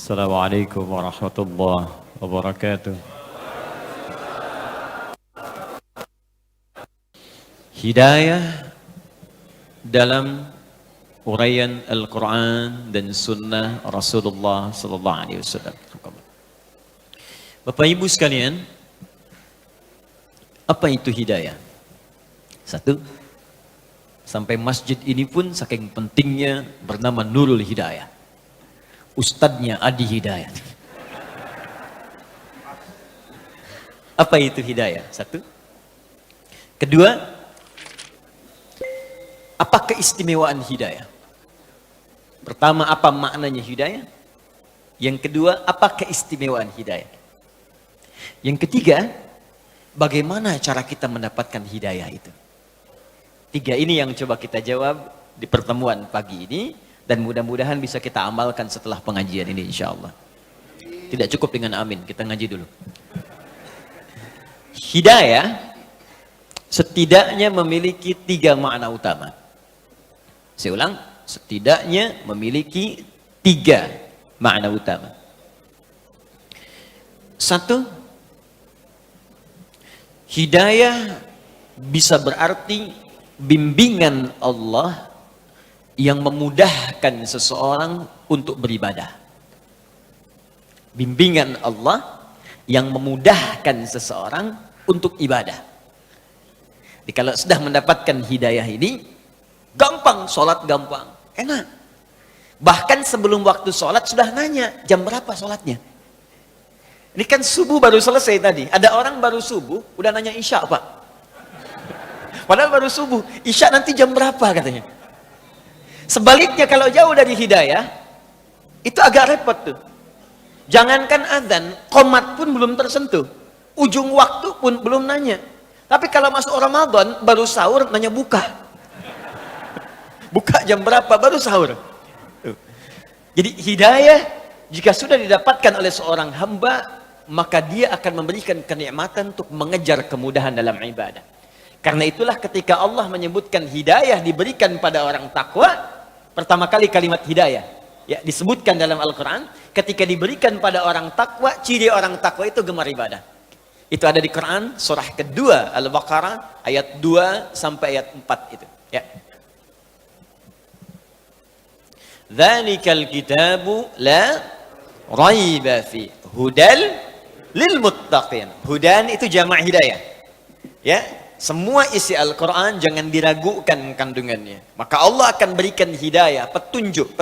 Assalamualaikum warahmatullahi wabarakatuh. Hidayah dalam uraian Al-Quran dan Sunnah Rasulullah Sallallahu Alaihi Wasallam. Bapak Ibu sekalian, apa itu hidayah? Satu, sampai masjid ini pun saking pentingnya bernama Nurul Hidayah. Ustadznya Adi Hidayat. Apa itu hidayah? Satu. Kedua, apa keistimewaan hidayah? Pertama, apa maknanya hidayah? Yang kedua, apa keistimewaan hidayah? Yang ketiga, bagaimana cara kita mendapatkan hidayah itu? Tiga ini yang coba kita jawab di pertemuan pagi ini. Dan mudah-mudahan bisa kita amalkan setelah pengajian ini insya Allah. Tidak cukup dengan amin, kita ngaji dulu. Hidayah setidaknya memiliki tiga makna utama. Saya ulang, setidaknya memiliki tiga makna utama. Satu, hidayah bisa berarti bimbingan Allah yang memudahkan seseorang untuk beribadah. Bimbingan Allah yang memudahkan seseorang untuk ibadah. Jadi kalau sudah mendapatkan hidayah ini, gampang, sholat gampang, enak. Bahkan sebelum waktu sholat sudah nanya, jam berapa sholatnya? Ini kan subuh baru selesai tadi. Ada orang baru subuh, udah nanya isya Pak. Padahal baru subuh, isya nanti jam berapa katanya. Sebaliknya kalau jauh dari hidayah, itu agak repot tuh. Jangankan azan, qomat pun belum tersentuh. Ujung waktu pun belum nanya. Tapi kalau masuk Ramadan, baru sahur, nanya buka. Buka jam berapa, baru sahur. Jadi hidayah, jika sudah didapatkan oleh seorang hamba, maka dia akan memberikan kenikmatan untuk mengejar kemudahan dalam ibadah. Karena itulah ketika Allah menyebutkan hidayah diberikan pada orang takwa, pertama kali kalimat hidayah ya disebutkan dalam Al-Quran, ketika diberikan pada orang takwa, ciri orang takwa itu gemar ibadah. Itu ada di Quran surah kedua Al-Baqarah ayat 2 sampai ayat 4 itu ya. Dzalikal kitabu la raiba fi hudal lil muttaqin. Hudan itu jamak hidayah ya. Semua isi Al-Quran jangan diragukan kandungannya. Maka Allah akan berikan hidayah, petunjuk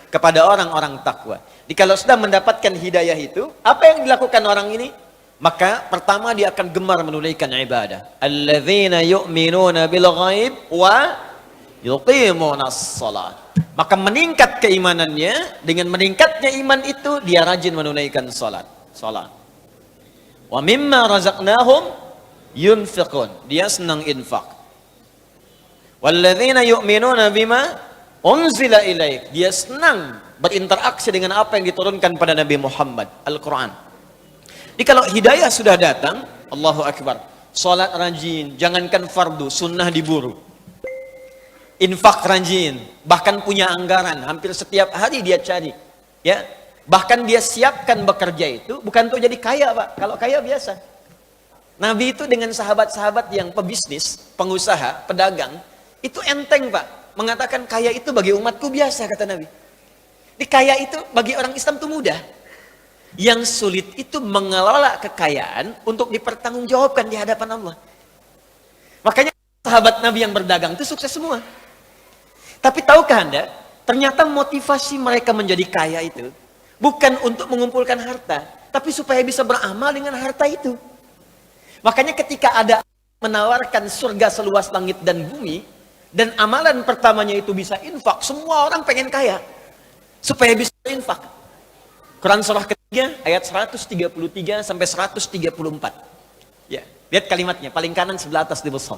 kepada orang-orang takwa. Jadi kalau sudah mendapatkan hidayah itu, apa yang dilakukan orang ini? Maka pertama dia akan gemar menunaikan ibadah. Alladzina yu'minuna bil ghaib wa yuqimunas salat. Maka meningkat keimanannya, dengan meningkatnya iman itu dia rajin menunaikan salat. Wa mimma razaqnahum yunfiqun, dia senang infak. Walladzina yu'minuna bima unzila ilaik, dia senang berinteraksi dengan apa yang diturunkan pada Nabi Muhammad, Al-Quran. Jadi kalau hidayah sudah datang, Allahu Akbar, salat rajin, jangankan fardu, sunnah diburu. Infak rajin, bahkan punya anggaran, hampir setiap hari dia cari ya. Bahkan dia siapkan bekerja itu bukan untuk jadi kaya Pak, kalau kaya biasa. Nabi itu dengan sahabat-sahabat yang pebisnis, pengusaha, pedagang, itu enteng Pak. Mengatakan kaya itu bagi umatku biasa, kata Nabi. Di kaya itu bagi orang Islam itu mudah. Yang sulit itu mengelola kekayaan untuk dipertanggungjawabkan di hadapan Allah. Makanya sahabat Nabi yang berdagang itu sukses semua. Tapi tahukah Anda, ternyata motivasi mereka menjadi kaya itu bukan untuk mengumpulkan harta, tapi supaya bisa beramal dengan harta itu. Makanya ketika ada menawarkan surga seluas langit dan bumi, dan amalan pertamanya itu bisa infak, semua orang pengen kaya supaya bisa infak. Quran surah ketiga ayat 133 sampai 134. Ya, lihat kalimatnya, paling kanan sebelah atas di besar.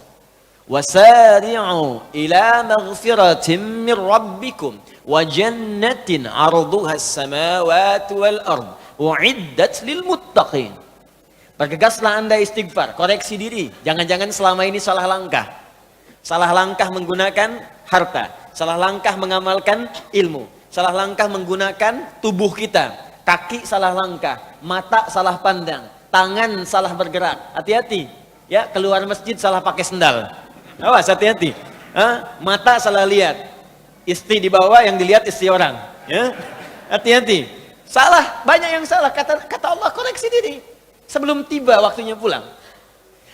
Wasari'u ila maghfiratin min rabbikum wa jannatin 'arduha as-samawati wal ard u'iddat lil muttaqin. Bergegaslah Anda istighfar, koreksi diri. Jangan-jangan selama ini salah langkah. Salah langkah menggunakan harta. Salah langkah mengamalkan ilmu. Salah langkah menggunakan tubuh kita. Kaki salah langkah, mata salah pandang, tangan salah bergerak. Hati-hati. Ya, keluar masjid salah pakai sendal. Awas, hati-hati. Mata salah lihat. Istri di bawah, yang dilihat istri orang. Ya. Hati-hati. Salah, banyak yang salah. Kata Allah, koreksi diri sebelum tiba waktunya pulang.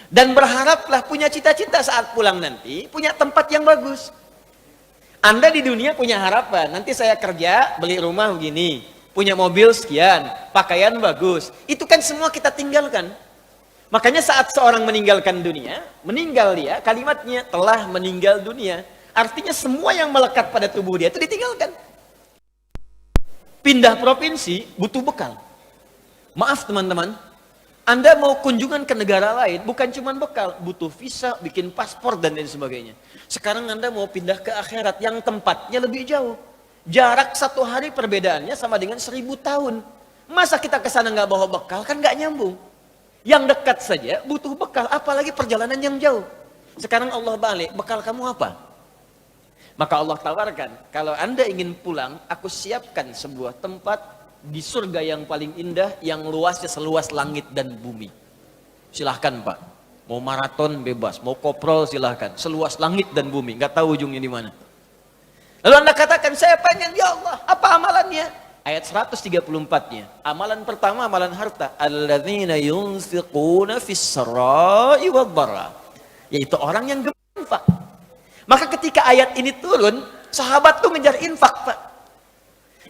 Dan berharaplah punya cita-cita saat pulang nanti, punya tempat yang bagus. Anda di dunia punya harapan, nanti saya kerja, beli rumah begini, punya mobil sekian, pakaian bagus. Itu kan semua kita tinggalkan. Makanya saat seorang meninggalkan dunia, meninggal dia, kalimatnya telah meninggal dunia. Artinya semua yang melekat pada tubuh dia itu ditinggalkan. Pindah provinsi butuh bekal. Maaf teman-teman, Anda mau kunjungan ke negara lain bukan cuma bekal, butuh visa, bikin paspor dan lain sebagainya. Sekarang Anda mau pindah ke akhirat yang tempatnya lebih jauh. Jarak 1 hari perbedaannya sama dengan 1000 tahun. Masa kita ke sana nggak bawa bekal, kan nggak nyambung. Yang dekat saja butuh bekal, apalagi perjalanan yang jauh. Sekarang Allah balik, bekal kamu apa? Maka Allah tawarkan, kalau Anda ingin pulang, aku siapkan sebuah tempat di surga yang paling indah, yang luasnya seluas langit dan bumi. Silahkan Pak, mau maraton bebas, mau koprol silahkan, seluas langit dan bumi, nggak tahu ujungnya di mana. Lalu Anda katakan, saya pengen, ya Allah, apa amalannya? Ayat 134-nya, amalan pertama, amalan harta. Alladzina yunfiquna fis-sarai wad-dharra, yaitu orang yang gemar infak. Maka ketika ayat ini turun, sahabat tuh ngejar infak, Pak.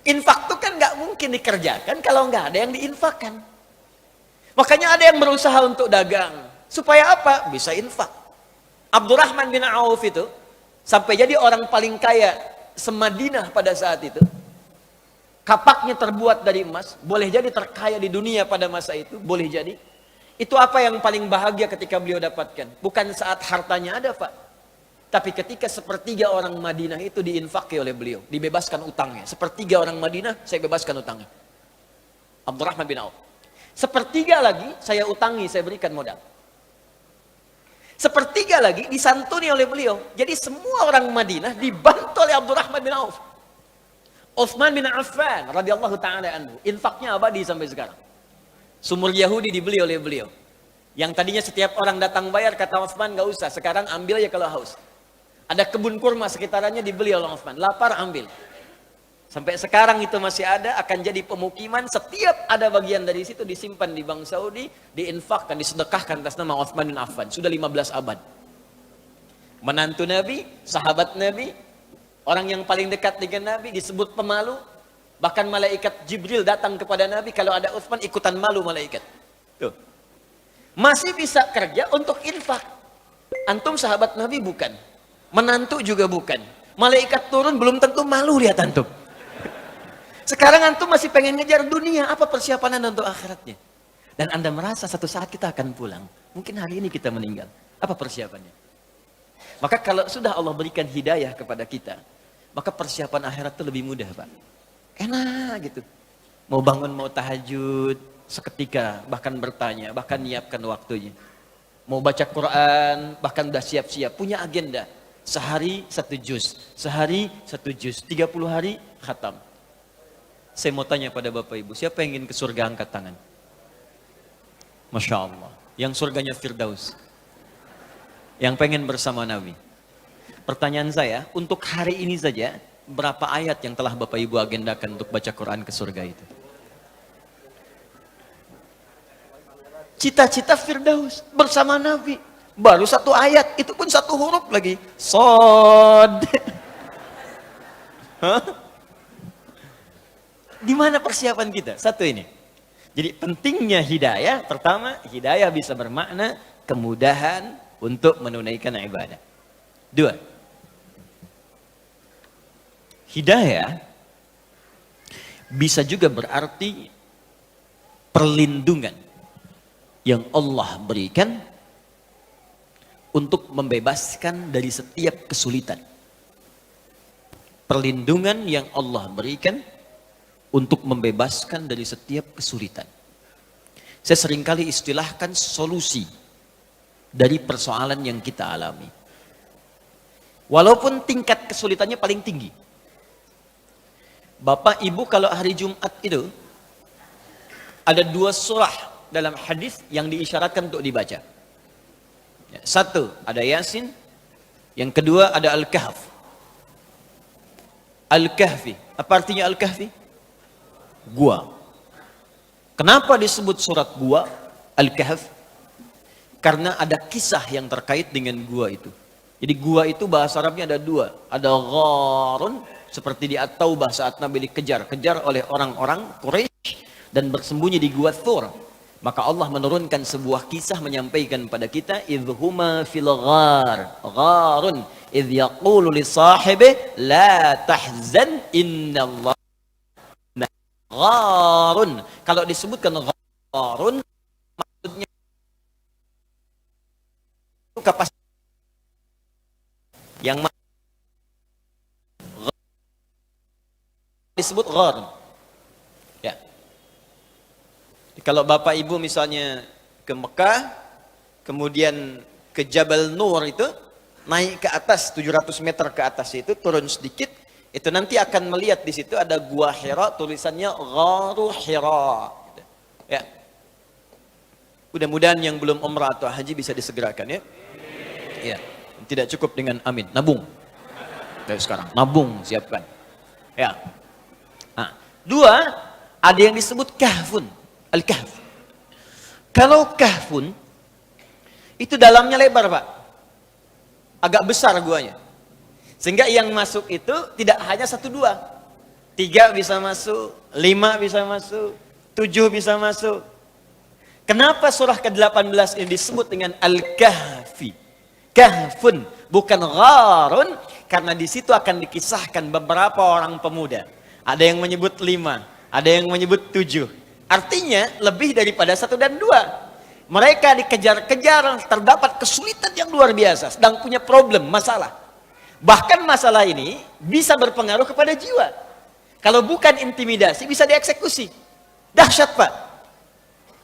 Infak tuh kan nggak mungkin dikerjakan kalau nggak ada yang diinfakkan. Makanya ada yang berusaha untuk dagang. Supaya apa? Bisa infak. Abdurrahman bin Auf itu sampai jadi orang paling kaya se-Madinah pada saat itu. Kapaknya terbuat dari emas, boleh jadi terkaya di dunia pada masa itu, boleh jadi. Itu apa yang paling bahagia ketika beliau dapatkan? Bukan saat hartanya ada, Pak. Tapi ketika sepertiga orang Madinah itu diinfaki oleh beliau, dibebaskan utangnya. Sepertiga orang Madinah, saya bebaskan utangnya. Abdurrahman bin Auf. Sepertiga lagi, saya utangi, saya berikan modal. Sepertiga lagi disantuni oleh beliau. Jadi semua orang Madinah dibantu oleh Abdurrahman bin Auf. Utsman bin Affan radhiyallahu taala anhu, infaknya abadi sampai sekarang. Sumur Yahudi dibeli oleh beliau. Yang tadinya setiap orang datang bayar, kata Utsman nggak usah, sekarang ambil ya kalau haus. Ada kebun kurma sekitarannya dibeli oleh Utsman, lapar ambil. Sampai sekarang itu masih ada, akan jadi pemukiman, setiap ada bagian dari situ disimpan di Bank Saudi, diinfakkan, disedekahkan atas nama Utsman bin Affan. Sudah 15 abad. Menantu Nabi, sahabat Nabi, orang yang paling dekat dengan Nabi, disebut pemalu. Bahkan malaikat Jibril datang kepada Nabi, kalau ada Utsman ikutan malu malaikat. Tuh. Masih bisa kerja untuk infak. Antum sahabat Nabi bukan. Menantu juga bukan. Malaikat turun belum tentu malu lihat antum. Sekarang antum masih pengen ngejar dunia, apa persiapan Anda untuk akhiratnya? Dan Anda merasa satu saat kita akan pulang. Mungkin hari ini kita meninggal. Apa persiapannya? Maka kalau sudah Allah berikan hidayah kepada kita, maka persiapan akhirat itu lebih mudah, Pak. Enak gitu. Mau bangun, mau tahajud, seketika, bahkan bertanya, bahkan nyiapkan waktunya. Mau baca Quran, bahkan udah siap-siap, punya agenda. Sehari 1 juz, sehari 1 juz, 30 hari khatam. Saya mau tanya pada Bapak Ibu, siapa yang ingin ke surga angkat tangan? Masya Allah, yang surganya Firdaus. Yang pengen bersama Nabi. Pertanyaan saya, untuk hari ini saja, berapa ayat yang telah Bapak Ibu agendakan untuk baca Quran ke surga itu? Cita-cita Firdaus bersama Nabi. Baru 1 ayat, itu pun 1 huruf lagi. Sod. Di mana persiapan kita? 1 ini. Jadi pentingnya hidayah, pertama, hidayah bisa bermakna kemudahan untuk menunaikan ibadah. 2. Hidayah bisa juga berarti perlindungan yang Allah berikan untuk membebaskan dari setiap kesulitan. Perlindungan yang Allah berikan untuk membebaskan dari setiap kesulitan. Saya seringkali istilahkan solusi dari persoalan yang kita alami. Walaupun tingkat kesulitannya paling tinggi. Bapak Ibu kalau hari Jumat itu ada 2 surah dalam hadis yang diisyaratkan untuk dibaca. Ya, 1 ada Yasin, yang kedua ada Al-Kahf. Al-Kahfi, apa artinya Al-Kahfi? Gua. Kenapa disebut surat gua Al-Kahf? Karena ada kisah yang terkait dengan gua itu. Jadi gua itu bahasa Arabnya ada 2. Ada gharun, seperti di At-Taubah saat Nabi dikejar-kejar oleh orang-orang Quraisy dan bersembunyi di gua Thur. Maka Allah menurunkan sebuah kisah menyampaikan pada kita, idhuma fil ghar, gharun, idh yaqulu li sahibi la tahzan innallaha gharun. Kalau disebutkan gharun, maksudnya kapasitas yang disebut ghar. Ya. Kalau Bapak Ibu misalnya ke Mekah, kemudian ke Jabal Nur itu, naik ke atas 700 meter ke atas itu, turun sedikit, itu nanti akan melihat di situ ada gua Hira, tulisannya Gharu Hira. Ya. Mudah-mudahan yang belum umrah atau haji bisa disegerakan ya. Ya. Tidak cukup dengan amin, nabung. Dari sekarang, nabung, siapkan. Ya. Nah, 2, ada yang disebut kahfun, Al-Kahf. Kalau kahfun, itu dalamnya lebar Pak. Agak besar guanya. Sehingga yang masuk itu tidak hanya 1, 2. 3 bisa masuk, 5 bisa masuk, 7 bisa masuk. Kenapa surah ke-18 ini disebut dengan Al-Kahfi? Kahfun, bukan gharun, karena di situ akan dikisahkan beberapa orang pemuda. Ada yang menyebut 5, ada yang menyebut 7. Artinya lebih daripada 1 dan 2. Mereka dikejar-kejar, terdapat kesulitan yang luar biasa, sedang punya problem, masalah. Bahkan masalah ini bisa berpengaruh kepada jiwa. Kalau bukan intimidasi, bisa dieksekusi. Dahsyat Pak.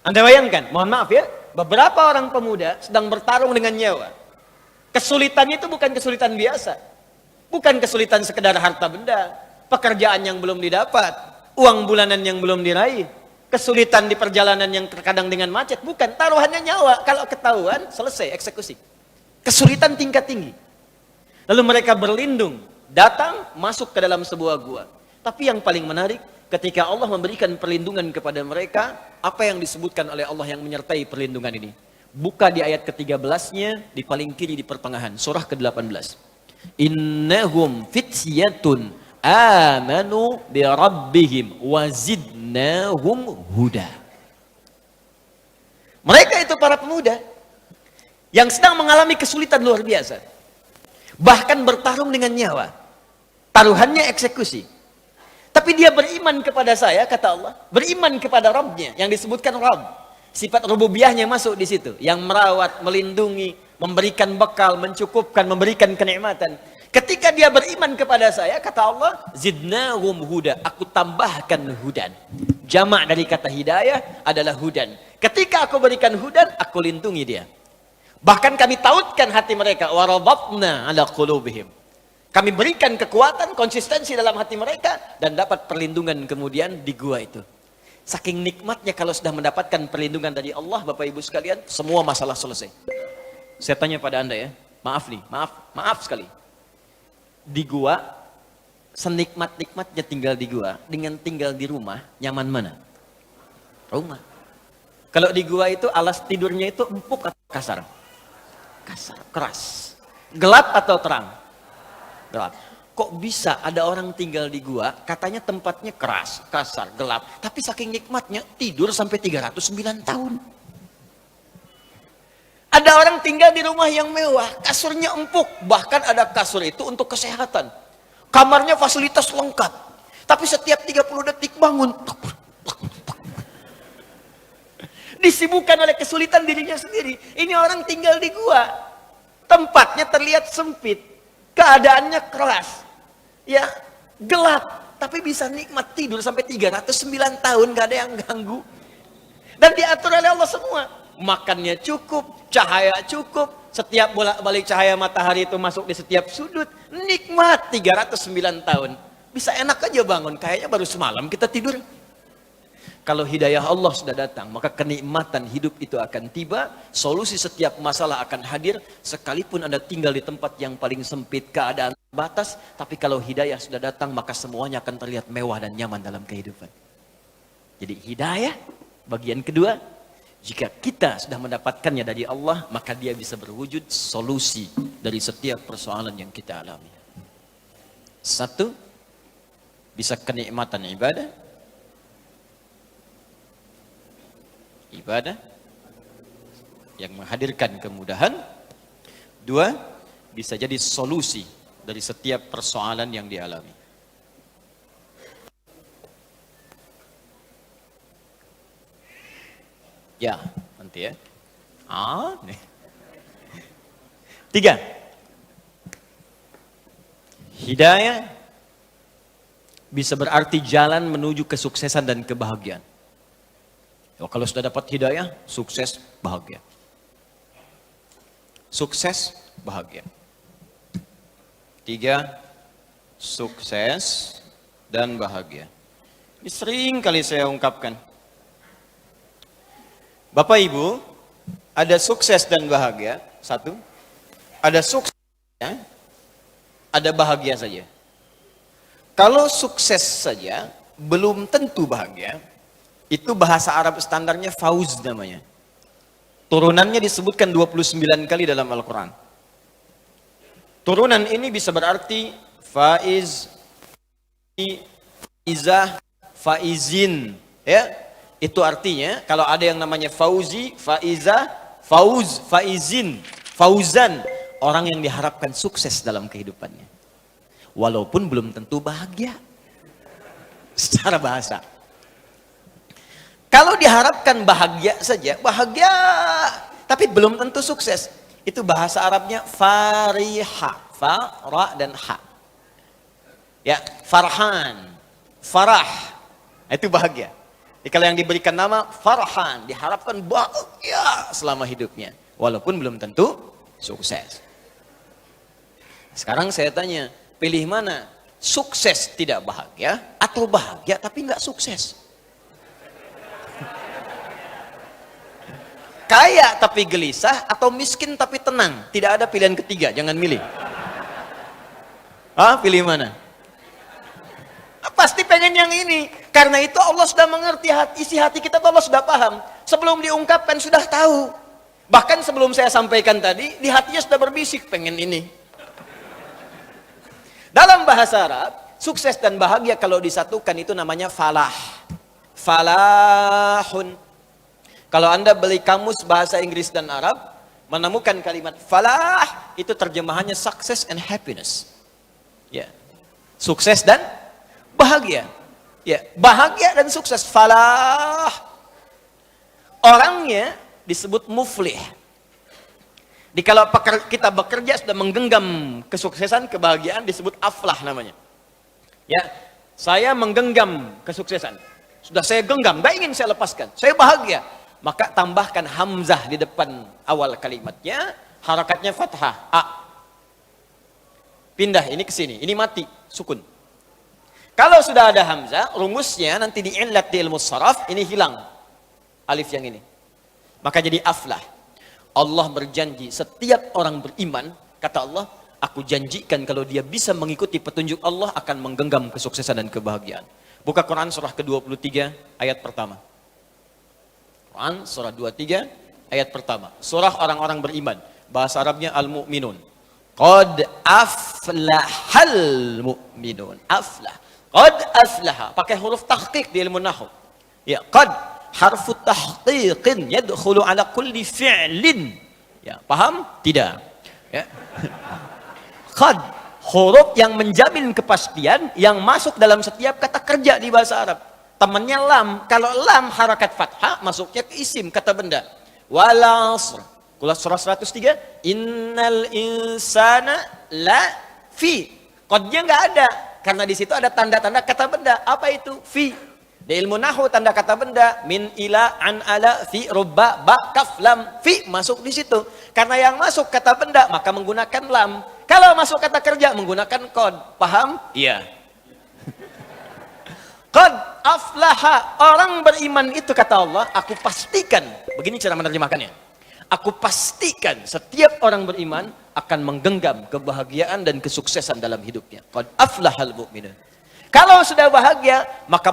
Anda bayangkan, mohon maaf ya, beberapa orang pemuda sedang bertarung dengan nyawa. Kesulitannya itu bukan kesulitan biasa. Bukan kesulitan sekedar harta benda, pekerjaan yang belum didapat, uang bulanan yang belum diraih, kesulitan di perjalanan yang terkadang dengan macet. Bukan, taruhannya nyawa. Kalau ketahuan, selesai eksekusi. Kesulitan tingkat tinggi. Lalu mereka berlindung, datang, masuk ke dalam sebuah gua. Tapi yang paling menarik, ketika Allah memberikan perlindungan kepada mereka, apa yang disebutkan oleh Allah yang menyertai perlindungan ini? Buka di ayat ke-13-nya, di paling kiri di pertengahan, surah ke-18. Innahum fityatun amanu bi rabbihim wa zidnahum huda. Mereka itu para pemuda yang sedang mengalami kesulitan luar biasa. Bahkan bertarung dengan nyawa. Taruhannya eksekusi. Tapi dia beriman kepada saya, kata Allah. Beriman kepada Rabbnya, yang disebutkan Rabb. Sifat rububiyahnya masuk di situ, yang merawat, melindungi, memberikan bekal, mencukupkan, memberikan kenikmatan. Ketika dia beriman kepada saya, kata Allah, zidnahum huda, aku tambahkan hudan. Jamak dari kata hidayah adalah hudan. Ketika aku berikan hudan, aku lindungi dia. Bahkan kami tautkan hati mereka, warabatna ala qulubihim. Kami berikan kekuatan, konsistensi dalam hati mereka, dan dapat perlindungan kemudian di gua itu. Saking nikmatnya kalau sudah mendapatkan perlindungan dari Allah, Bapak Ibu sekalian, semua masalah selesai. Saya tanya pada Anda ya, maaf nih, maaf sekali. Di gua, senikmat-nikmatnya tinggal di gua, dengan tinggal di rumah, nyaman mana? Rumah. Kalau di gua itu alas tidurnya itu empuk atau kasar? Kasar, keras. Gelap atau terang? Gelap. Kok bisa ada orang tinggal di gua, katanya tempatnya keras, kasar, gelap. Tapi saking nikmatnya, tidur sampai 309 tahun. Ada orang tinggal di rumah yang mewah, kasurnya empuk. Bahkan ada kasur itu untuk kesehatan. Kamarnya fasilitas lengkap. Tapi setiap 30 detik bangun. Disibukkan oleh kesulitan dirinya sendiri. Ini orang tinggal di gua. Tempatnya terlihat sempit. Keadaannya keras. Ya, gelap, tapi bisa nikmat tidur sampai 309 tahun, gak ada yang ganggu. Dan diatur oleh Allah semua. Makannya cukup, cahaya cukup, setiap bolak-balik cahaya matahari itu masuk di setiap sudut. Nikmat 309 tahun. Bisa enak aja bangun, kayaknya baru semalam kita tidur. Kalau hidayah Allah sudah datang, maka kenikmatan hidup itu akan tiba, solusi setiap masalah akan hadir, sekalipun Anda tinggal di tempat yang paling sempit, keadaan terbatas, tapi kalau hidayah sudah datang, maka semuanya akan terlihat mewah dan nyaman dalam kehidupan. Jadi hidayah, bagian kedua, jika kita sudah mendapatkannya dari Allah, maka dia bisa berwujud solusi dari setiap persoalan yang kita alami. Satu, bisa kenikmatan ibadah yang menghadirkan kemudahan. Dua, bisa jadi solusi dari setiap persoalan yang dialami. Ya, nanti ya. Nih. Tiga, hidayah bisa berarti jalan menuju kesuksesan dan kebahagiaan. Kalau sudah dapat hidayah, sukses, bahagia. Sukses, bahagia. Tiga, sukses dan bahagia. Ini sering kali saya ungkapkan. Bapak Ibu, ada sukses dan bahagia, satu. Ada sukses, ada bahagia saja. Kalau sukses saja, belum tentu bahagia. Itu bahasa Arab standarnya fauz namanya. Turunannya disebutkan 29 kali dalam Al-Quran. Turunan ini bisa berarti faiz, faizah, faizin. Ya, itu artinya kalau ada yang namanya fauzi, faizah, fauz, faizin, fauzan. Orang yang diharapkan sukses dalam kehidupannya. Walaupun belum tentu bahagia. Secara bahasa. Kalau diharapkan bahagia saja, bahagia, tapi belum tentu sukses. Itu bahasa Arabnya fariha, fa, ra, dan ha. Ya, farhan, farah, itu bahagia. Jadi kalau yang diberikan nama farhan, diharapkan bahagia selama hidupnya, walaupun belum tentu sukses. Sekarang saya tanya, pilih mana? Sukses tidak bahagia, atau bahagia tapi nggak sukses? Kaya tapi gelisah atau miskin tapi tenang? Tidak ada pilihan ketiga, jangan milih. Pilih mana? Pasti pengen yang ini. Karena itu Allah sudah mengerti isi hati kita, Allah sudah paham. Sebelum diungkapkan sudah tahu. Bahkan sebelum saya sampaikan tadi, di hatinya sudah berbisik pengen ini. Dalam bahasa Arab, sukses dan bahagia kalau disatukan itu namanya falah. Falahun. Kalau Anda beli kamus bahasa Inggris dan Arab, menemukan kalimat falah, itu terjemahannya success and happiness. Ya. Sukses dan bahagia. Ya, bahagia dan sukses, falah. Orangnya disebut muflih. Di kalau kita bekerja sudah menggenggam kesuksesan, kebahagiaan, disebut aflah namanya. Ya, saya menggenggam kesuksesan. Sudah saya genggam, gak ingin saya lepaskan. Saya bahagia. Maka tambahkan hamzah di depan awal kalimatnya, harakatnya fathah, a. Pindah ini ke sini, ini mati, sukun. Kalau sudah ada hamzah, rumusnya nanti di'illat di ilmu saraf, ini hilang alif yang ini. Maka jadi aflah. Allah berjanji setiap orang beriman, kata Allah, aku janjikan kalau dia bisa mengikuti petunjuk Allah akan menggenggam kesuksesan dan kebahagiaan. Buka Quran surah ke-23 ayat pertama. Quran surah 23 ayat pertama. Surah orang-orang beriman. Bahasa Arabnya al-mu'minun. Qad aflahal mu'minun. Aflah. Qad aflaha. Pakai huruf tahqiq di ilmu nahwu. Ya, qad harfu tahqiqin yadkhulu ala kulli fi'lin. Ya, paham? Tidak. Ya. Qad huruf yang menjamin kepastian yang masuk dalam setiap kata kerja di bahasa Arab. Temannya lam. Kalau lam harakat fathah masuknya ke isim, kata benda. Wal asr. Surah 103. Innal insana la fi. Qadnya enggak ada karena di situ ada tanda-tanda kata benda. Apa itu? Fi. Di ilmu nahwu tanda kata benda min ila an ala fi rubba ba kaf lam fi masuk di situ. Karena yang masuk kata benda maka menggunakan lam. Kalau masuk kata kerja menggunakan qad. Paham? Iya. Qad aflaha, orang beriman itu kata Allah, aku pastikan, begini cara menerjemahkannya. Aku pastikan setiap orang beriman akan menggenggam kebahagiaan dan kesuksesan dalam hidupnya. Qad aflahal mu'minun. Kalau sudah bahagia, maka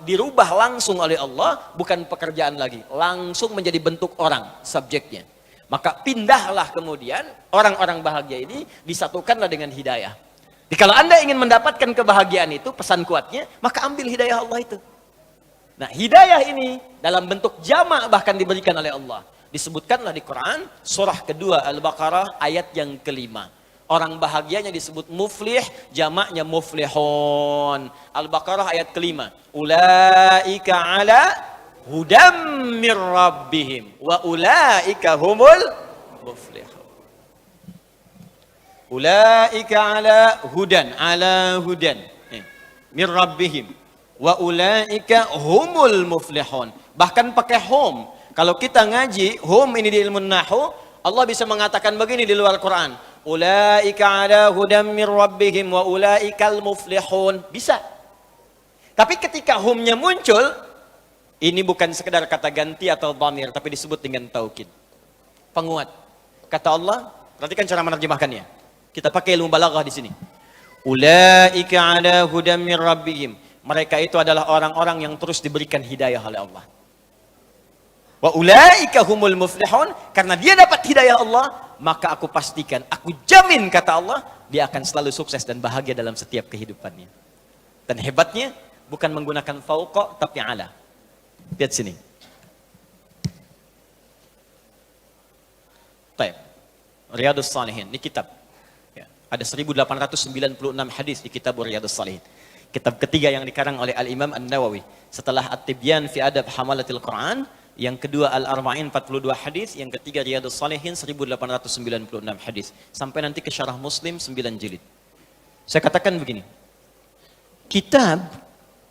dirubah langsung oleh Allah, bukan pekerjaan lagi, langsung menjadi bentuk orang, subjeknya. Maka pindahlah kemudian orang-orang bahagia ini disatukanlah dengan hidayah. Jadi kalau Anda ingin mendapatkan kebahagiaan itu, pesan kuatnya, maka ambil hidayah Allah itu. Nah, hidayah ini dalam bentuk jamak bahkan diberikan oleh Allah. Disebutkanlah di Quran, surah kedua Al-Baqarah ayat yang kelima. Orang bahagianya disebut muflih, jamaknya muflihun. Al-Baqarah ayat kelima. Ulaika ala hudam mir rabbihim wa ulaika humul muflihun. Ulaika ala hudan mir rabbihim wa ulaika humul muflihun. Bahkan pakai hum. Kalau kita ngaji hum ini di ilmu nahwu, Allah bisa mengatakan begini di luar Quran. Ulaika ala hudam mir rabbihim wa ulaikal muflihun. Bisa. Tapi ketika humnya muncul, ini bukan sekedar kata ganti atau dhamir, tapi disebut dengan taukid. Penguat. Kata Allah, perhatikan cara menerjemahkannya. Kita pakai ilmu balaghah di sini. Ulaika ala hudam mir rabbihim. Mereka itu adalah orang-orang yang terus diberikan hidayah oleh Allah. Wa ulaika humul muflihun, karena dia dapat hidayah Allah, maka aku pastikan, aku jamin kata Allah, dia akan selalu sukses dan bahagia dalam setiap kehidupannya. Dan hebatnya bukan menggunakan fauqa tapi ala. Lihat sini. Baik. Riyadhus Shalihin, ini kitab. Ya, ada 1896 hadis di kitab Riyadhus Shalihin. Kitab ketiga yang dikarang oleh Al-Imam An-Nawawi. Setelah At-Tibyan fi Adab Hamalatil Quran, yang kedua Al-Arba'in 42 hadis, yang ketiga Riyadhus Shalihin 1896 hadis. Sampai nanti ke Syarah Muslim 9 jilid. Saya katakan begini.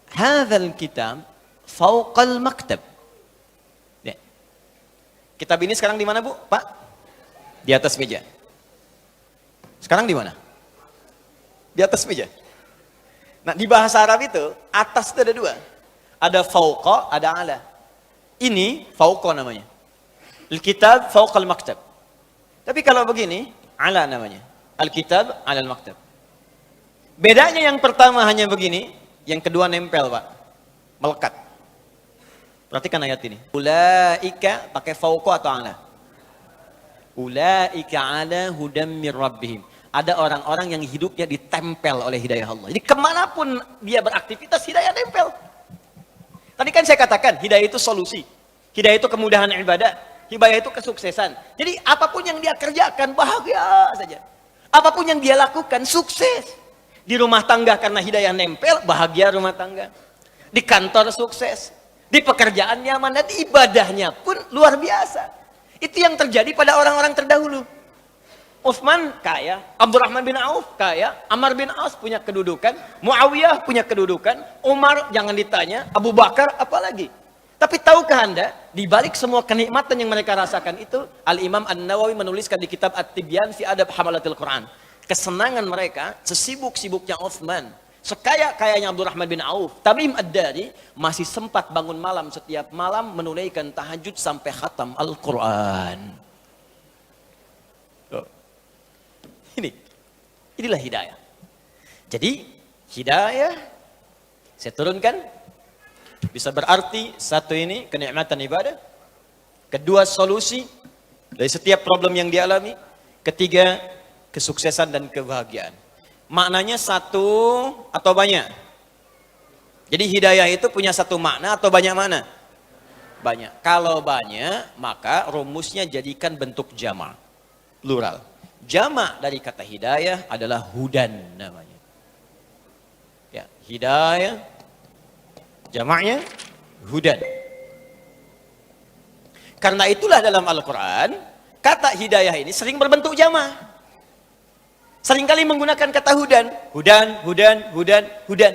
Hadzal kitab fauqal maktab. Ya. Kitab ini sekarang di mana, Bu? Pak? Di atas meja. Sekarang di mana? Di atas meja. Nah, di bahasa Arab itu atas itu ada dua. Ada fauqa, ada ala. Ini fauqa namanya. Al-kitab fauqal maktab. Tapi kalau begini, ala namanya. Al-kitab ala al-maktab. Bedanya yang pertama hanya begini, yang kedua nempel, Pak. Melekat. Perhatikan ayat ini. Ulaika pakai fauqa atau ala? Ulaika ala hudam mir rabbihim. Ada orang-orang yang hidupnya ditempel oleh hidayah Allah. Jadi kemanapun dia beraktivitas, hidayah nempel. Tadi kan saya katakan, hidayah itu solusi. Hidayah itu kemudahan ibadah. Hidayah itu kesuksesan. Jadi apapun yang dia kerjakan, bahagia saja. Apapun yang dia lakukan, sukses. Di rumah tangga karena hidayah nempel, bahagia rumah tangga. Di kantor sukses. Di pekerjaan nyaman. Dan di ibadahnya pun luar biasa. Itu yang terjadi pada orang-orang terdahulu. Utsman kaya, Abdurrahman bin Auf kaya, Ammar bin As punya kedudukan, Muawiyah punya kedudukan, Umar jangan ditanya, Abu Bakar apalagi. Tapi tahukah Anda, di balik semua kenikmatan yang mereka rasakan itu, Al-Imam An-Nawawi menuliskan di kitab At-Tibyan fi Adab Hamalatil Quran. Kesenangan mereka, sesibuk-sibuknya Utsman, sekaya-kayanya Abdurrahman bin Auf, Tamim Ad-Dari masih sempat bangun malam setiap malam menunaikan tahajud sampai khatam Al-Quran. Inilah hidayah. Jadi hidayah saya turunkan bisa berarti satu ini kenikmatan ibadah, kedua solusi dari setiap problem yang dialami, ketiga kesuksesan dan kebahagiaan. Maknanya satu atau banyak? Jadi hidayah itu punya satu makna atau banyak makna? Banyak. Kalau banyak, maka rumusnya jadikan bentuk jama', plural. Jama' dari kata hidayah adalah hudan namanya. Ya, hidayah jamaknya hudan. Karena itulah dalam Al-Quran kata hidayah ini sering berbentuk jama'. Seringkali menggunakan kata hudan, hudan.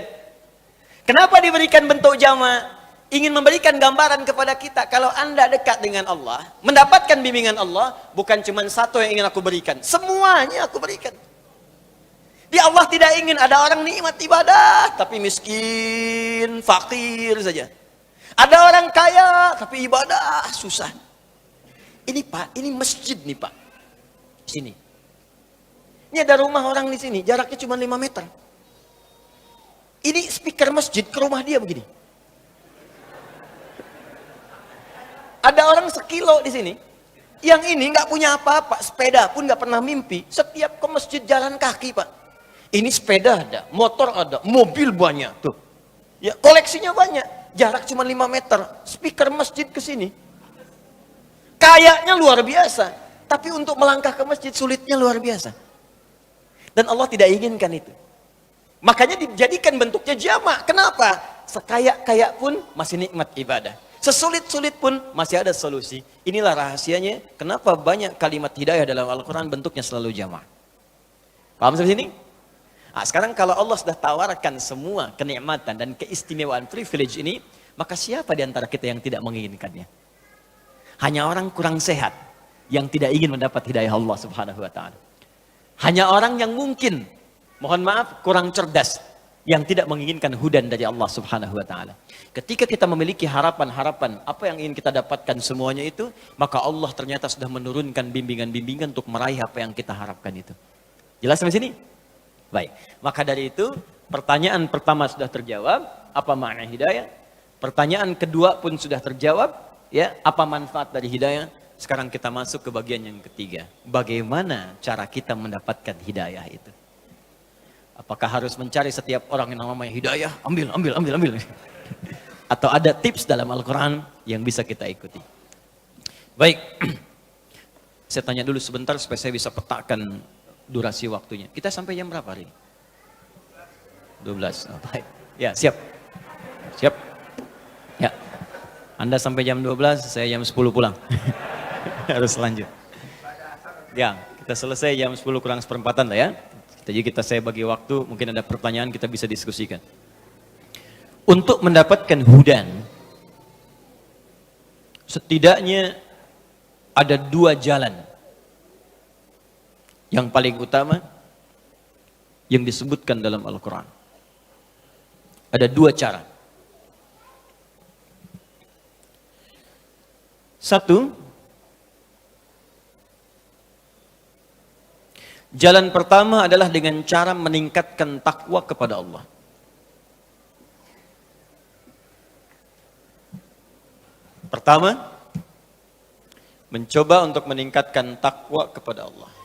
Kenapa diberikan bentuk jama'? Ingin memberikan gambaran kepada kita, kalau Anda dekat dengan Allah, mendapatkan bimbingan Allah, bukan cuma satu yang ingin aku berikan, semuanya aku berikan. Dia Allah tidak ingin ada orang nikmat ibadah tapi miskin, fakir saja. Ada orang kaya tapi ibadah susah. Ini Pak, ini masjid nih Pak. Sini. Ini ada rumah orang di sini, jaraknya cuma 5 meter. Ini speaker masjid ke rumah dia begini. Ada orang sekilo di sini. Yang ini nggak punya apa-apa, sepeda pun nggak pernah mimpi. Setiap ke masjid jalan kaki Pak. Ini sepeda ada, motor ada, mobil banyak tuh. Ya, koleksinya banyak. Jarak cuma 5 meter. Speaker masjid ke sini. Kayaknya luar biasa. Tapi untuk melangkah ke masjid sulitnya luar biasa. Dan Allah tidak inginkan itu. Makanya dijadikan bentuknya jamak. Kenapa? Sekaya-kaya pun masih nikmat ibadah. Sesulit-sulit pun masih ada solusi. Inilah rahasianya. Kenapa banyak kalimat hidayah dalam Al-Quran bentuknya selalu jamak. Paham sampai sini? Nah, sekarang kalau Allah sudah tawarkan semua kenikmatan dan keistimewaan privilege ini, maka siapa di antara kita yang tidak menginginkannya? Hanya orang kurang sehat yang tidak ingin mendapat hidayah Allah Subhanahu wa taala. Hanya orang yang mungkin, mohon maaf, kurang cerdas yang tidak menginginkan hudan dari Allah Subhanahu wa taala. Ketika kita memiliki harapan-harapan apa yang ingin kita dapatkan semuanya itu, maka Allah ternyata sudah menurunkan bimbingan-bimbingan untuk meraih apa yang kita harapkan itu. Jelas sampai sini? Baik, maka dari itu pertanyaan pertama sudah terjawab, apa makna hidayah? Pertanyaan kedua pun sudah terjawab, ya, apa manfaat dari hidayah? Sekarang kita masuk ke bagian yang ketiga. Bagaimana cara kita mendapatkan hidayah itu? Apakah harus mencari setiap orang yang namanya hidayah? Ambil. Atau ada tips dalam Al-Quran yang bisa kita ikuti? Baik, saya tanya dulu sebentar supaya saya bisa petakan durasi waktunya. Kita sampai jam berapa hari? 12. Oh, baik. Ya, siap. Siap. Ya. Anda sampai jam 12, saya jam 10 pulang. Harus lanjut. Ya, kita selesai jam 10 kurang seperempatan lah ya. Jadi saya bagi waktu, mungkin ada pertanyaan kita bisa diskusikan. Untuk mendapatkan hudan, setidaknya ada 2 jalan. Yang paling utama yang disebutkan dalam Al-Quran. Ada 2 cara. Satu, jalan pertama adalah dengan cara meningkatkan takwa kepada Allah. Pertama, mencoba untuk meningkatkan takwa kepada Allah.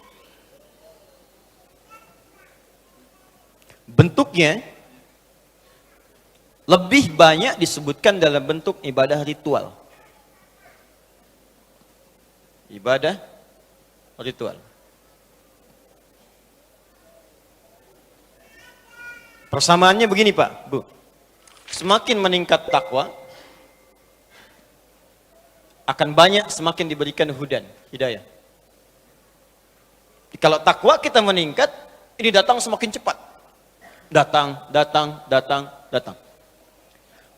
Bentuknya lebih banyak disebutkan dalam bentuk ibadah ritual. Ibadah ritual. Persamaannya begini Pak, Bu. Semakin meningkat takwa, akan banyak semakin diberikan hudan, hidayah. Kalau takwa kita meningkat, ini datang semakin cepat. Datang.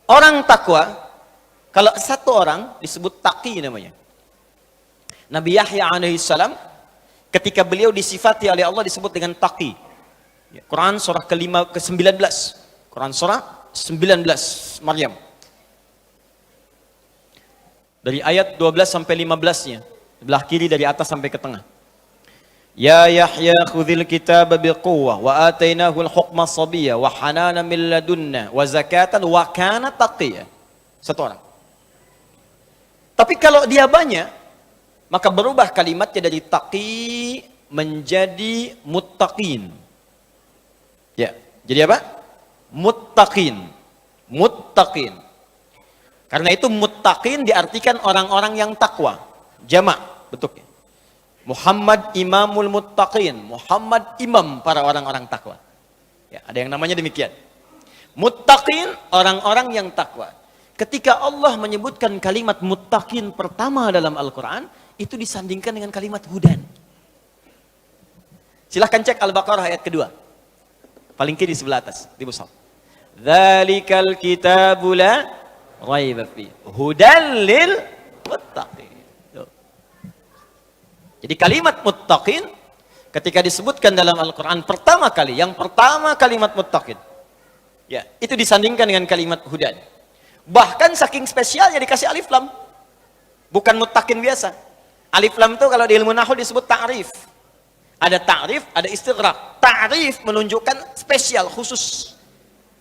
Orang takwa, kalau satu orang disebut taqi namanya. Nabi Yahya alaihissalam, ketika beliau disifati oleh Allah disebut dengan taqi. Quran surah ke-19. Quran surah 19 Maryam. Dari ayat 12 sampai 15-nya. Sebelah kiri dari atas sampai ke tengah. Ya Yahya khudhil kitaba biquwwah wa atainahu al-hukma sabiyya wa hanana min ladunna wa zakatan wa kana taqiyya. Satu orang. Tapi kalau dia banyak, maka berubah kalimatnya dari taqi menjadi muttaqin. Ya, jadi apa? Muttaqin. Muttaqin. Karena itu muttaqin diartikan orang-orang yang takwa. Jamak bentuknya. Muhammad imamul muttaqin. Muhammad imam para orang-orang takwa. Ya, ada yang namanya demikian. Muttaqin, orang-orang yang takwa. Ketika Allah menyebutkan kalimat muttaqin pertama dalam Al-Quran, itu disandingkan dengan kalimat hudan. Silahkan cek Al-Baqarah ayat kedua. Paling kiri sebelah atas, di mushaf. Dzalikal kitabu la raiba fi hudan lil muttaqin. Jadi kalimat muttaqin Ketika disebutkan dalam Al-Quran pertama kali, yang pertama kalimat muttaqin, ya, itu disandingkan dengan kalimat hudan. Bahkan saking spesialnya dikasih alif lam. Bukan muttaqin biasa. Alif lam itu kalau di ilmu nahwu disebut ta'rif. Ada ta'rif, ada istighraq. Ta'rif menunjukkan spesial, khusus.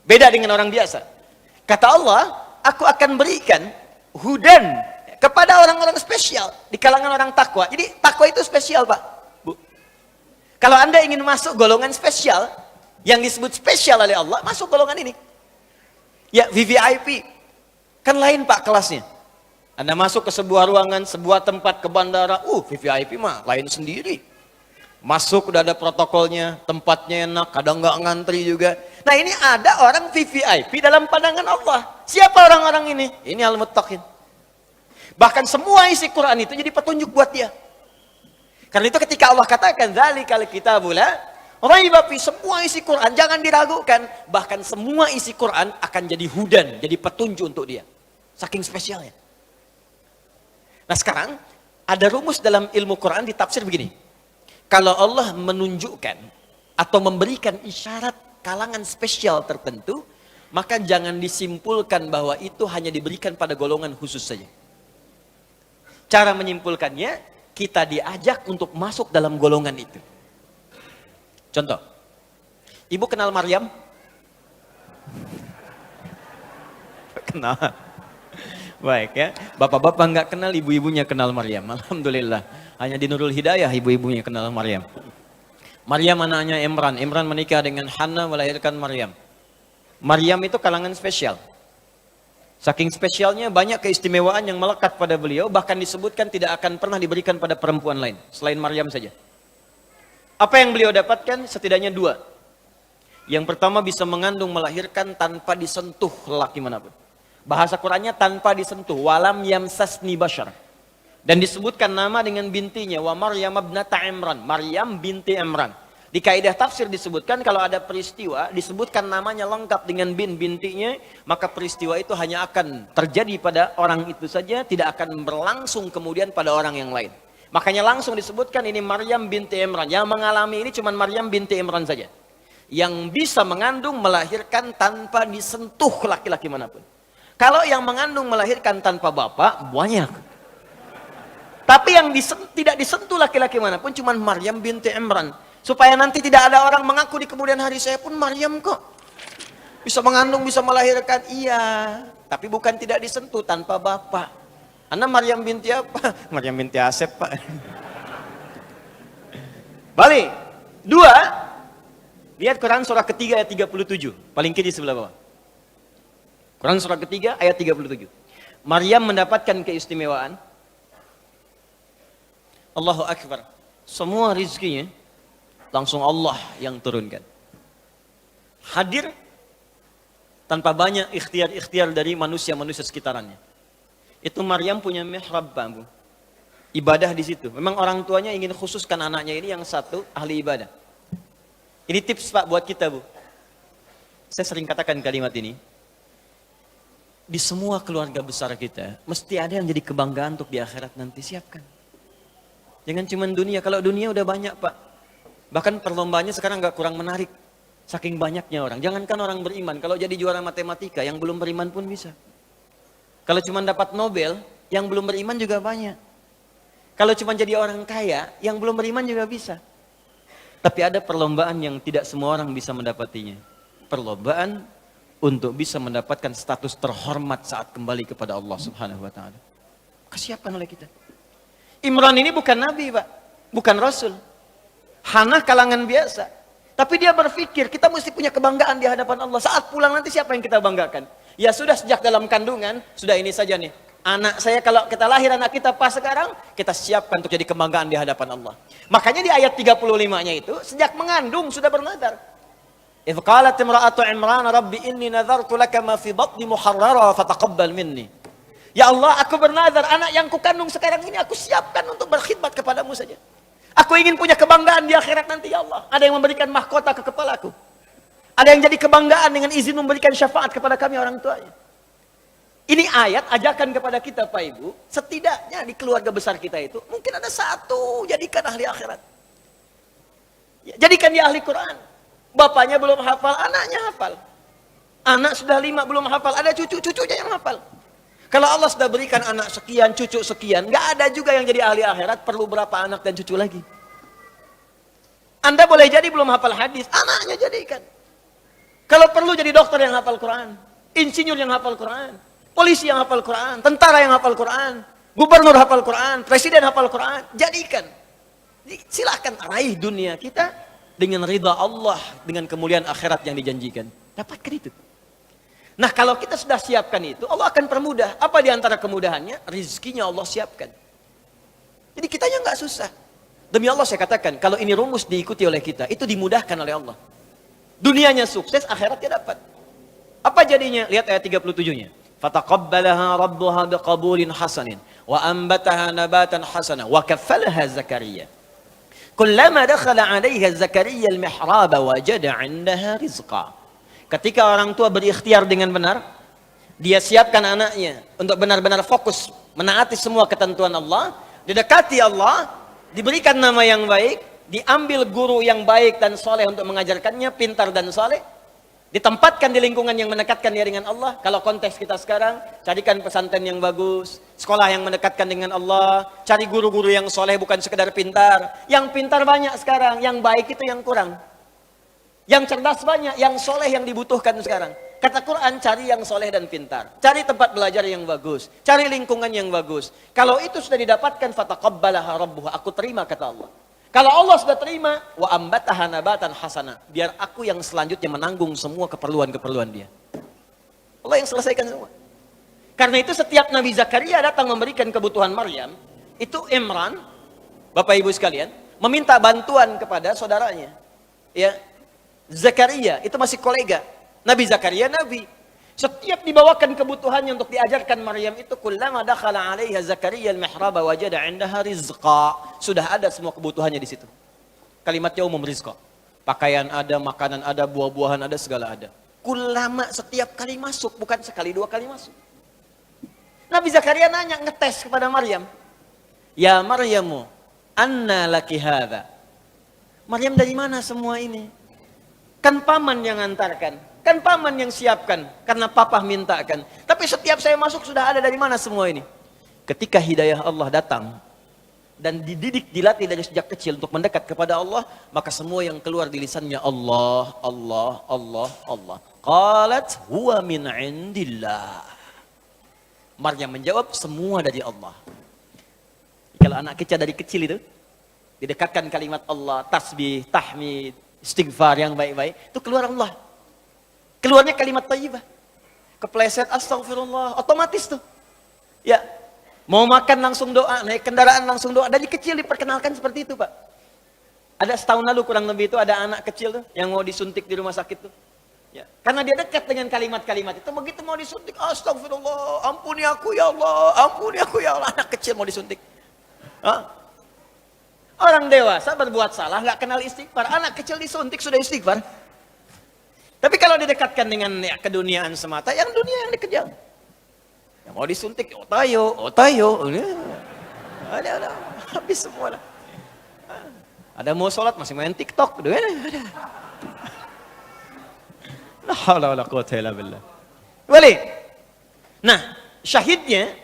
Beda dengan orang biasa. Kata Allah, aku akan berikan hudan kepada orang-orang spesial di kalangan orang takwa. Jadi takwa itu spesial, Pak, Bu. Kalau Anda ingin masuk golongan spesial, yang disebut spesial oleh Allah, masuk golongan ini. Ya, VVIP. Kan lain, Pak, kelasnya. Anda masuk ke sebuah ruangan, sebuah tempat, ke bandara, VVIP mah lain sendiri. Masuk udah ada protokolnya, tempatnya enak, kadang nggak ngantri juga. Nah, ini ada orang VVIP dalam pandangan Allah. Siapa orang-orang ini? Ini al-muttaqin. Bahkan semua isi Quran itu jadi petunjuk buat dia. Karena itu ketika Allah katakan dzalikal kitabul la raiba fi, semua isi Quran jangan diragukan, bahkan semua isi Quran akan jadi hudan, jadi petunjuk untuk dia. Saking spesialnya. Nah, sekarang ada rumus dalam ilmu Quran ditafsir begini. Kalau Allah menunjukkan atau memberikan isyarat kalangan spesial tertentu, maka jangan disimpulkan bahwa itu hanya diberikan pada golongan khusus saja. Cara menyimpulkannya, kita diajak untuk masuk dalam golongan itu. Contoh, Ibu kenal Maryam? Kenal. Baik ya, bapak-bapak nggak kenal, ibu-ibunya kenal Maryam. Alhamdulillah, hanya di Nurul Hidayah ibu-ibunya kenal Maryam. Maryam anaknya Imran. Imran menikah dengan Hannah, melahirkan Maryam. Maryam itu kalangan spesial. Saking spesialnya banyak keistimewaan yang melekat pada beliau, bahkan disebutkan tidak akan pernah diberikan pada perempuan lain selain Maryam saja. Apa yang beliau dapatkan? Setidaknya dua. Yang pertama, bisa mengandung, melahirkan tanpa disentuh laki manapun. Bahasa Qurannya tanpa disentuh, walam yamsasni bashar. Dan disebutkan nama dengan bintinya, wa Maryam ibnata Imran, Maryam binti Imran. Di kaidah tafsir disebutkan kalau ada peristiwa disebutkan namanya lengkap dengan bintinya, maka peristiwa itu hanya akan terjadi pada orang itu saja, tidak akan berlangsung kemudian pada orang yang lain. Makanya langsung disebutkan ini Maryam binti Imran. Yang mengalami ini cuma Maryam binti Imran saja, yang bisa mengandung, melahirkan tanpa disentuh laki-laki manapun. Kalau yang mengandung, melahirkan tanpa bapak, banyak. Tapi yang tidak disentuh laki-laki manapun cuma Maryam binti Imran. Supaya nanti tidak ada orang mengaku di kemudian hari, saya pun Maryam kok. Bisa mengandung, bisa melahirkan. Iya, tapi bukan tidak disentuh, tanpa bapak. Anda Maryam binti apa? Maryam binti Asep, Pak. Balik. Dua, lihat Quran surah ketiga ayat 37. Paling kiri sebelah bawah. Quran surah ketiga ayat 37. Maryam mendapatkan keistimewaan. Allahu Akbar. Semua rizkinya langsung Allah yang turunkan. Hadir tanpa banyak ikhtiar-ikhtiar dari manusia-manusia sekitarannya. Itu Maryam punya mihrab, Bu. Ibadah di situ. Memang orang tuanya ingin khususkan anaknya ini yang satu ahli ibadah. Ini tips, Pak, buat kita, Bu. Saya sering katakan kalimat ini. Di semua keluarga besar kita, mesti ada yang jadi kebanggaan untuk di akhirat nanti, siapkan. Jangan cuma dunia, kalau dunia udah banyak, Pak. Bahkan perlombaannya sekarang nggak kurang menarik. Saking banyaknya orang. Jangankan orang beriman, kalau jadi juara matematika, yang belum beriman pun bisa. Kalau cuma dapat Nobel, yang belum beriman juga banyak. Kalau cuma jadi orang kaya, yang belum beriman juga bisa. Tapi ada perlombaan yang tidak semua orang bisa mendapatinya. Perlombaan untuk bisa mendapatkan status terhormat saat kembali kepada Allah Subhanahu wa taala. Kesiapkan oleh kita. Imran ini bukan nabi, Pak, bukan rasul. Hannah kalangan biasa. Tapi dia berpikir kita mesti punya kebanggaan di hadapan Allah. Saat pulang nanti siapa yang kita banggakan? Ya sudah, sejak dalam kandungan sudah ini saja nih. Anak saya, kalau kita lahir anak kita pas sekarang, kita siapkan untuk jadi kebanggaan di hadapan Allah. Makanya di ayat 35-nya itu sejak mengandung sudah bernadar. Idh qalat imra'atu Imran rabbi inni nadhartu laka ma fi batni muharrara fataqabbal minni. Ya Allah, aku bernazar anak yang kukandung sekarang ini aku siapkan untuk berkhidmat kepadamu saja. Aku ingin punya kebanggaan di akhirat nanti, ya Allah. Ada yang memberikan mahkota ke kepalaku. Ada yang jadi kebanggaan dengan izin memberikan syafaat kepada kami orang tuanya. Ini ayat ajakan kepada kita, Pak Ibu, setidaknya di keluarga besar kita itu mungkin ada satu jadikan ahli akhirat. Ya, jadikan dia ahli Quran. Bapaknya belum hafal, anaknya hafal. Anak sudah 5 belum hafal, ada cucu-cucunya yang hafal. Kalau Allah sudah berikan anak sekian, cucu sekian, nggak ada juga yang jadi ahli akhirat, perlu berapa anak dan cucu lagi. Anda boleh jadi belum hafal hadis, anaknya jadikan. Kalau perlu jadi dokter yang hafal Quran, insinyur yang hafal Quran, polisi yang hafal Quran, tentara yang hafal Quran, gubernur hafal Quran, presiden hafal Quran, jadikan. Silahkan raih dunia kita dengan ridha Allah, dengan kemuliaan akhirat yang dijanjikan. Dapatkan itu. Nah, kalau kita sudah siapkan itu, Allah akan permudah. Apa di antara kemudahannya? Rizkinya Allah siapkan. Jadi kitanya nggak susah. Demi Allah saya katakan, kalau ini rumus diikuti oleh kita, itu dimudahkan oleh Allah. Dunianya sukses, akhiratnya dapat. Apa jadinya? Lihat ayat 37-nya. Fataqabbalaha rabbuha biqabulin hasanin wa ambataha nabatan hasana wa kaffalaha Zakaria. Kullama dakhala 'alaiha Zakaria al-mihraba wajada 'indaha rizqa. Ketika orang tua berikhtiar dengan benar, dia siapkan anaknya untuk benar-benar fokus menaati semua ketentuan Allah, didekati Allah, diberikan nama yang baik, diambil guru yang baik dan soleh untuk mengajarkannya, pintar dan soleh, ditempatkan di lingkungan yang mendekatkan dia dengan Allah. Kalau konteks kita sekarang, carikan pesantren yang bagus, sekolah yang mendekatkan dengan Allah, cari guru-guru yang soleh bukan sekedar pintar. Yang pintar banyak sekarang, yang baik itu yang kurang. Yang cerdas banyak, yang soleh yang dibutuhkan sekarang. Kata Quran, cari yang soleh dan pintar. Cari tempat belajar yang bagus. Cari lingkungan yang bagus. Kalau itu sudah didapatkan, fataqabbalaha rabbuha. Aku terima, kata Allah. Kalau Allah sudah terima, wa ambataha nabatan hasana. Biar aku yang selanjutnya menanggung semua keperluan-keperluan dia. Allah yang selesaikan semua. Karena itu setiap Nabi Zakaria datang memberikan kebutuhan Maryam, itu Imran, Bapak Ibu sekalian, meminta bantuan kepada saudaranya. Ya, Zakaria itu masih kolega. Nabi Zakaria nabi. Setiap dibawakan kebutuhannya untuk diajarkan Maryam itu, kullama dakhala 'alaiha Zakaria al-mihraba wajada 'indaha rizqa. Sudah ada semua kebutuhannya di situ. Kalimatnya umum, rizqa. Pakaian ada, makanan ada, buah-buahan ada, segala ada. Kullama, setiap kali masuk, bukan sekali 2 kali masuk. Nabi Zakaria nanya, ngetes kepada Maryam. Ya Maryamu, anna laki hadza? Maryam, dari mana semua ini? Kan paman yang antarkan, kan paman yang siapkan, karena papa mintakan. Tapi setiap saya masuk sudah ada, dari mana semua ini? Ketika hidayah Allah datang, dan dididik, dilatih dari sejak kecil untuk mendekat kepada Allah, maka semua yang keluar di lisannya Allah, Allah, Allah, Allah. Qalat huwa min indillah. Maryam menjawab, semua dari Allah. Kalau anak kecil dari kecil itu, didekatkan kalimat Allah, tasbih, tahmid, istighfar yang baik-baik, itu keluar Allah. Keluarnya kalimat thayyibah. Kepleset astagfirullah, otomatis tuh. Ya, mau makan langsung doa, naik kendaraan langsung doa. Dari kecil diperkenalkan seperti itu, Pak. Ada setahun lalu kurang lebih itu ada anak kecil tuh yang mau disuntik di rumah sakit tuh. Ya, karena dia dekat dengan kalimat-kalimat itu, begitu mau disuntik, astagfirullah, ampuni aku ya Allah, ampuni aku ya Allah. Anak kecil mau disuntik. Hah? Orang dewasa berbuat salah, nggak kenal istighfar. Anak kecil disuntik sudah istighfar. Tapi kalau didekatkan dengan ya, keduniaan semata, yang dunia yang dikejar. Yang mau disuntik, otayo, otayo. Ada, habis semua lah. Ada mau sholat, masih main TikTok. Ada. La haula wala quwwata illa billah. Boleh. Nah, syahidnya,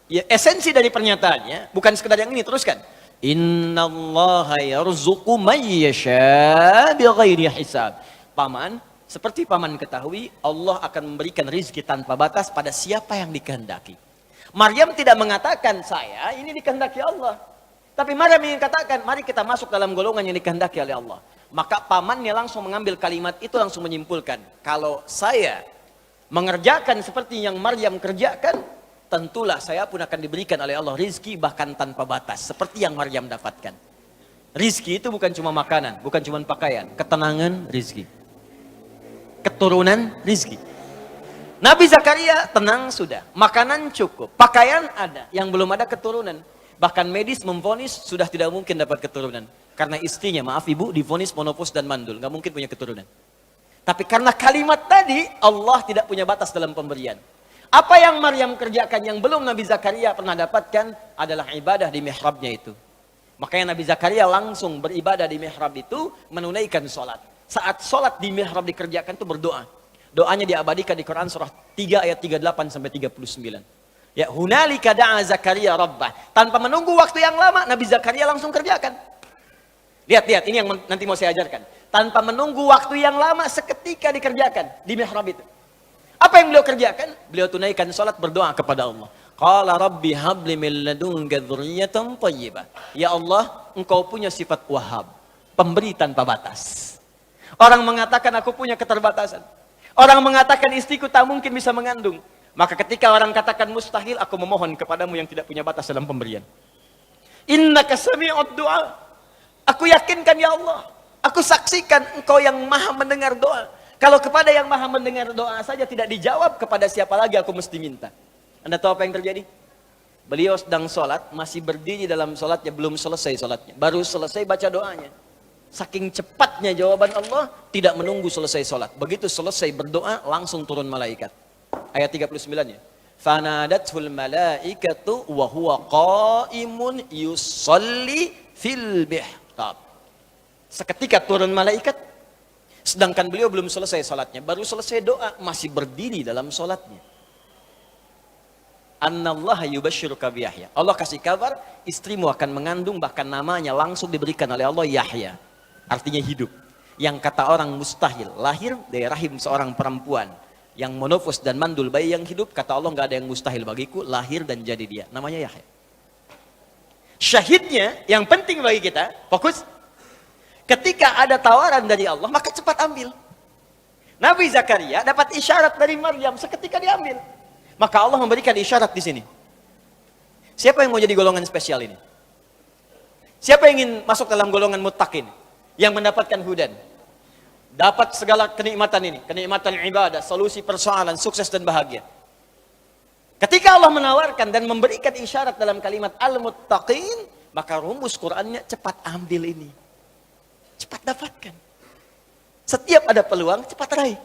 ya, esensi dari pernyataannya, bukan sekedar yang ini, teruskan. Innallaha yarzuqu man yasha bighairi hisab. Paman, seperti paman ketahui, Allah akan memberikan rizki tanpa batas pada siapa yang dikehendaki. Maryam tidak mengatakan, saya ini dikehendaki Allah. Tapi Maryam ingin katakan, mari kita masuk dalam golongan yang dikehendaki oleh Allah. Maka pamannya langsung mengambil kalimat itu, langsung menyimpulkan, kalau saya mengerjakan seperti yang Maryam kerjakan, tentulah saya pun akan diberikan oleh Allah rizki bahkan tanpa batas. Seperti yang Maryam dapatkan. Rizki itu bukan cuma makanan, bukan cuma pakaian. Ketenangan, rizki. Keturunan, rizki. Nabi Zakaria tenang sudah. Makanan cukup. Pakaian ada. Yang belum ada keturunan. Bahkan medis memvonis sudah tidak mungkin dapat keturunan. Karena istrinya, maaf ibu, divonis monopos dan mandul. Nggak mungkin punya keturunan. Tapi karena kalimat tadi, Allah tidak punya batas dalam pemberian. Apa yang Maryam kerjakan yang belum Nabi Zakaria pernah dapatkan adalah ibadah di mihrabnya itu. Makanya Nabi Zakaria langsung beribadah di mihrab itu, menunaikan sholat. Saat sholat di mihrab dikerjakan itu berdoa. Doanya diabadikan di Quran surah 3 ayat 38 sampai 39. Ya, hunalika da'a Zakaria rabbah. Tanpa menunggu waktu yang lama, Nabi Zakaria langsung kerjakan. Lihat, ini yang nanti mau saya ajarkan. Tanpa menunggu waktu yang lama, seketika dikerjakan di mihrab itu. Apa yang beliau kerjakan? Beliau tunaikan sholat, berdoa kepada Allah. Qala rabbi habli min ladunka dzurriyyatan thayyibah. Ya Allah, engkau punya sifat Wahhab, pemberi tanpa batas. Orang mengatakan aku punya keterbatasan. Orang mengatakan istriku tak mungkin bisa mengandung. Maka ketika orang katakan mustahil, aku memohon kepadamu yang tidak punya batas dalam pemberian. Innaka sami'ud du'a. Aku yakinkan ya Allah, aku saksikan engkau yang maha mendengar doa. Kalau kepada yang maha mendengar doa saja tidak dijawab, kepada siapa lagi aku mesti minta? Anda tahu apa yang terjadi? Beliau sedang sholat, masih berdiri dalam sholatnya, belum selesai sholatnya. Baru selesai baca doanya. Saking cepatnya jawaban Allah, tidak menunggu selesai sholat. Begitu selesai berdoa, langsung turun malaikat. Ayat 39-nya. Fanadatul malaikatu wa huwa qaimun yusalli fil mihrab. Seketika turun malaikat, sedangkan beliau belum selesai sholatnya. Baru selesai doa, masih berdiri dalam sholatnya. Annallaha yubashshiruka bi Yahya. Allah kasih kabar, istrimu akan mengandung, bahkan namanya langsung diberikan oleh Allah Yahya. Artinya hidup. Yang kata orang mustahil, lahir dari rahim seorang perempuan yang monofos dan mandul, bayi yang hidup, kata Allah nggak ada yang mustahil bagiku, lahir dan jadi dia. Namanya Yahya. Syahidnya, yang penting bagi kita, fokus. Ketika ada tawaran dari Allah, maka cepat ambil. Nabi Zakaria dapat isyarat dari Maryam, seketika diambil. Maka Allah memberikan isyarat di sini. Siapa yang mau jadi golongan spesial ini? Siapa yang ingin masuk dalam golongan muttaqin, yang mendapatkan hudan? Dapat segala kenikmatan ini, kenikmatan ibadah, solusi persoalan, sukses dan bahagia. Ketika Allah menawarkan dan memberikan isyarat dalam kalimat al-muttaqin, maka rumus Qur'annya cepat ambil ini. Cepat dapatkan. Setiap ada peluang, cepat raih.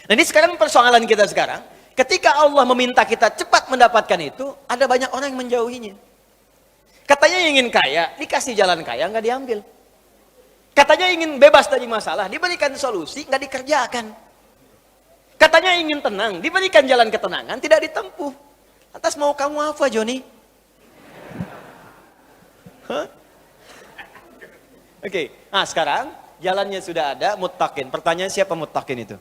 Nah ini sekarang persoalan kita sekarang, ketika Allah meminta kita cepat mendapatkan itu, ada banyak orang yang menjauhinya. Katanya ingin kaya, dikasih jalan kaya, nggak diambil. Katanya ingin bebas dari masalah, diberikan solusi, nggak dikerjakan. Katanya ingin tenang, diberikan jalan ketenangan, tidak ditempuh. Lantas mau kamu apa, Joni? Oke, nah sekarang jalannya sudah ada, muttaqin. Pertanyaan siapa muttaqin itu?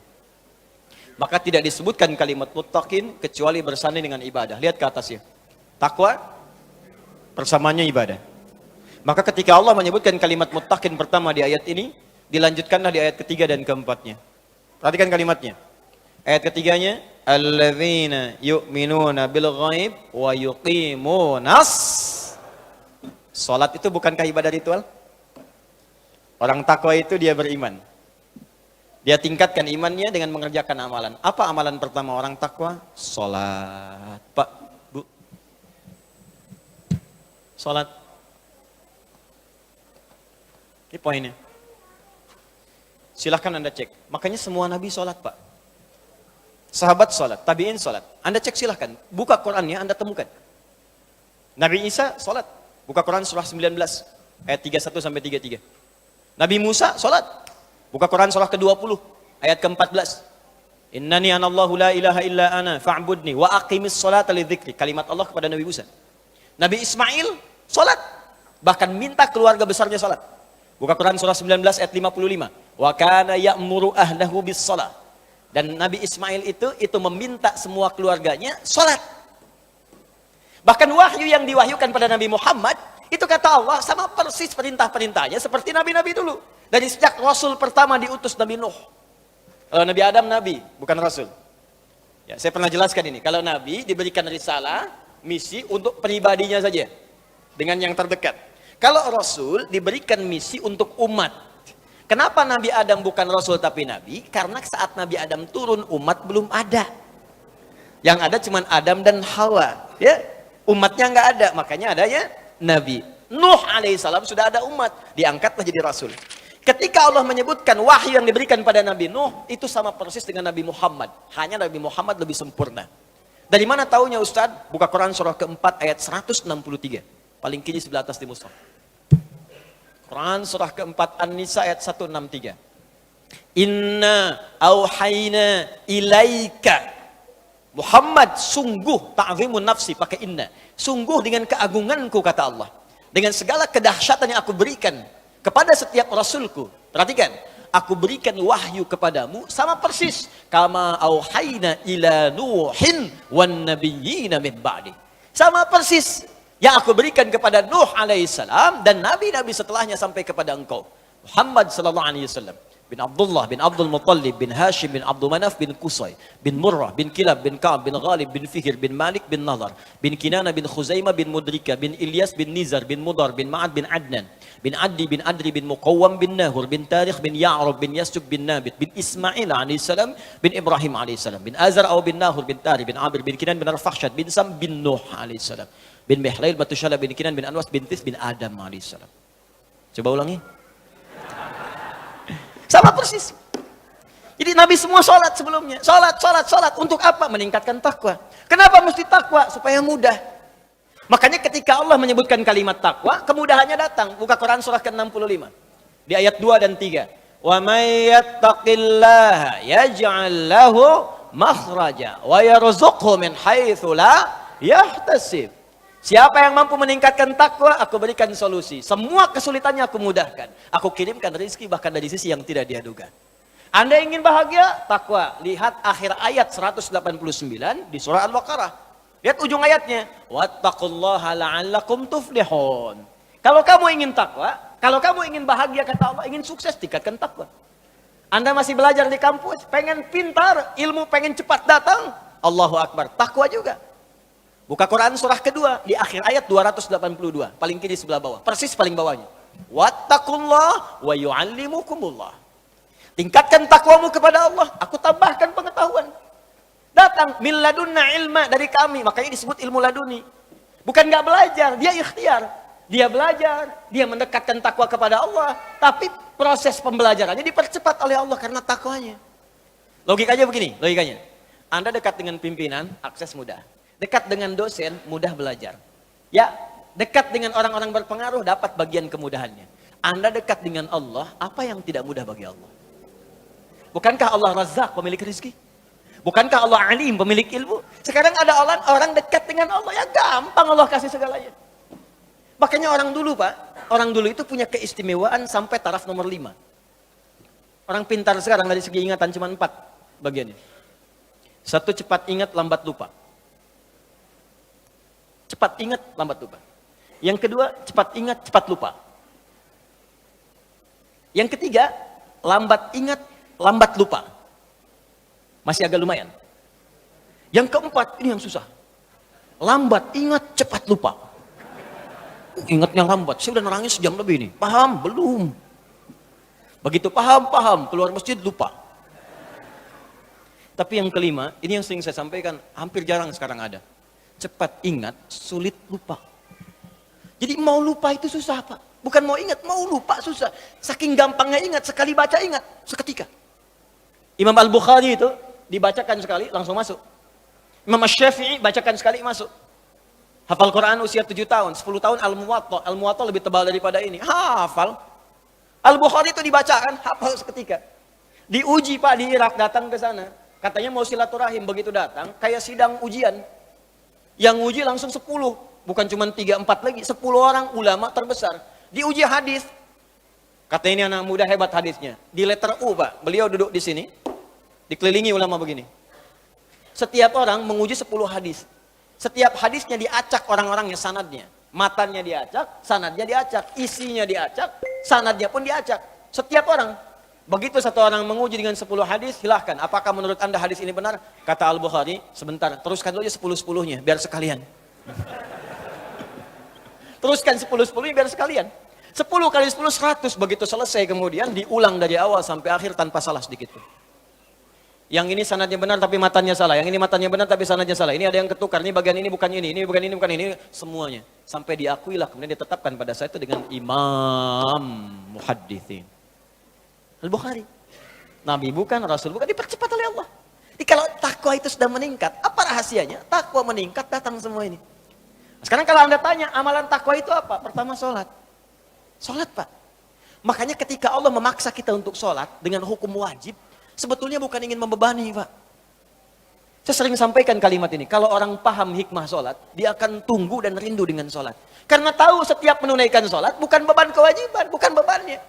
Maka tidak disebutkan kalimat muttaqin kecuali bersanding dengan ibadah. Lihat ke atasnya. Takwa, bersamanya ibadah. Maka ketika Allah menyebutkan kalimat muttaqin pertama di ayat ini, dilanjutkanlah di ayat ketiga dan keempatnya. Perhatikan kalimatnya. Ayat ketiganya, alladzina yu'minuna bil ghaib wa yuqimunas. Salat itu bukankah ibadah ritual? Orang takwa itu dia beriman. Dia tingkatkan imannya dengan mengerjakan amalan. Apa amalan pertama orang takwa? Salat. Pak, Bu. Salat. Ini poinnya. Silahkan Anda cek. Makanya semua Nabi sholat, Pak. Sahabat sholat, tabi'in sholat. Anda cek silahkan. Buka Qurannya, Anda temukan. Nabi Isa sholat. Buka Quran surah 19. Ayat 31 sampai 33. Nabi Musa sholat. Buka Quran surah ke-20. Ayat ke-14. Innani anallahu la ilaha illa ana fa'budni wa aqimis sholata lidzikri. Kalimat Allah kepada Nabi Musa. Nabi Ismail sholat. Bahkan minta keluarga besarnya sholat. Buka Quran surah 19 ayat 55. Wa kana ya'muru ahlahu bis shalah. Dan Nabi Ismail itu meminta semua keluarganya salat. Bahkan wahyu yang diwahyukan pada Nabi Muhammad, itu kata Allah sama persis perintah-perintahnya seperti nabi-nabi dulu. Dari sejak Rasul pertama diutus Nabi Nuh. Kalau Nabi Adam nabi, bukan Rasul. Ya, saya pernah jelaskan ini. Kalau nabi diberikan risalah, misi untuk pribadinya saja. Dengan yang terdekat. Kalau Rasul diberikan misi untuk umat. Kenapa Nabi Adam bukan Rasul tapi Nabi? Karena saat Nabi Adam turun umat belum ada. Yang ada cuma Adam dan Hawa. Ya, umatnya nggak ada, makanya adanya Nabi. Nuh alaihissalam sudah ada umat, diangkatlah jadi Rasul. Ketika Allah menyebutkan wahyu yang diberikan pada Nabi Nuh, itu sama persis dengan Nabi Muhammad. Hanya Nabi Muhammad lebih sempurna. Dari mana taunya Ustaz? Buka Quran surah keempat ayat 163. Paling kiri sebelah atas di mushaf. Quran surah keempat An-Nisa ayat 163. Inna auhayna ilaika. Muhammad, sungguh, ta'zimun nafsi, pakai inna. Sungguh dengan keagunganku, kata Allah. Dengan segala kedahsyatan yang aku berikan kepada setiap rasulku. Perhatikan, aku berikan wahyu kepadamu sama persis kama auhayna ila nuhin wan nabiyyina min ba'di. Sama persis yang aku berikan kepada Nuh alaihissalam dan nabi-nabi setelahnya sampai kepada engkau Muhammad sallallahu alaihi wasallam bin Abdullah bin Abdul Muttalib bin Hashim bin Abdul Manaf bin Qusay bin Murrah bin Kilab bin Ka'ab bin Ghalib bin Fihr bin Malik bin Nadar bin Kinana bin Khuzaimah bin Mudrika bin Ilyas bin Nizar bin Mudar bin Ma'ad bin Adnan bin Addi bin Adri bin Muqawwam bin Nahur bin Tarikh bin Ya'rub bin Yasub bin Nabit bin Ismail alaihissalam bin Ibrahim alaihissalam bin Azar bin Nahur bin Tari bin Amir bin Kinan bin Arfakhshad bin Sam bin Nuh alaihissalam bin Mihlail Batushala bin Kinan bin Anwas bin Tis bin Adam alaihissalam. Coba ulangi. Sama persis. Jadi Nabi semua sholat sebelumnya. Sholat. Untuk apa? Meningkatkan takwa. Kenapa mesti takwa? Supaya mudah. Makanya ketika Allah menyebutkan kalimat takwa, kemudahannya datang. Buka Quran surah ke-65. Di ayat 2 dan 3. Wa may yattaqillaha yaj'al lahu makhraja wa yarzuqhu min haitsu la yahtasib. Siapa yang mampu meningkatkan takwa, aku berikan solusi. Semua kesulitannya aku mudahkan. Aku kirimkan rezeki bahkan dari sisi yang tidak dia duga. Anda ingin bahagia? Takwa. Lihat akhir ayat 189 di surah Al-Baqarah. Lihat ujung ayatnya. Wattaqullaha la'allakum tuflihun. Kalau kamu ingin takwa, kalau kamu ingin bahagia, kata Allah, ingin sukses, tingkatkan takwa. Anda masih belajar di kampus, pengen pintar, ilmu pengen cepat datang. Allahu Akbar. Takwa juga. Buka Quran surah kedua di akhir ayat 282, paling kiri sebelah bawah, persis paling bawahnya. Wattaqullah wa yu'allimukumullah. Tingkatkan takwamu kepada Allah, aku tambahkan pengetahuan. Datang min ladunna ilma, dari kami, makanya disebut ilmu laduni. Bukan enggak belajar, dia ikhtiar. Dia belajar, dia mendekatkan takwa kepada Allah, tapi proses pembelajarannya dipercepat oleh Allah karena takwanya. Logikanya begini, logikanya. Anda dekat dengan pimpinan, akses mudah. Dekat dengan dosen, mudah belajar. Ya, dekat dengan orang-orang berpengaruh, dapat bagian kemudahannya. Anda dekat dengan Allah, apa yang tidak mudah bagi Allah? Bukankah Allah Razzaq, pemilik rezeki? Bukankah Allah Alim, pemilik ilmu? Sekarang ada orang dekat dengan Allah, ya gampang Allah kasih segalanya. Makanya orang dulu, Pak, orang dulu itu punya keistimewaan sampai taraf nomor 5. Orang pintar sekarang dari segi ingatan cuma 4 bagiannya. 1, cepat ingat, lambat lupa. Cepat ingat, lambat lupa. Yang kedua, cepat ingat, cepat lupa. Yang ketiga, lambat ingat, lambat lupa. Masih agak lumayan. Yang keempat, ini yang susah. Lambat ingat, cepat lupa. Ingatnya lambat, saya udah nerangin sejam lebih nih. Paham? Belum. Begitu paham, keluar masjid lupa. Tapi yang kelima, ini yang sering saya sampaikan, hampir jarang sekarang ada. Cepat ingat, sulit lupa. Jadi mau lupa itu susah, Pak. Bukan mau ingat, mau lupa susah. Saking gampangnya ingat, sekali baca ingat, seketika. Imam Al-Bukhari itu dibacakan sekali, langsung masuk. Imam Syafi'i bacakan sekali, masuk. Hafal Quran usia 7 tahun, 10 tahun Al-Muwatta lebih tebal daripada ini. Hafal. Al-Bukhari itu dibacakan, hafal seketika. Diuji, Pak, di Irak, datang ke sana. Katanya mau silaturahim, begitu datang, kayak sidang ujian. Yang uji langsung 10, bukan cuma 3-4 lagi, 10 orang ulama terbesar. Diuji hadis. Kata ini anak muda hebat hadisnya. Di letter U, Pak. Beliau duduk di sini, dikelilingi ulama begini. Setiap orang menguji 10 hadis. Setiap hadisnya diacak orang-orangnya, sanadnya. Matanya diacak, sanadnya diacak. Isinya diacak, sanadnya pun diacak. Setiap orang. Begitu satu orang menguji dengan 10 hadis, silahkan. Apakah menurut Anda hadis ini benar? Kata Al-Bukhari, sebentar, teruskan dulu aja 10-10-nya, biar sekalian. Teruskan 10-10-nya biar sekalian. 10 kali 10, 100. Begitu selesai kemudian, diulang dari awal sampai akhir tanpa salah sedikit pun. Yang ini sanadnya benar tapi matanya salah. Yang ini matanya benar tapi sanadnya salah. Ini ada yang ketukar, ini bagian ini bukan ini bukan ini, bukan ini. Semuanya. Sampai diakuilah, kemudian ditetapkan pada saya itu dengan Imam Muhaddithin. Al-Bukhari. Nabi bukan, Rasul bukan, dipercepat oleh Allah. Jadi kalau takwa itu sudah meningkat, apa rahasianya? Takwa meningkat, datang semua ini. Sekarang kalau Anda tanya, amalan takwa itu apa? Pertama sholat. Sholat, Pak. Makanya ketika Allah memaksa kita untuk sholat dengan hukum wajib, sebetulnya bukan ingin membebani, Pak. Saya sering sampaikan kalimat ini, kalau orang paham hikmah sholat, dia akan tunggu dan rindu dengan sholat. Karena tahu setiap menunaikan sholat bukan beban kewajiban, bukan bebannya.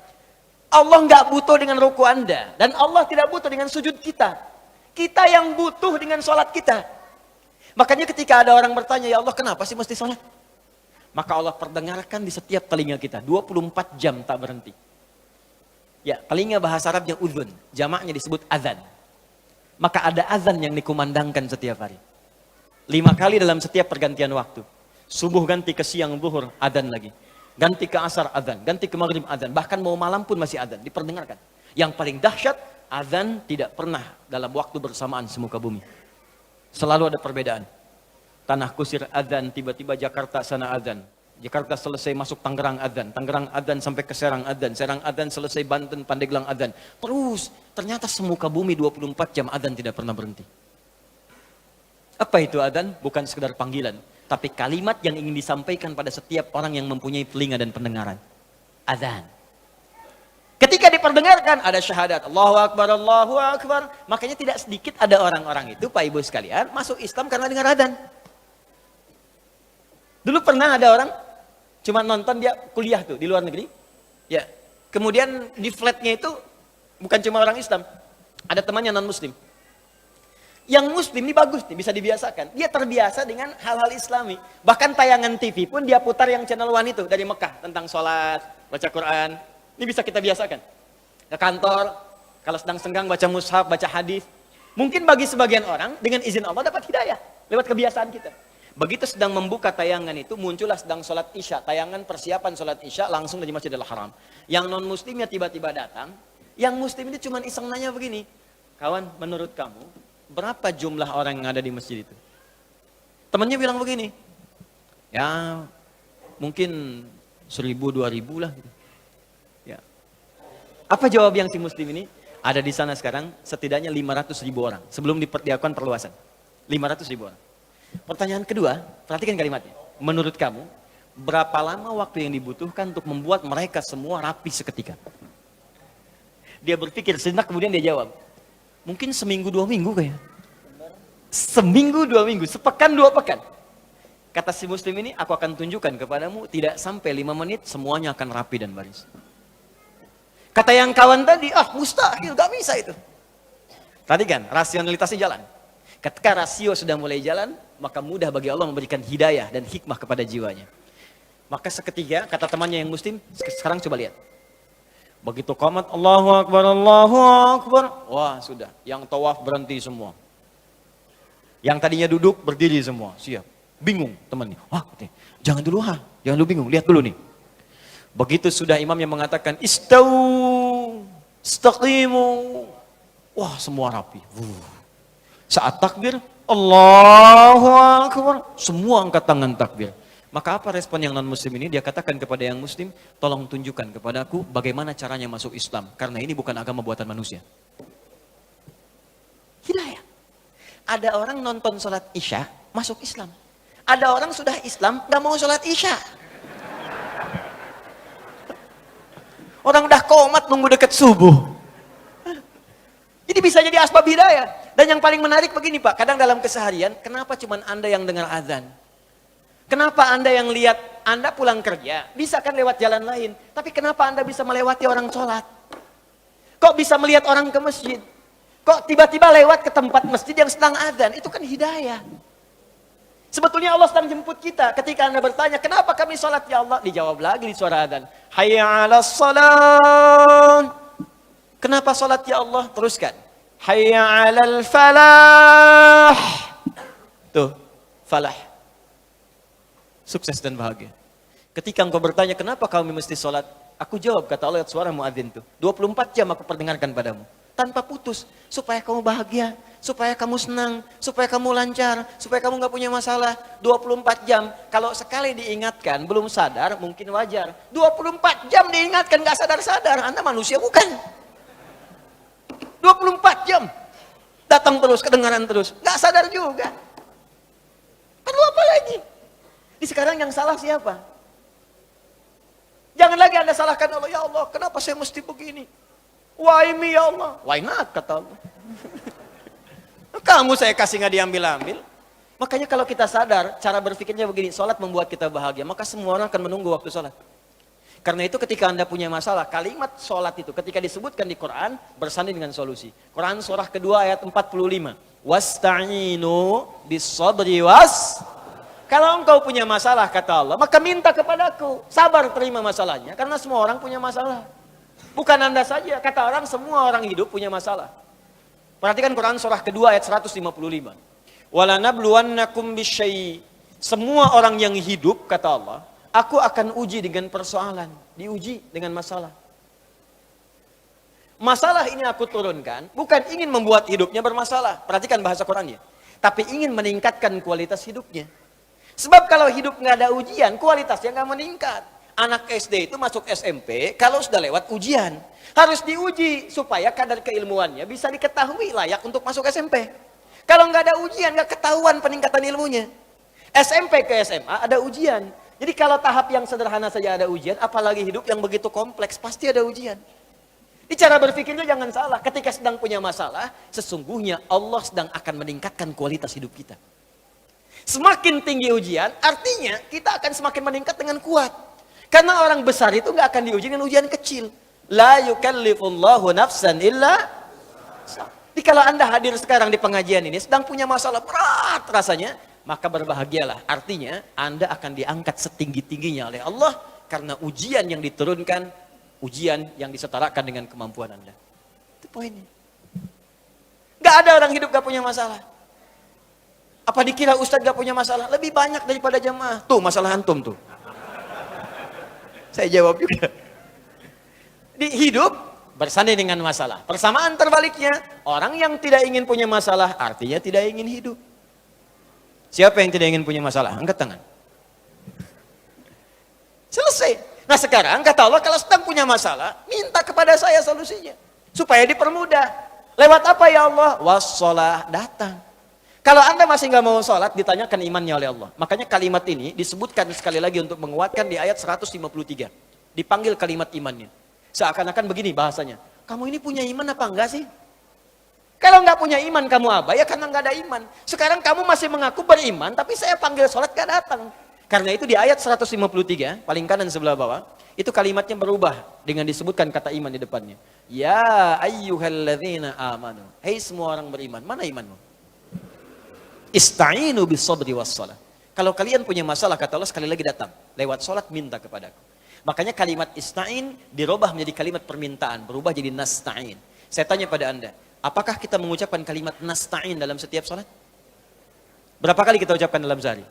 Allah nggak butuh dengan ruku Anda, dan Allah tidak butuh dengan sujud kita. Kita yang butuh dengan sholat kita. Makanya ketika ada orang bertanya, ya Allah kenapa sih mesti sholat? Maka Allah perdengarkan di setiap telinga kita, 24 jam tak berhenti. Ya, telinga bahasa Arabnya udhun, jamaknya disebut azan. Maka ada azan yang dikumandangkan setiap hari. 5 kali dalam setiap pergantian waktu. Subuh ganti ke siang zuhur, azan lagi. Ganti ke asar, azan. Ganti ke maghrib, azan. Bahkan mau malam pun masih azan, diperdengarkan. Yang paling dahsyat, azan tidak pernah dalam waktu bersamaan semuka bumi. Selalu ada perbedaan. Tanah Kusir azan, tiba-tiba Jakarta sana azan. Jakarta selesai masuk Tangerang azan. Tangerang azan sampai ke Serang azan. Serang azan selesai Banten, Pandeglang azan. Terus, ternyata semuka bumi 24 jam azan tidak pernah berhenti. Apa itu azan? Bukan sekedar panggilan. Tapi kalimat yang ingin disampaikan pada setiap orang yang mempunyai telinga dan pendengaran. Azan. Ketika diperdengarkan ada syahadat. Allahu Akbar, Allahu Akbar. Makanya tidak sedikit ada orang-orang itu, Pak Ibu sekalian, masuk Islam karena dengar azan. Dulu pernah ada orang cuma nonton, dia kuliah tuh di luar negeri. Ya. Kemudian di flatnya itu bukan cuma orang Islam. Ada temannya non-muslim. Yang muslim ini bagus nih, bisa dibiasakan. Dia terbiasa dengan hal-hal islami. Bahkan tayangan TV pun dia putar yang channel One itu dari Mekah. Tentang sholat, baca Quran. Ini bisa kita biasakan. Ke kantor, kalau sedang senggang baca mushaf, baca hadis. Mungkin bagi sebagian orang, dengan izin Allah dapat hidayah. Lewat kebiasaan kita. Begitu sedang membuka tayangan itu, muncullah sedang sholat isya. Tayangan persiapan sholat isya langsung dari Masjidil Haram. Yang non-muslimnya tiba-tiba datang. Yang muslim itu cuma iseng nanya begini. Kawan, menurut kamu, berapa jumlah orang yang ada di masjid itu? Temannya bilang begini. Ya, mungkin 1000, 2000 lah. Gitu. Ya. Apa jawab yang si muslim ini? Ada di sana sekarang setidaknya 500.000 orang. Sebelum dilakukan perluasan. 500.000 orang. Pertanyaan kedua, perhatikan kalimatnya. Menurut kamu, berapa lama waktu yang dibutuhkan untuk membuat mereka semua rapi seketika? Dia berpikir sejenak, kemudian dia jawab. Mungkin seminggu 2 minggu kayaknya. Seminggu 2 minggu, sepekan 2 pekan. Kata si muslim ini, aku akan tunjukkan kepadamu, tidak sampai 5 menit semuanya akan rapi dan baris. Kata yang kawan tadi, mustahil, gak bisa itu. Tadi kan, rasionalitasnya jalan. Ketika rasio sudah mulai jalan, maka mudah bagi Allah memberikan hidayah dan hikmah kepada jiwanya. Maka seketika, kata temannya yang muslim, sekarang coba lihat. Begitu qamat Allahu Akbar, Allahu Akbar. Wah sudah, yang tawaf berhenti semua. Yang tadinya duduk berdiri semua, siap. Bingung temannya, jangan dulu jangan dulu bingung, lihat dulu nih. Begitu sudah imam yang mengatakan, istau, istaqimu. Wah semua rapi. Saat takbir, Allahu Akbar. Semua angkat tangan takbir. Maka apa respon yang non-muslim ini? Dia katakan kepada yang muslim, tolong tunjukkan kepadaku bagaimana caranya masuk Islam. Karena ini bukan agama buatan manusia. Hidayah. Ada orang nonton sholat isya, masuk Islam. Ada orang sudah Islam, gak mau sholat isya. Orang udah komat nunggu dekat subuh. Jadi bisa jadi asbab hidayah. Dan yang paling menarik begini Pak, kadang dalam keseharian, kenapa cuma Anda yang dengar azan? Kenapa Anda yang lihat, Anda pulang kerja, bisa kan lewat jalan lain. Tapi kenapa Anda bisa melewati orang sholat? Kok bisa melihat orang ke masjid? Kok tiba-tiba lewat ke tempat masjid yang sedang azan? Itu kan hidayah. Sebetulnya Allah sedang jemput kita. Ketika Anda bertanya, kenapa kami sholat ya Allah? Dijawab lagi di suara azan. Hayya 'alas shalah. Kenapa sholat ya Allah? Teruskan. Hayya 'alal falah. Tuh, falah. Sukses dan bahagia. Ketika engkau bertanya, kenapa kami mesti sholat? Aku jawab, kata Allah, suara muadzin tuh. 24 jam aku perdengarkan padamu. Tanpa putus. Supaya kamu bahagia. Supaya kamu senang. Supaya kamu lancar. Supaya kamu gak punya masalah. 24 jam. Kalau sekali diingatkan, belum sadar, mungkin wajar. 24 jam diingatkan, gak sadar-sadar. Anda manusia bukan. 24 jam. Datang terus, kedengaran terus. Gak sadar juga. Perlu apa lagi? Di sekarang yang salah siapa? Jangan lagi Anda salahkan Allah, ya Allah, kenapa saya mesti begini? Why me ya Allah? Why not, kata Allah. Kamu saya kasih nggak diambil-ambil. Makanya kalau kita sadar, cara berpikirnya begini, sholat membuat kita bahagia, maka semua orang akan menunggu waktu sholat. Karena itu ketika Anda punya masalah, kalimat sholat itu ketika disebutkan di Quran, bersanding dengan solusi. Quran surah kedua ayat 45. Wasta'inu bis-sabri was. Kalau engkau punya masalah, kata Allah, maka minta kepadaku. Sabar terima masalahnya, karena semua orang punya masalah. Bukan Anda saja, kata orang, semua orang hidup punya masalah. Perhatikan Quran surah kedua ayat 155. Walanabluwannakum bisyai. Semua orang yang hidup, kata Allah, aku akan uji dengan persoalan. Diuji dengan masalah. Masalah ini aku turunkan, bukan ingin membuat hidupnya bermasalah. Perhatikan bahasa Qurannya. Tapi ingin meningkatkan kualitas hidupnya. Sebab kalau hidup nggak ada ujian, kualitasnya nggak meningkat. Anak SD itu masuk SMP, kalau sudah lewat ujian. Harus diuji, supaya kadar keilmuannya bisa diketahui layak untuk masuk SMP. Kalau nggak ada ujian, nggak ketahuan peningkatan ilmunya. SMP ke SMA ada ujian. Jadi kalau tahap yang sederhana saja ada ujian, apalagi hidup yang begitu kompleks, pasti ada ujian. Di cara berpikirnya jangan salah. Ketika sedang punya masalah, sesungguhnya Allah sedang akan meningkatkan kualitas hidup kita. Semakin tinggi ujian, artinya kita akan semakin meningkat dengan kuat. Karena orang besar itu nggak akan diuji dengan ujian kecil. La yukallifullahu nafsan illa. Jadi kalau Anda hadir sekarang di pengajian ini, sedang punya masalah berat rasanya, maka berbahagialah. Artinya Anda akan diangkat setinggi-tingginya oleh Allah, karena ujian yang diturunkan, ujian yang disetarakan dengan kemampuan Anda. Itu poinnya. Gak ada orang hidup gak punya masalah. Apa dikira Ustadz gak punya masalah? Lebih banyak daripada jemaah. Tuh masalah antum tuh. Saya jawab juga. Di hidup bersanding dengan masalah. Persamaan terbaliknya, orang yang tidak ingin punya masalah artinya tidak ingin hidup. Siapa yang tidak ingin punya masalah? Angkat tangan. Selesai. Nah sekarang kata Allah, kalau sedang punya masalah, minta kepada saya solusinya. Supaya dipermudah. Lewat apa ya Allah? Wassalah, datang. Kalau Anda masih nggak mau sholat, ditanyakan imannya oleh Allah. Makanya kalimat ini disebutkan sekali lagi untuk menguatkan di ayat 153. Dipanggil kalimat imannya. Seakan-akan begini bahasanya. Kamu ini punya iman apa enggak sih? Kalau nggak punya iman kamu apa? Ya karena nggak ada iman. Sekarang kamu masih mengaku beriman, tapi saya panggil sholat nggak datang. Karena itu di ayat 153, paling kanan sebelah bawah, itu kalimatnya berubah dengan disebutkan kata iman di depannya. Ya ayyuhalladzina amanu. Hei semua orang beriman, mana imanmu? Ista'inu bis-sabri was-shalah. Kalau kalian punya masalah, kata Allah, sekali lagi datang. Lewat sholat minta kepadaku. Makanya kalimat ista'in dirubah menjadi kalimat permintaan, berubah jadi nasta'in. Saya tanya pada Anda, apakah kita mengucapkan kalimat nasta'in dalam setiap sholat? Berapa kali kita ucapkan dalam sehari?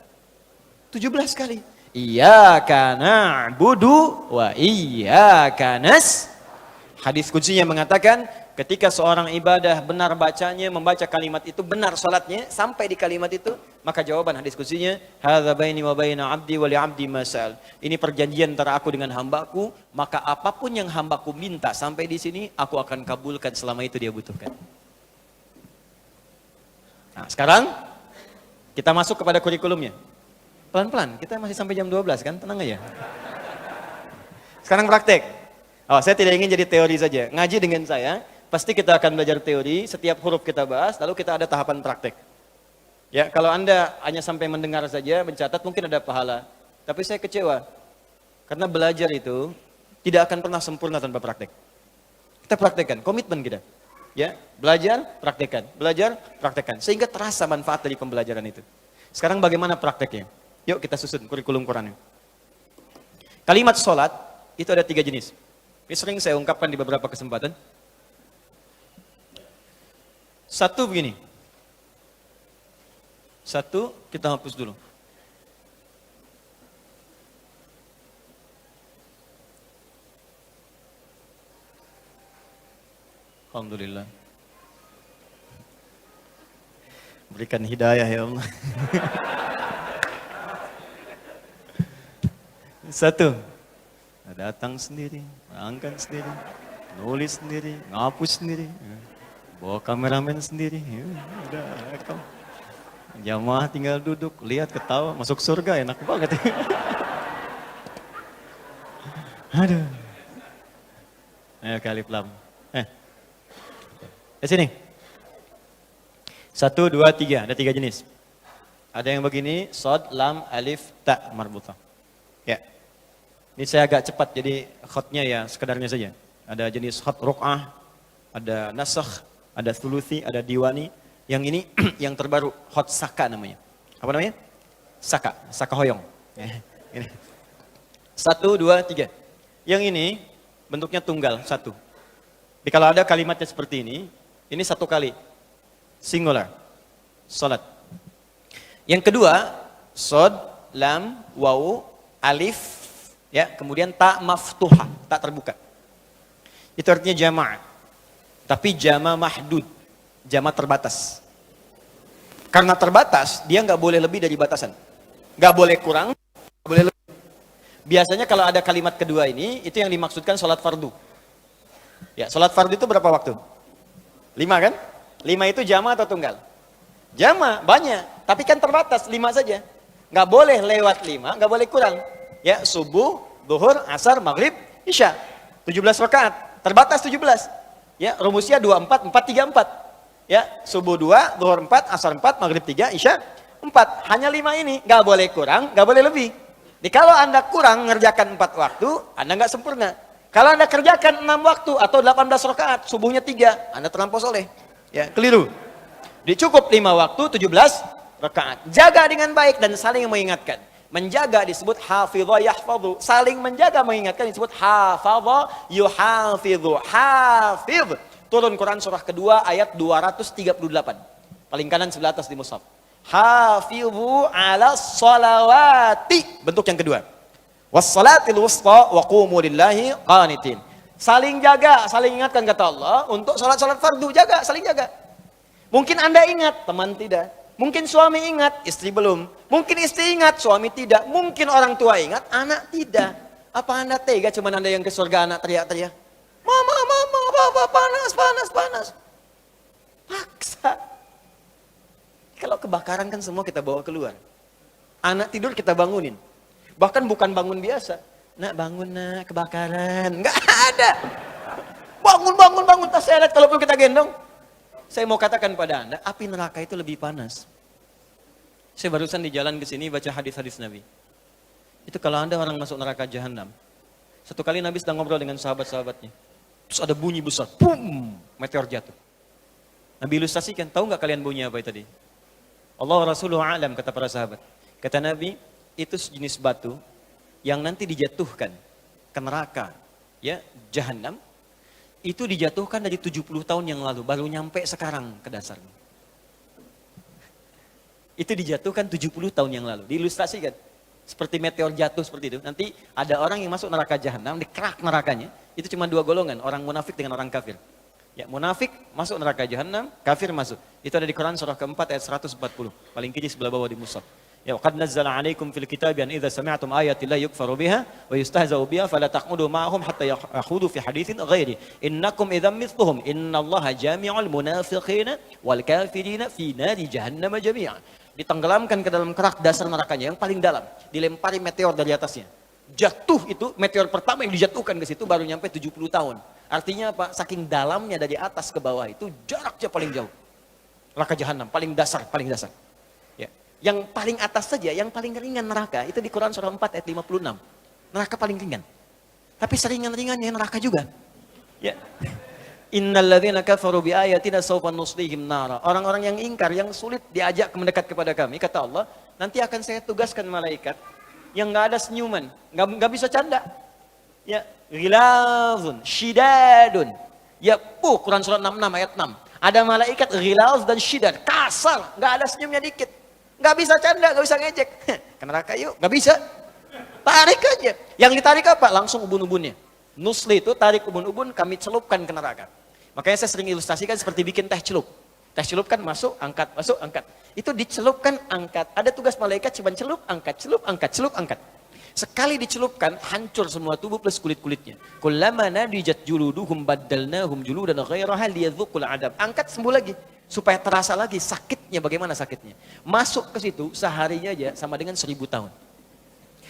17 kali. Iyyaka na'budu wa iyyaka nasta'in. Hadis qudsinya mengatakan, ketika seorang ibadah benar bacanya, membaca kalimat itu, benar salatnya, sampai di kalimat itu, maka jawaban hadis qudsinya, hadza baini wa baina 'abdi wa li 'abdi ma sa'al. Ini perjanjian antara aku dengan hambaku, maka apapun yang hambaku minta sampai di sini, aku akan kabulkan selama itu dia butuhkan. Nah, sekarang kita masuk kepada kurikulumnya. Pelan-pelan, kita masih sampai jam 12 kan, tenang aja. Sekarang praktek. Oh, saya tidak ingin jadi teori saja. Ngaji dengan saya, pasti kita akan belajar teori, setiap huruf kita bahas, lalu kita ada tahapan praktek. Ya, kalau Anda hanya sampai mendengar saja, mencatat, mungkin ada pahala. Tapi saya kecewa. Karena belajar itu tidak akan pernah sempurna tanpa praktek. Kita praktekkan, komitmen kita. Ya, belajar, praktekkan. Belajar, praktekkan. Sehingga terasa manfaat dari pembelajaran itu. Sekarang bagaimana prakteknya? Yuk kita susun kurikulum Qurannya. Kalimat sholat, itu ada 3 jenis. Ini sering saya ungkapkan di beberapa kesempatan. Satu begini. Satu, kita hapus dulu. Alhamdulillah. Berikan hidayah ya Allah. Satu. Datang sendiri, angkat sendiri, nulis sendiri, ngapus sendiri, bawa kameramen sendiri, ya, udah kau. Jamaah tinggal duduk, lihat ketawa, masuk surga enak banget. Aduh. Ayo ke alif lam. Di sini. 1, 2, 3. Ada 3 jenis. Ada yang begini, sod, lam, alif, ta, marbutah. Ya. Ini saya agak cepat, jadi khotnya ya sekedarnya saja. Ada jenis khot ruk'ah, ada nasakh, ada thuluthi, ada diwani. Yang ini yang terbaru, khot saka namanya. Apa namanya? Saka hoyong. Ini. 1, 2, 3. Yang ini bentuknya tunggal, 1. Tapi kalau ada kalimatnya seperti ini 1 kali. Singular. Salat. Yang kedua, sod, lam, waw, alif, ya, kemudian ta maftuha, tak terbuka. Itu artinya jama'. Tapi jama' mahdud, jama' terbatas. Karena terbatas, dia nggak boleh lebih dari batasan. Nggak boleh kurang, nggak boleh lebih. Biasanya kalau ada kalimat kedua ini, itu yang dimaksudkan sholat fardu. Ya, sholat fardu itu berapa waktu? 5 kan? 5 itu jama' atau tunggal? Jama' banyak, tapi kan terbatas 5 saja. Nggak boleh lewat 5, nggak boleh kurang. Ya, subuh, zuhur, asar, maghrib, isya. 17 rakaat, terbatas 17. Ya, rumusnya 24, 4, 3, 4. Ya, subuh 2, zuhur 4, asar 4, maghrib 3, isya 4. Hanya 5 ini, nggak boleh kurang, nggak boleh lebih. Jadi kalau Anda kurang ngerjakan 4 waktu, Anda nggak sempurna. Kalau Anda kerjakan 6 waktu atau 18 rakaat, subuhnya 3, Anda terlampau soleh. Ya, keliru. Dicukup 5 waktu, 17 rakaat. Jaga dengan baik dan saling mengingatkan. Menjaga disebut hafidha yahfadhu. Saling menjaga mengingatkan disebut hafadha yuhafidhu. Hafidh. Turun Quran surah kedua ayat 238. Paling kanan sebelah atas di mushaf. Hafidhu ala salawati. Bentuk yang kedua. Wassalatil wusta wa qumu lillahi qanitin. Saling jaga, saling ingatkan kata Allah untuk salat-salat fardu. Jaga, saling jaga. Mungkin Anda ingat, teman tidak. Mungkin suami ingat, istri belum. Mungkin istri ingat, suami tidak. Mungkin orang tua ingat, anak tidak. Apa Anda tega cuman Anda yang ke surga anak teriak-teriak? Mama, papa, panas. Paksa. Kalau kebakaran kan semua kita bawa keluar. Anak tidur kita bangunin. Bahkan bukan bangun biasa. Nak bangun nak, kebakaran. Enggak ada. Bangun, tas seret kalaupun kita gendong. Saya mau katakan pada Anda, api neraka itu lebih panas. Saya barusan di jalan ke sini baca hadis-hadis Nabi. Itu kalau Anda orang masuk neraka jahanam. Satu kali Nabi sedang ngobrol dengan sahabat-sahabatnya. Terus ada bunyi besar, pum, meteor jatuh. Nabi ilustrasikan, tahu nggak kalian bunyi apa itu tadi? Allah Rasulullah alam, kata para sahabat. Kata Nabi, itu sejenis batu yang nanti dijatuhkan ke neraka, ya, jahanam. Itu dijatuhkan dari 70 tahun yang lalu, baru nyampe sekarang ke dasarnya. Itu dijatuhkan 70 tahun yang lalu, diilustrasikan. Seperti meteor jatuh seperti itu. Nanti ada orang yang masuk neraka jahanam, dikerak nerakanya. Itu cuma 2 golongan, orang munafik dengan orang kafir. Ya, munafik masuk neraka jahanam, kafir masuk. Itu ada di Quran surah keempat ayat 140. Paling kiri sebelah bawah di mushaf. Ya, qad nazzala 'alaikum fil kitabi an idza sami'tum ayati la yukfaru biha wa yustahza'u biha fala taqudu ma'ahum hatta yakhudu fi haditsin ghairi. Innakum idzam mithluhum innallaha jami'ul munafiqina wal kafirina fi nari jahannam jami'a. Ditenggelamkan ke dalam kerak dasar nerakanya yang paling dalam, dilempari meteor dari atasnya. Jatuh itu meteor pertama yang dijatuhkan ke situ baru nyampe 70 tahun. Artinya apa? Saking dalamnya dari atas ke bawah itu jaraknya paling jauh. Neraka jahanam paling dasar, Ya. Yang paling atas saja, yang paling ringan neraka itu di Quran surah 4 ayat 56. Neraka paling ringan. Tapi seringan-ringannya neraka juga. Ya. Innalladzina kafaru biayatina sawfa nuslihim nara. Orang-orang yang ingkar, yang sulit diajak mendekat kepada kami, kata Allah, nanti akan saya tugaskan malaikat yang enggak ada senyuman, enggak bisa canda. Ya, ghilazun, shidadun. Ya, Quran surah 66 ayat 6. Ada malaikat ghilaz dan shidad, kasar, enggak ada senyumnya dikit. Enggak bisa canda, enggak bisa ngejek. Ke neraka yuk, enggak bisa. Tarik aja. Yang ditarik apa? Langsung ubun-ubunnya. Nusli itu tarik ubun-ubun, kami celupkan ke neraka. Makanya saya sering ilustrasikan seperti bikin teh celup. Teh celup kan masuk, angkat, masuk, angkat. Itu dicelupkan, angkat. Ada tugas malaikat cuma celup, angkat, celup, angkat, celup, angkat. Sekali dicelupkan, hancur semua tubuh plus kulit-kulitnya. Kullama nadijat juluduhum baddalnahum juludan ghairaha liyadzuqul adab. Angkat, sembuh lagi. Supaya terasa lagi sakitnya, bagaimana sakitnya. Masuk ke situ, seharinya aja sama dengan 1000 tahun.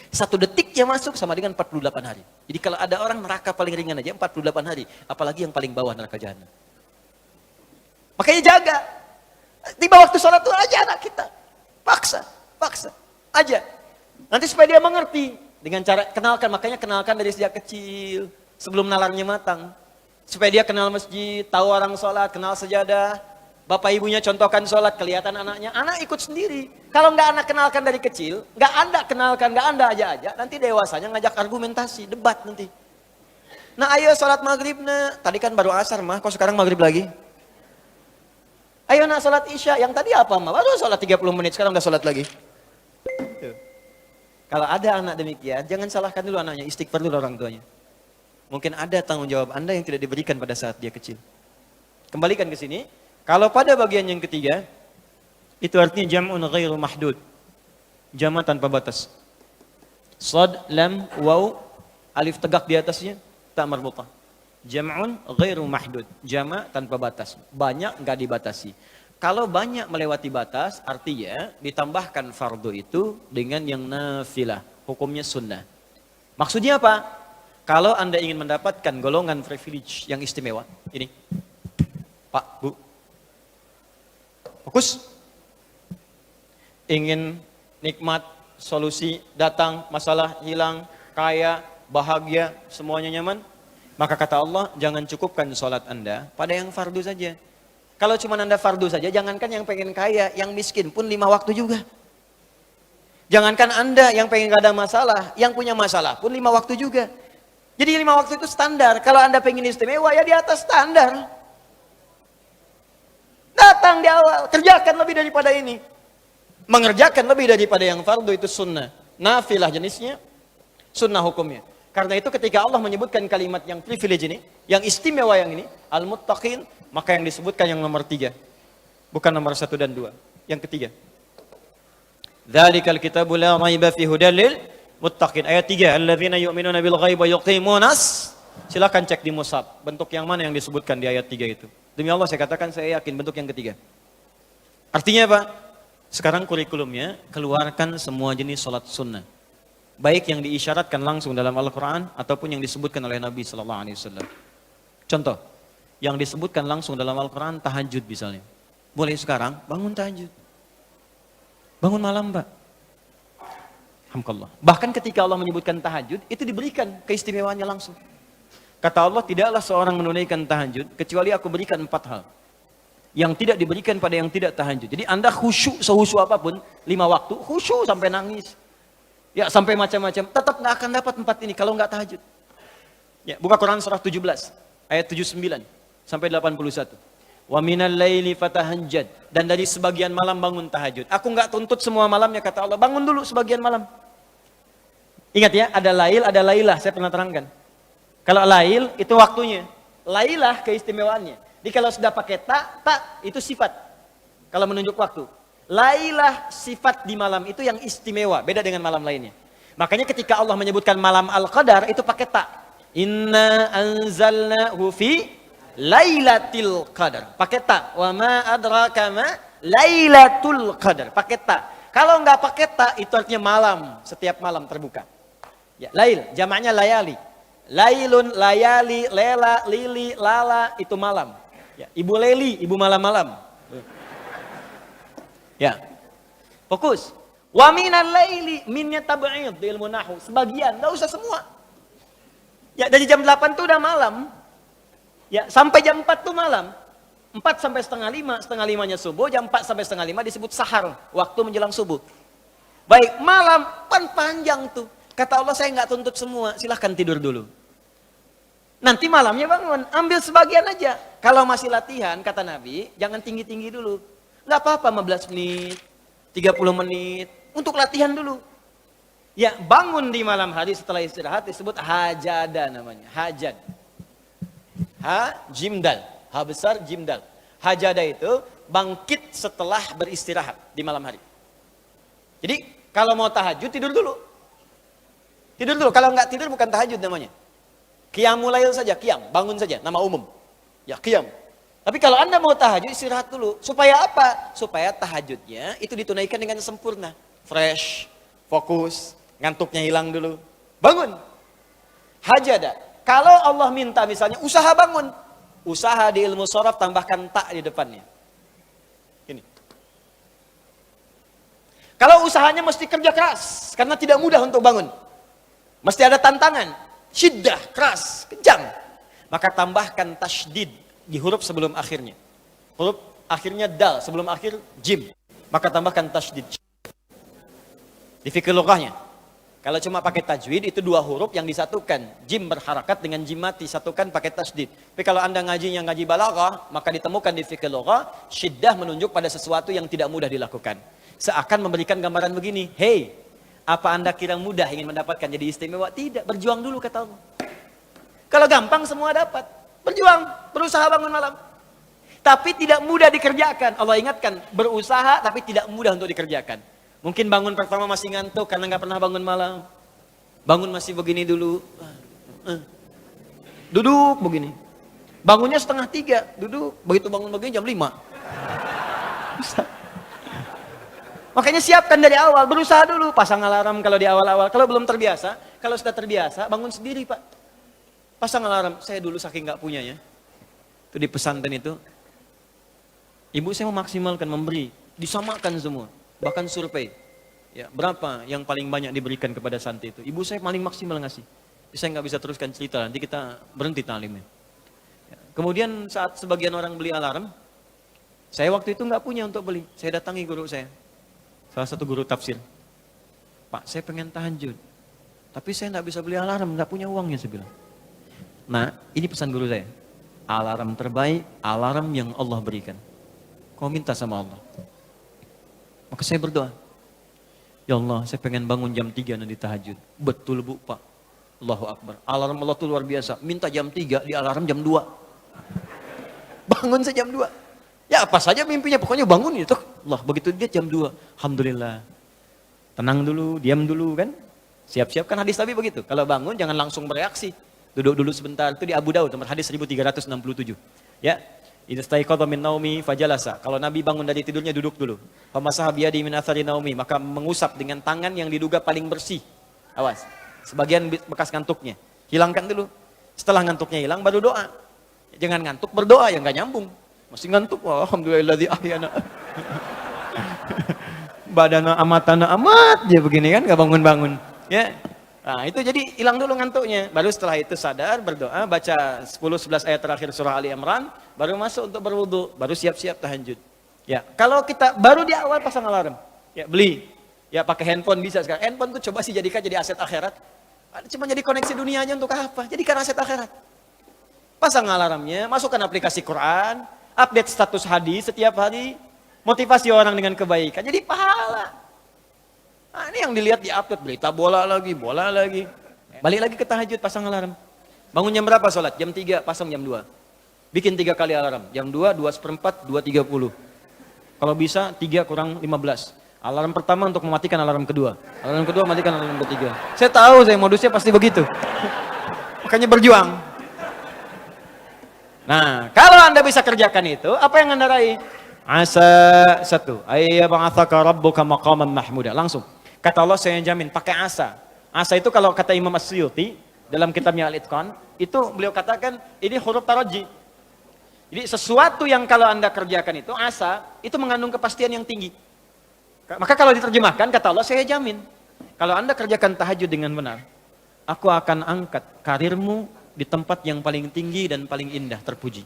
1 detiknya masuk sama dengan 48 hari. Jadi kalau ada orang neraka paling ringan aja 48 hari, apalagi yang paling bawah neraka jahanam. Makanya jaga. Tiba waktu sholat tuh aja anak kita. Paksa aja. Nanti supaya dia mengerti dengan cara kenalkan, makanya kenalkan dari sejak kecil sebelum nalarnya matang. Supaya dia kenal masjid, tahu orang sholat, kenal sejadah. Bapak ibunya contohkan sholat, kelihatan anaknya, anak ikut sendiri. Kalau nggak anak kenalkan dari kecil, nggak anda kenalkan, nggak anda aja, nanti dewasanya ngajak argumentasi, debat nanti. Nah ayo sholat maghrib, nah tadi kan baru asar mah, kok sekarang maghrib lagi? Ayo nak sholat isya, yang tadi apa mah? Baru sholat 30 menit, sekarang udah sholat lagi. Tuh. Kalau ada anak demikian, jangan salahkan dulu anaknya, istighfar dulu orang tuanya. Mungkin ada tanggung jawab anda yang tidak diberikan pada saat dia kecil. Kembalikan ke sini. Kalau pada bagian yang ketiga, itu artinya jam'un ghairu mahdud. Jama' tanpa batas. Shad, lam, waw, alif tegak di atasnya, ta marbutah. Jam'un ghairu mahdud. Jama' tanpa batas. Banyak enggak dibatasi. Kalau banyak melewati batas, artinya ditambahkan fardu itu dengan yang nafilah. Hukumnya sunnah. Maksudnya apa? Kalau anda ingin mendapatkan golongan privilege yang istimewa, ini. Pak, Bu. Fokus. Ingin nikmat, solusi, datang, masalah hilang, kaya, bahagia, semuanya nyaman. Maka kata Allah, jangan cukupkan sholat anda pada yang fardu saja. Kalau cuma anda fardu saja, jangankan yang pengen kaya, yang miskin pun 5 waktu juga. Jangankan anda yang pengen gak ada masalah, yang punya masalah pun 5 waktu juga. Jadi 5 waktu itu standar. Kalau anda pengen istimewa, ya di atas standar. Datang di awal, kerjakan lebih daripada ini. Mengerjakan lebih daripada yang fardu itu sunnah. Nafilah jenisnya, sunnah hukumnya. Karena itu ketika Allah menyebutkan kalimat yang privilege ini, yang istimewa yang ini, al-muttaqin, maka yang disebutkan yang nomor 3. Bukan nomor 1 dan 2. Yang ketiga. Dzalikal kitabu la raiba fi hudal lil muttaqin. Ayat 3, alladzina yu'minuna bil ghaib wa yuqimunas. Silakan cek di mushaf, bentuk yang mana yang disebutkan di ayat 3 itu. Demi Allah saya katakan saya yakin bentuk yang ketiga. Artinya apa? Sekarang kurikulumnya keluarkan semua jenis sholat sunnah. Baik yang diisyaratkan langsung dalam Al-Quran ataupun yang disebutkan oleh Nabi SAW. Contoh, yang disebutkan langsung dalam Al-Quran tahajud misalnya. Boleh sekarang bangun tahajud. Bangun malam Pak. Alhamdulillah. Bahkan ketika Allah menyebutkan tahajud, itu diberikan keistimewaannya langsung. Kata Allah, tidaklah seorang menunaikan tahajud kecuali aku berikan 4 hal. Yang tidak diberikan pada yang tidak tahajud. Jadi anda khusyuk sehusyuk apapun, 5 waktu, khusyuk sampai nangis. Ya sampai macam-macam, tetap nggak akan dapat 4 ini kalau nggak tahajud. Ya, buka Quran surah 17, ayat 79 sampai 81. Wa minal laili fatahajjad, dan dari sebagian malam bangun tahajud. Aku nggak tuntut semua malamnya, kata Allah, bangun dulu sebagian malam. Ingat ya, ada lail, ada lailah, saya pernah terangkan. Kalau lail itu waktunya, lailah keistimewaannya. Jadi kalau sudah pakai tak itu sifat. Kalau menunjuk waktu. Lailah sifat di malam itu yang istimewa, beda dengan malam lainnya. Makanya ketika Allah menyebutkan malam Al-Qadar itu pakai tak. Inna anzalnahu fi lailatul qadar. Pakai tak. Wa ma adraka ma lailatul qadar. Pakai tak. Kalau nggak pakai tak itu artinya malam, setiap malam terbuka. Ya, lail, jamaknya layali. Lailun, layali, lela, lili, lala, itu malam. Ya, ibu Leli, ibu malam-malam. Ya, fokus. Wa minal laili, minnya tab'id di ilmu nahwu. Sebagian, enggak usah semua. Ya, dari jam 8 tuh udah malam. Ya, sampai jam 4 tuh malam. 4 sampai setengah 5, setengah 5-nya subuh, jam 4 sampai setengah 5 disebut sahar, waktu menjelang subuh. Baik, malam panjang tuh. Kata Allah, saya nggak tuntut semua, silahkan tidur dulu. Nanti malamnya bangun, ambil sebagian aja. Kalau masih latihan, kata Nabi, jangan tinggi-tinggi dulu. Nggak apa-apa 15 menit, 30 menit, untuk latihan dulu. Ya, bangun di malam hari setelah istirahat disebut hajada namanya, hajad. Ha, jimdal, ha besar, jimdal. Hajada itu bangkit setelah beristirahat di malam hari. Jadi, kalau mau tahajud, tidur dulu. Tidur dulu, kalau nggak tidur bukan tahajud namanya. Qiyamul lail saja, qiyam, bangun saja, nama umum. Ya, qiyam. Tapi kalau anda mau tahajud, istirahat dulu. Supaya apa? Supaya tahajudnya itu ditunaikan dengan sempurna. Fresh, fokus, Ngantuknya hilang dulu. Bangun. Hajada. Kalau Allah minta misalnya usaha bangun. Usaha di ilmu sharaf tambahkan tak di depannya. Ini. Kalau usahanya mesti kerja keras. Karena tidak mudah untuk bangun. Mesti ada tantangan. Syiddah, keras, kejam. Maka tambahkan tasydid di huruf sebelum akhirnya. Huruf akhirnya dal, sebelum akhir jim. Maka tambahkan tasydid. Di fikih lughahnya. Kalau cuma pakai tajwid itu dua huruf yang disatukan. Jim berharakat dengan jim mati, satukan pakai tasydid. Tapi kalau Anda ngaji balaghah, maka ditemukan di fikih lughah, syiddah menunjuk pada sesuatu yang tidak mudah dilakukan. Seakan memberikan gambaran begini, hey, apa Anda kira mudah ingin mendapatkan jadi istimewa? Tidak, berjuang dulu kata Allah. Kalau gampang semua dapat. Berjuang, berusaha bangun malam. Tapi tidak mudah dikerjakan. Allah ingatkan, berusaha tapi tidak mudah untuk dikerjakan. Mungkin bangun pertama masih ngantuk karena nggak pernah bangun malam. Bangun masih begini dulu. Duduk begini. Bangunnya 2:30, duduk. Begitu bangun begini jam 5. Makanya siapkan dari awal, berusaha dulu. Pasang alarm kalau di awal-awal. Kalau belum terbiasa, kalau sudah terbiasa, bangun sendiri Pak. Pasang alarm. Saya dulu saking nggak punyanya. Itu di pesantren itu. Ibu saya memaksimalkan, memberi. Disamakan semua. Bahkan survei, ya, berapa yang paling banyak diberikan kepada santri itu? Ibu saya paling maksimal ngasih. Saya nggak bisa teruskan cerita, nanti kita berhenti talimnya. Ya. Kemudian saat sebagian orang beli alarm, saya waktu itu nggak punya untuk beli. Saya datangi guru saya, salah satu guru tafsir. Pak, saya pengen tahajud, tapi saya nggak bisa beli alarm, nggak punya uangnya, saya bilang. Nah, ini pesan guru saya. Alarm terbaik, alarm yang Allah berikan. Kau minta sama Allah. Maka saya berdoa, ya Allah, saya pengen bangun jam 3 nanti tahajud. Betul Bu, Pak. Allahu Akbar. Alarm Allah itu luar biasa. Minta jam 3, di alarm jam 2. Bangun saya jam 2. Ya apa saja mimpinya, pokoknya bangun itu. Allah, begitu dia jam 2. Alhamdulillah. Tenang dulu, diam dulu kan. Siap-siap kan hadis Nabi begitu. Kalau bangun jangan langsung bereaksi. Duduk dulu sebentar. Itu di Abu Daud, nomor hadis 1367. Ya. Idastaiqadha min naumi fajalasa. Kalau Nabi bangun dari tidurnya duduk dulu. Famasaha biyadi min athari naumi, maka mengusap dengan tangan yang diduga paling bersih. Awas. Sebagian bekas ngantuknya. Hilangkan dulu. Setelah ngantuknya hilang baru doa. Jangan ngantuk berdoa yang enggak nyambung. Masih ngantuk. Wah, alhamdulilladzi ahyana. Badana amatana amat dia begini kan enggak bangun-bangun. Ya. Nah, itu jadi hilang dulu ngantuknya. Baru setelah itu sadar, berdoa, baca 10-11 ayat terakhir surah Ali Imran, baru masuk untuk berwudu, baru siap-siap tahajud. Ya, kalau kita baru di awal pasang alarm, ya beli. Ya pakai handphone bisa sekarang. Handphone tuh coba sih jadikan jadi aset akhirat. Cuma jadi koneksi dunianya untuk apa? Jadikan aset akhirat. Pasang alarmnya, masukkan aplikasi Quran, update status hadis setiap hari, motivasi orang dengan kebaikan. Jadi pahala. Nah, ini yang dilihat di update berita bola lagi. Balik lagi ke tahajud, pasang alarm. Bangun jam berapa sholat? Jam 3, pasang jam 2. Bikin 3 kali alarm. Jam 2, 2:04, 2:30. Kalau bisa 3 kurang 15. Alarm pertama untuk mematikan alarm kedua. Alarm kedua matikan alarm ketiga. Saya tahu saya modusnya pasti begitu. Makanya berjuang. Nah, kalau Anda bisa kerjakan itu, apa yang Anda raih? Asa 1. Ayyab'atsaka rabbuka maqaman mahmuda. Langsung. Kata Allah saya jamin, pakai asa. Asa itu kalau kata Imam As-Suyuti, dalam kitabnya Al-Itqan, itu beliau katakan, ini huruf taraji. Jadi sesuatu yang kalau Anda kerjakan itu, asa, itu mengandung kepastian yang tinggi. Maka kalau diterjemahkan, kata Allah saya jamin. Kalau Anda kerjakan tahajud dengan benar, aku akan angkat karirmu di tempat yang paling tinggi dan paling indah, terpuji.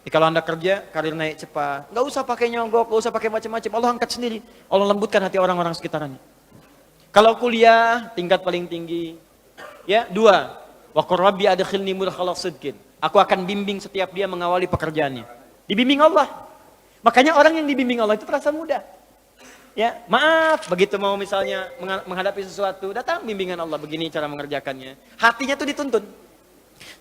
Jadi kalau Anda kerja, karir naik cepat. Nggak usah pakai nyogok, nggak usah pakai macam-macam. Allah angkat sendiri. Allah lembutkan hati orang-orang sekitarnya. Kalau kuliah, tingkat paling tinggi. Ya, 2. Wa qur rabbi adkhilni mudkhala sidqin. Aku akan bimbing setiap dia mengawali pekerjaannya. Dibimbing Allah. Makanya orang yang dibimbing Allah itu terasa mudah. Ya, maaf, begitu mau misalnya menghadapi sesuatu, datang bimbingan Allah, begini cara mengerjakannya. Hatinya tuh dituntun.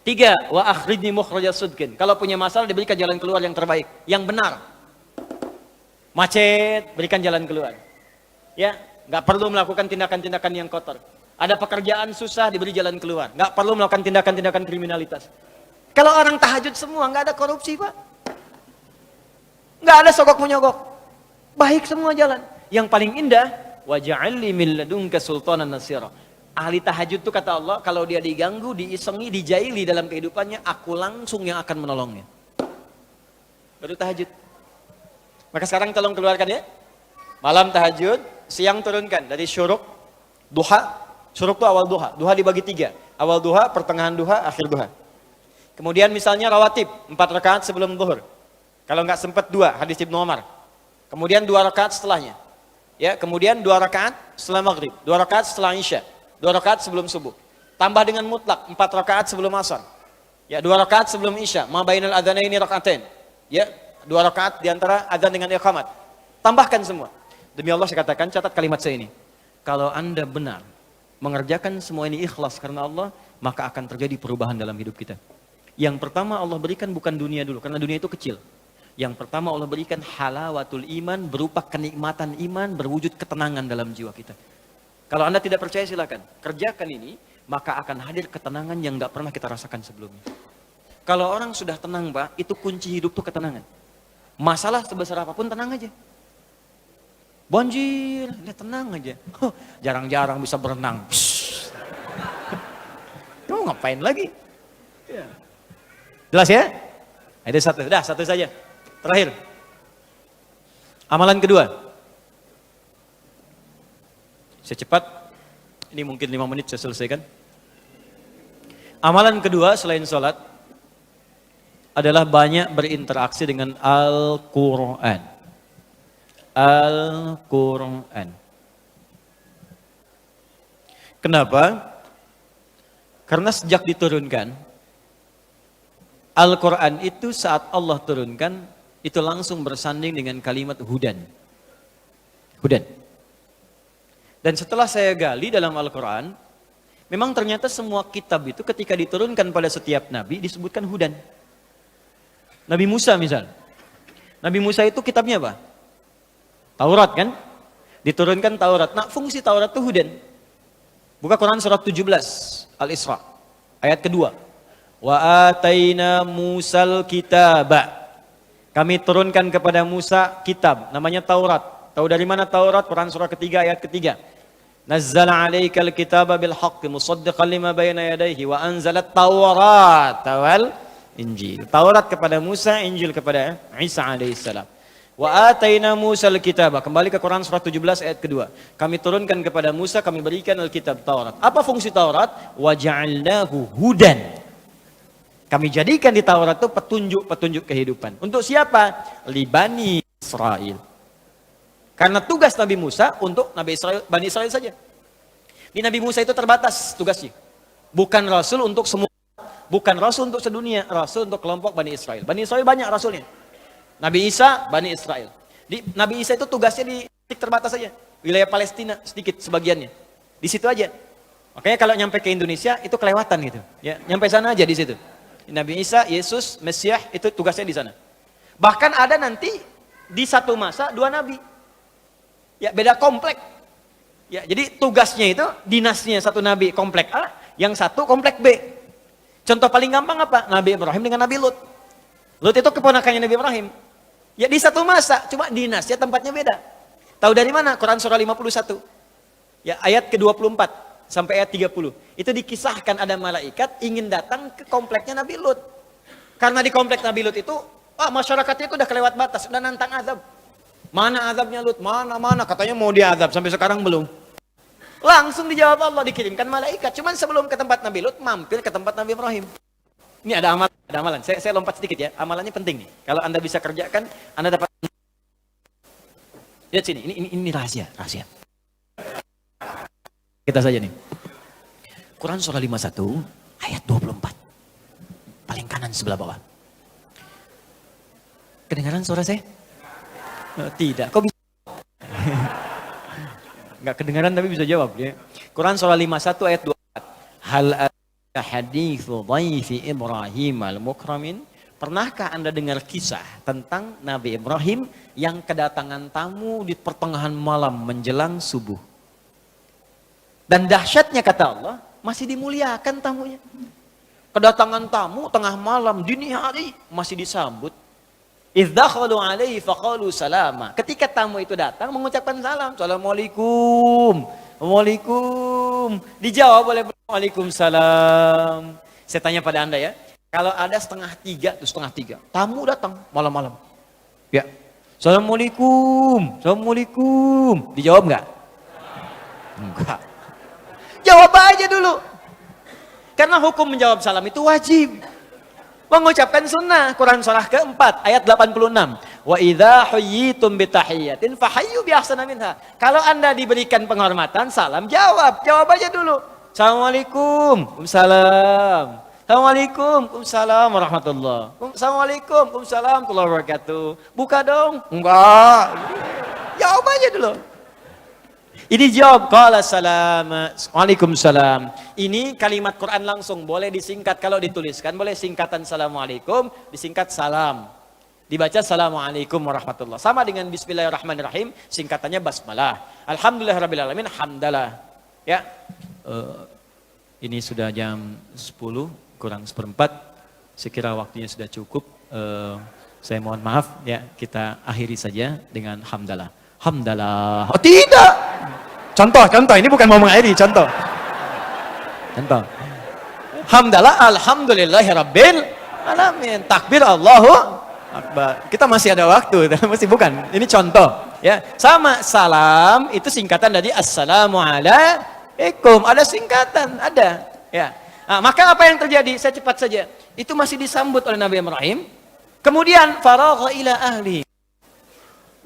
3. Wa akhrijni mukhraja sidqin. Kalau punya masalah diberikan jalan keluar yang terbaik, yang benar. Macet, berikan jalan keluar. Ya, nggak perlu melakukan tindakan-tindakan yang kotor. Ada pekerjaan susah, diberi jalan keluar. Nggak perlu melakukan tindakan-tindakan kriminalitas. Kalau orang tahajud semua, nggak ada korupsi, Pak. Nggak ada sogok menyogok. Baik semua jalan. Yang paling indah, waj'alni min ladunka sultanan nasira. Ahli tahajud itu kata Allah, kalau dia diganggu, diisengi, dijaili dalam kehidupannya, aku langsung yang akan menolongnya. Baru tahajud. Maka sekarang tolong keluarkan ya. Malam tahajud, siang turunkan dari syuruk, duha. Syuruk itu awal duha. Duha dibagi 3. Awal duha, pertengahan duha, akhir duha. Kemudian misalnya rawatib, 4 rakaat sebelum zuhur. Kalau nggak sempat 2, hadis Ibnu Umar. Kemudian 2 rakaat setelahnya. Ya, kemudian 2 rakaat setelah maghrib, 2 rakaat setelah isya, 2 rakaat sebelum subuh. Tambah dengan mutlak 4 rakaat sebelum asar. Ya, 2 rakaat sebelum isya, ma bainal adzanaini rakaatain. Ya, 2 rakaat di antara adzan dengan iqamat. Tambahkan semua. Demi Allah saya katakan, catat kalimat saya ini. Kalau Anda benar mengerjakan semua ini ikhlas karena Allah, maka akan terjadi perubahan dalam hidup kita. Yang pertama Allah berikan bukan dunia dulu, karena dunia itu kecil. Yang pertama Allah berikan halawatul iman, berupa kenikmatan iman, berwujud ketenangan dalam jiwa kita. Kalau Anda tidak percaya silakan, kerjakan ini, maka akan hadir ketenangan yang nggak pernah kita rasakan sebelumnya. Kalau orang sudah tenang Pak, itu kunci hidup tuh ketenangan. Masalah sebesar apapun tenang aja. Banjir, ya tenang aja. Jarang-jarang bisa berenang. Tuh ngapain lagi? Ya. Jelas ya? Ada satu saja. Terakhir. Amalan kedua. Saya cepat. Ini mungkin 5 menit saya selesaikan. Amalan kedua selain sholat adalah banyak berinteraksi dengan Al-Quran. Al-Quran. Kenapa? Karena sejak diturunkan, Al-Quran itu saat Allah turunkan, itu langsung bersanding dengan kalimat hudan. Hudan. Dan setelah saya gali dalam Al-Quran, memang ternyata semua kitab itu ketika diturunkan pada setiap nabi disebutkan hudan. Nabi Musa misal. Nabi Musa itu kitabnya apa? Taurat kan? Diturunkan Taurat. Nah, fungsi Taurat itu hudan. Buka Quran surat 17 Al-Isra ayat kedua. Wa ataina Musal kitaba. Kami turunkan kepada Musa kitab namanya Taurat. Tahu dari mana Taurat? Quran surah ketiga ayat ketiga. Nazzala 'alaikal kitaba bil haqqi musaddiqan lima bayna yadayhi wa anzalat Taurata wal Injil. Taurat kepada Musa, Injil kepada Isa alaihissalam. Wa ataina Musal kitaba. Kembali ke Quran surah 17 ayat kedua. Kami turunkan kepada Musa, kami berikan Alkitab Taurat. Apa fungsi Taurat? Wa ja'alnahu hudan. Kami jadikan di Taurat itu petunjuk-petunjuk kehidupan. Untuk siapa? Li Bani Israel. Karena tugas Nabi Musa untuk Bani Israel saja. Di Nabi Musa itu terbatas tugasnya. Bukan Rasul untuk semua. Bukan Rasul untuk sedunia. Rasul untuk kelompok Bani Israel. Bani Israel banyak Rasulnya. Nabi Isa, Bani Israel. Nabi Isa itu tugasnya di titik terbatas saja. Wilayah Palestina sedikit sebagiannya. Di situ aja. Makanya kalau nyampe ke Indonesia itu kelewatan gitu. Ya, nyampe sana aja di situ. Nabi Isa, Yesus, Mesias itu tugasnya di sana. Bahkan ada nanti di satu masa 2 nabi. Ya, beda komplek. Ya, jadi tugasnya itu dinasnya satu nabi komplek A, yang satu komplek B. Contoh paling gampang apa? Nabi Ibrahim dengan Nabi Lut. Lut itu keponakannya Nabi Ibrahim. Ya di satu masa, cuma dinasnya tempatnya beda. Tahu dari mana? Quran surah 51. Ya, ayat ke-24 sampai ayat 30. Itu dikisahkan ada malaikat ingin datang ke kompleknya Nabi Lut. Karena di komplek Nabi Lut itu, masyarakatnya itu udah kelewat batas, udah nantang azab. Mana azabnya Lut? Mana? Katanya mau diazab, sampai sekarang belum. Langsung dijawab Allah, dikirimkan malaikat. Cuman sebelum ke tempat Nabi Lut, mampir ke tempat Nabi Ibrahim. Ini ada amalan. Saya lompat sedikit ya. Amalannya penting nih. Kalau Anda bisa kerjakan, Anda dapat. Lihat sini, ini rahasia. Kita saja nih. Quran surah 51 ayat 24. Paling kanan sebelah bawah. Kedengaran suara saya? Tidak. Kok bisa? Enggak kedengaran tapi bisa jawab ya. Quran surah 51 ayat 24. Hal haditsu dhaifi Ibrahim al-mukramin. Pernahkah Anda dengar kisah tentang Nabi Ibrahim yang kedatangan tamu di pertengahan malam menjelang subuh? Dan dahsyatnya kata Allah, masih dimuliakan tamunya. Kedatangan tamu tengah malam, dini hari, masih disambut. Idz dakhalu alaihi faqalu salama. Ketika tamu itu datang mengucapkan salam, Assalamualaikum. Waalaikum. Dijawab oleh Waalaikumsalam. Saya tanya pada Anda ya, kalau ada 2:30, tamu datang malam-malam. Ya. Assalamualaikum. Assalamualaikum. Dijawab enggak? Enggak. Jawab aja dulu. Karena hukum menjawab salam itu wajib. Mengucapkan sunnah. Quran surah keempat ayat 86. Wa idza huyyitum bitahiyyatin fahayyu bi ahsana minha. Kalau Anda diberikan penghormatan, salam jawab. Jawab aja dulu. Assalamualaikum. Waalaikumsalam. Assalamualaikum. Waalaikumsalam warahmatullahi. Assalamualaikum. Waalaikumsalam warahmatullahi wabarakatuh. Buka dong. Enggak. Jawab aja dulu. Ini jawab qala salam. Waalaikumsalam. Ini kalimat Quran langsung, boleh disingkat kalau dituliskan, boleh singkatan assalamualaikum, disingkat salam. Dibaca assalamualaikum warahmatullah. Sama dengan bismillahirrahmanirrahim, singkatannya basmalah. Alhamdulillahirabbil alamin, hamdalah. Ya. Ini sudah jam 10 kurang seperempat. Sekira waktunya sudah cukup. Saya mohon maaf ya, kita akhiri saja dengan hamdalah. Hamdalah. Oh tidak. Contoh, ini bukan mau mengakhiri, contoh. Hamdalah, alhamdulillahirabbil alamin. Takbir Allahu Akbar. Kita masih ada waktu, masih bukan. Ini contoh, ya. Sama salam itu singkatan dari assalamualaikum. Ada singkatan, ada, ya. Nah, maka apa yang terjadi? Saya cepat saja. Itu masih disambut oleh Nabi Ibrahim. Kemudian faragha ila ahli.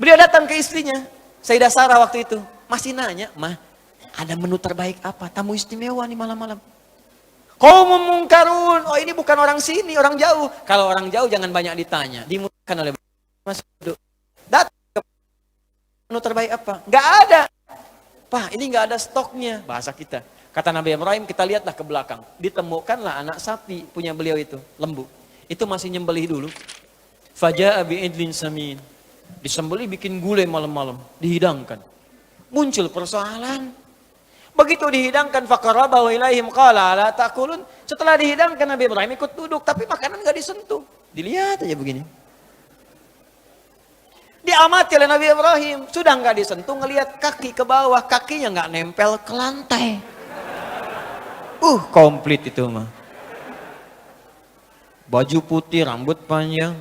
Beliau datang ke istrinya, Sayyidah Sarah waktu itu. Masih nanya, "Mah, ada menu terbaik apa? Tamu istimewa nih malam-malam." Qaumun munkarun. Oh, ini bukan orang sini, orang jauh. Kalau orang jauh jangan banyak ditanya. Dimudahkan oleh Mas duduk. Datang ke menu terbaik apa? Enggak ada. Pak, ini enggak ada stoknya. Bahasa kita. Kata Nabi Ibrahim, kita lihatlah ke belakang. Ditemukanlah anak sapi punya beliau itu, lembu. Itu masih nyembelih dulu. Faja'a bi'idlin samin. Disembelih bikin gulai malam-malam, dihidangkan. Muncul persoalan. Begitu dihidangkan faqarabahu ilaihim qala la ta'kulun. Setelah dihidangkan Nabi Ibrahim ikut duduk, tapi makanan enggak disentuh. Dilihat aja begini. Diamati oleh Nabi Ibrahim, sudah enggak disentuh, ngelihat kaki ke bawah, kakinya enggak nempel ke lantai. Komplit itu mah. Baju putih, rambut panjang.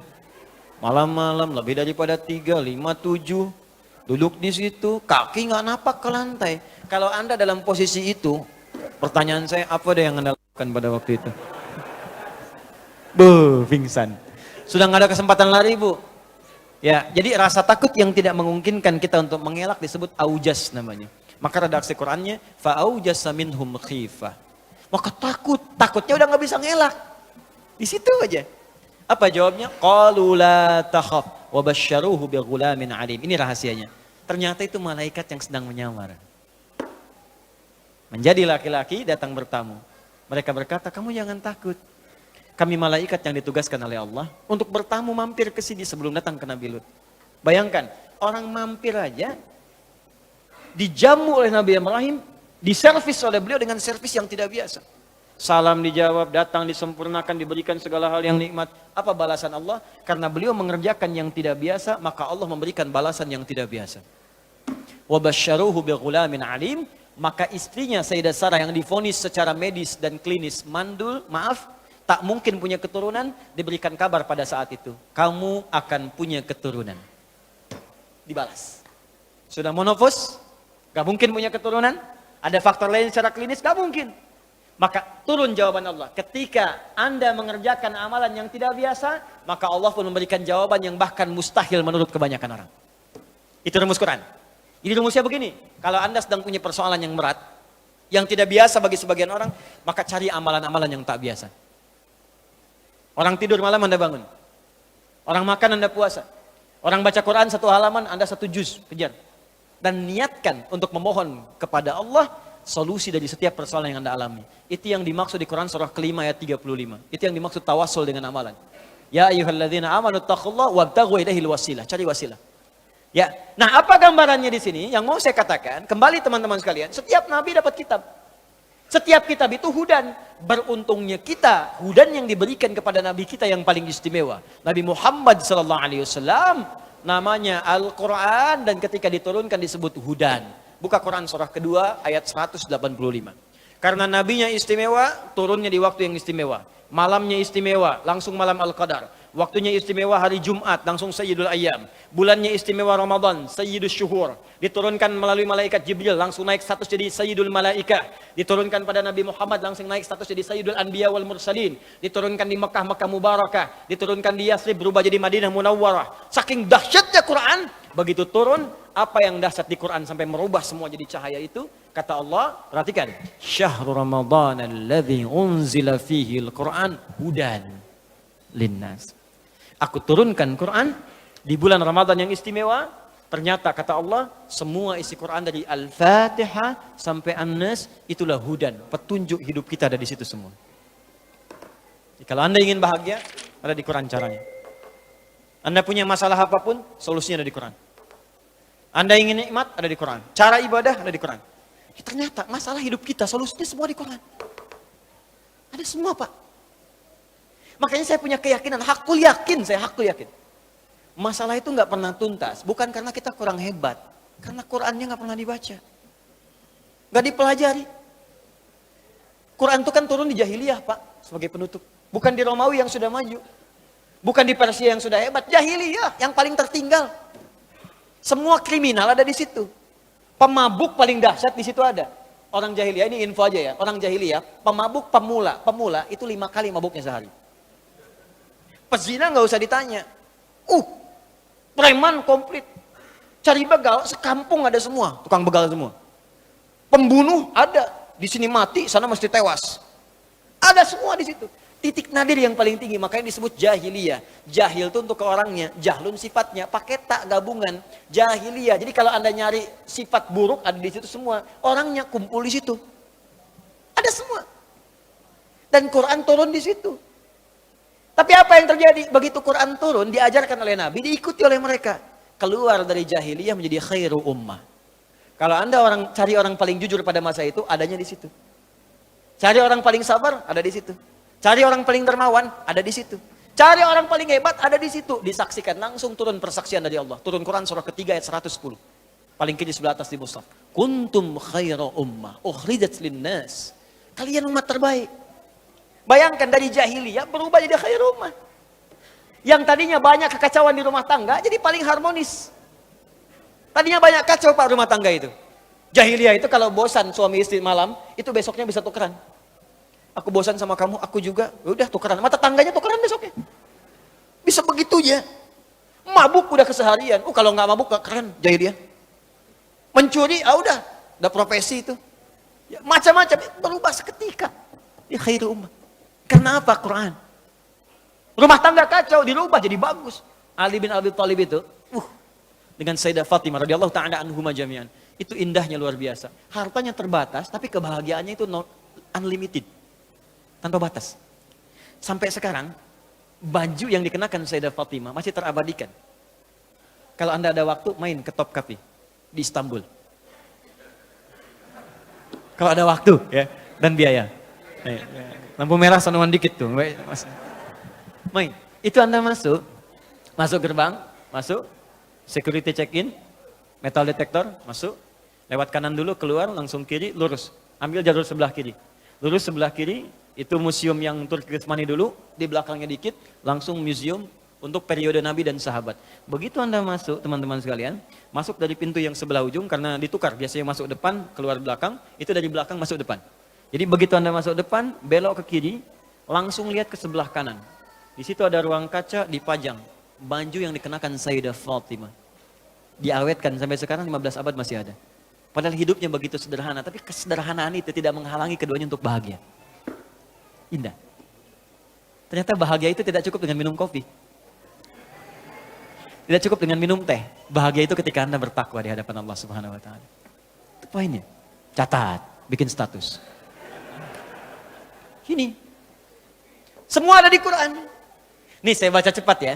Malam-malam lebih daripada 3, 5, 7. Duduk di situ, kaki nggak napak ke lantai. Kalau Anda dalam posisi itu, pertanyaan saya, apa deh yang Anda lakukan pada waktu itu? Pingsan. Sudah nggak ada kesempatan lari, Bu. Ya, jadi rasa takut yang tidak memungkinkan kita untuk mengelak disebut aujas namanya. Maka redaksi Qur'annya, fa'aujasa minhum khifah. Maka takutnya udah nggak bisa ngelak. Di situ aja. Apa jawabnya? Qalu la takhaf wa basyaruhu bighulamin alim. Ini rahasianya. Ternyata itu malaikat yang sedang menyamar. Menjadi laki-laki datang bertamu. Mereka berkata, "Kamu jangan takut. Kami malaikat yang ditugaskan oleh Allah untuk bertamu mampir ke sini sebelum datang ke Nabi Lut." Bayangkan, orang mampir aja dijamu oleh Nabi Ibrahim, diservis oleh beliau dengan servis yang tidak biasa. Salam dijawab, datang disempurnakan, diberikan segala hal yang nikmat. Apa balasan Allah? Karena beliau mengerjakan yang tidak biasa, maka Allah memberikan balasan yang tidak biasa. Wa basyaruhu bighulamin alim. Maka istrinya Sayyidah Sarah yang divonis secara medis dan klinis mandul, tak mungkin punya keturunan, diberikan kabar pada saat itu. Kamu akan punya keturunan. Dibalas. Sudah monofos? Gak mungkin punya keturunan? Ada faktor lain secara klinis? Gak mungkin. Maka turun jawaban Allah. Ketika Anda mengerjakan amalan yang tidak biasa, maka Allah pun memberikan jawaban yang bahkan mustahil menurut kebanyakan orang. Itu rumus Quran. Jadi rumusnya begini, kalau Anda sedang punya persoalan yang berat, yang tidak biasa bagi sebagian orang, maka cari amalan-amalan yang tak biasa. Orang tidur malam Anda bangun. Orang makan Anda puasa. Orang baca Quran 1 halaman Anda 1 juz, kejar. Dan niatkan untuk memohon kepada Allah solusi dari setiap persoalan yang Anda alami. Itu yang dimaksud di Quran surah kelima ayat 35. Itu yang dimaksud tawassul dengan amalan. Ya ayyuhalladzina amanu taqullaha wabtaghu ilaihil wasilah. Cari wasilah. Ya. Nah, apa gambarannya di sini? Yang mau saya katakan, kembali teman-teman sekalian, setiap nabi dapat kitab. Setiap kitab itu hudan. Beruntungnya kita, hudan yang diberikan kepada Nabi kita yang paling istimewa. Nabi Muhammad SAW, namanya Al-Quran, dan ketika diturunkan disebut hudan. Buka Quran surah kedua ayat 185. Karena nabinya istimewa, turunnya di waktu yang istimewa. Malamnya istimewa, langsung malam Al-Qadar. Waktunya istimewa hari Jumat, langsung Sayyidul Ayyam. Bulannya istimewa Ramadan, Sayyidus Syuhur. Diturunkan melalui malaikat Jibril, langsung naik status jadi Sayyidul Malaika. Diturunkan pada Nabi Muhammad, langsung naik status jadi Sayyidul Anbiya wal Mursalin. Diturunkan di Mekah, Mekah Mubarakah. Diturunkan di Yathrib, berubah jadi Madinah Munawwarah. Saking dahsyatnya Quran, begitu turun, apa yang dahsyat di Quran sampai merubah semua jadi cahaya itu? Kata Allah, perhatikan. Syahrul Ramadan alladzi unzila fihi al-Quran hudan linnas. Aku turunkan Quran di bulan Ramadan yang istimewa. Ternyata kata Allah, semua isi Quran dari Al-Fatihah sampai An-Nas itulah hudan, petunjuk hidup kita ada di situ semua. Jadi, kalau Anda ingin bahagia, ada di Quran caranya. Anda punya masalah apapun, solusinya ada di Quran. Anda ingin nikmat, ada di Quran. Cara ibadah, ada di Quran. Ya, ternyata masalah hidup kita, solusinya semua di Quran. Ada semua, Pak. Makanya saya punya keyakinan, hakul yakin. Masalah itu nggak pernah tuntas, bukan karena kita kurang hebat, karena Qurannya nggak pernah dibaca, nggak dipelajari. Quran itu kan turun di jahiliyah, Pak, sebagai penutup. Bukan di Romawi yang sudah maju, bukan di Persia yang sudah hebat, jahiliyah yang paling tertinggal. Semua kriminal ada di situ. Pemabuk paling dahsyat di situ ada. Orang jahiliyah, ini info aja ya, orang jahiliyah, pemabuk pemula itu 5 kali mabuknya sehari. Pezina nggak usah ditanya. Preman komplit. Cari begal, sekampung ada semua. Tukang begal semua. Pembunuh ada. Di sini mati, sana mesti tewas. Ada semua di situ. Titik nadir yang paling tinggi, makanya disebut jahiliyah. Jahil itu untuk ke orangnya, jahlun sifatnya, pakai tak gabungan. Jahiliyah. Jadi kalau Anda nyari sifat buruk, ada di situ semua. Orangnya kumpul di situ. Ada semua. Dan Quran turun di situ. Tapi apa yang terjadi? Begitu Quran turun, diajarkan oleh Nabi, diikuti oleh mereka. Keluar dari jahiliyah menjadi khairu ummah. Kalau Anda cari orang paling jujur pada masa itu, adanya di situ. Cari orang paling sabar, ada di situ. Cari orang paling dermawan, ada di situ. Cari orang paling hebat, ada di situ. Disaksikan, langsung turun persaksian dari Allah. Turun Quran surah ketiga ayat 110. Paling kiri sebelah atas di mushaf. Kuntum khairu ummah, ukhrijat linnas. Kalian umat terbaik. Bayangkan dari jahiliyah berubah jadi khair ummah. Yang tadinya banyak kekacauan di rumah tangga jadi paling harmonis. Tadinya banyak kacau Pak rumah tangga itu. Jahiliyah itu kalau bosan suami istri malam, itu besoknya bisa tukeran. Aku bosan sama kamu, aku juga. Udah tukeran. Mata tangganya tukeran besoknya. Bisa begitu ya. Mabuk udah keseharian. Kalau nggak mabuk gak keren jahiliyah. Mencuri, udah profesi itu. Ya, macam-macam berubah seketika. Dia khair ummah. Karena apa? Quran. Rumah tangga kacau, dirubah jadi bagus. Ali bin Abi Thalib itu, dengan Sayyidah Fatimah radhiyallahu ta'ala anhuma jami'an. Itu indahnya luar biasa. Hartanya terbatas, tapi kebahagiaannya itu unlimited. Tanpa batas. Sampai sekarang, baju yang dikenakan Sayyidah Fatimah masih terabadikan. Kalau Anda ada waktu, main ke Top Cafe di Istanbul. Kalau ada waktu ya dan biaya. Lampu merah sanuan dikit tuh. Main. Itu Anda masuk gerbang, masuk, security check-in, metal detector, masuk, lewat kanan dulu, keluar, langsung kiri, lurus. Ambil jalur sebelah kiri. Lurus sebelah kiri, itu museum yang Turki Utsmani dulu, di belakangnya dikit, langsung museum untuk periode Nabi dan sahabat. Begitu Anda masuk, teman-teman sekalian, masuk dari pintu yang sebelah ujung, karena ditukar, biasanya masuk depan, keluar belakang, itu dari belakang masuk depan. Jadi begitu Anda masuk depan, belok ke kiri, langsung lihat ke sebelah kanan. Di situ ada ruang kaca dipajang, baju yang dikenakan Sayyidah Fatimah. Diawetkan sampai sekarang 15 abad masih ada. Padahal hidupnya begitu sederhana, tapi kesederhanaan itu tidak menghalangi keduanya untuk bahagia. Indah. Ternyata bahagia itu tidak cukup dengan minum kopi. Tidak cukup dengan minum teh. Bahagia itu ketika Anda bertakwa di hadapan Allah Subhanahu wa taala. Itu poinnya. Catat, bikin status. Ini. Semua ada di Quran. Nih saya baca cepat ya.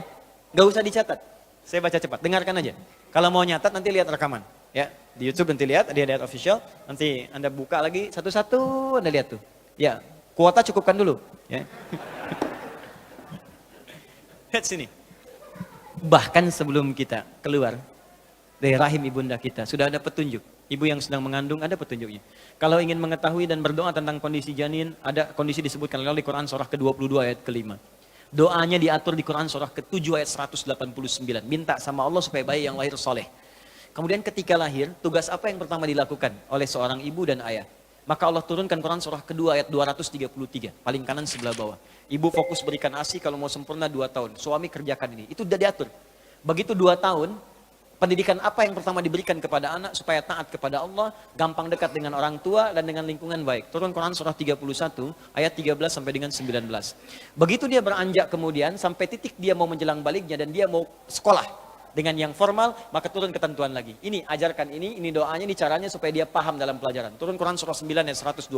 Gak usah dicatat. Saya baca cepat. Dengarkan aja. Kalau mau nyatat nanti lihat rekaman. Ya, di YouTube nanti lihat, ada Hidayat Official. Nanti Anda buka lagi satu-satu, Anda lihat tuh. Ya, kuota cukupkan dulu. Ya. Lihat sini. Bahkan sebelum kita keluar dari rahim ibunda kita, sudah ada petunjuk. Ibu yang sedang mengandung ada petunjuknya. Kalau ingin mengetahui dan berdoa tentang kondisi janin, ada kondisi disebutkan oleh Quran surah ke-22 ayat ke-5. Doanya diatur di Quran surah ke-7 ayat 189. Minta sama Allah supaya bayi yang lahir soleh. Kemudian ketika lahir, tugas apa yang pertama dilakukan oleh seorang ibu dan ayah? Maka Allah turunkan Quran surah kedua ayat 233, paling kanan sebelah bawah. Ibu fokus berikan ASI kalau mau sempurna 2 tahun. Suami kerjakan ini. Itu sudah diatur. Begitu 2 tahun, pendidikan apa yang pertama diberikan kepada anak supaya taat kepada Allah, gampang dekat dengan orang tua dan dengan lingkungan baik. Turun Quran surah 31 ayat 13 sampai dengan 19. Begitu dia beranjak kemudian sampai titik dia mau menjelang baliknya dan dia mau sekolah dengan yang formal, maka turun ketentuan lagi. Ini ajarkan ini doanya, ini caranya supaya dia paham dalam pelajaran. Turun Quran surah 9 ayat 122.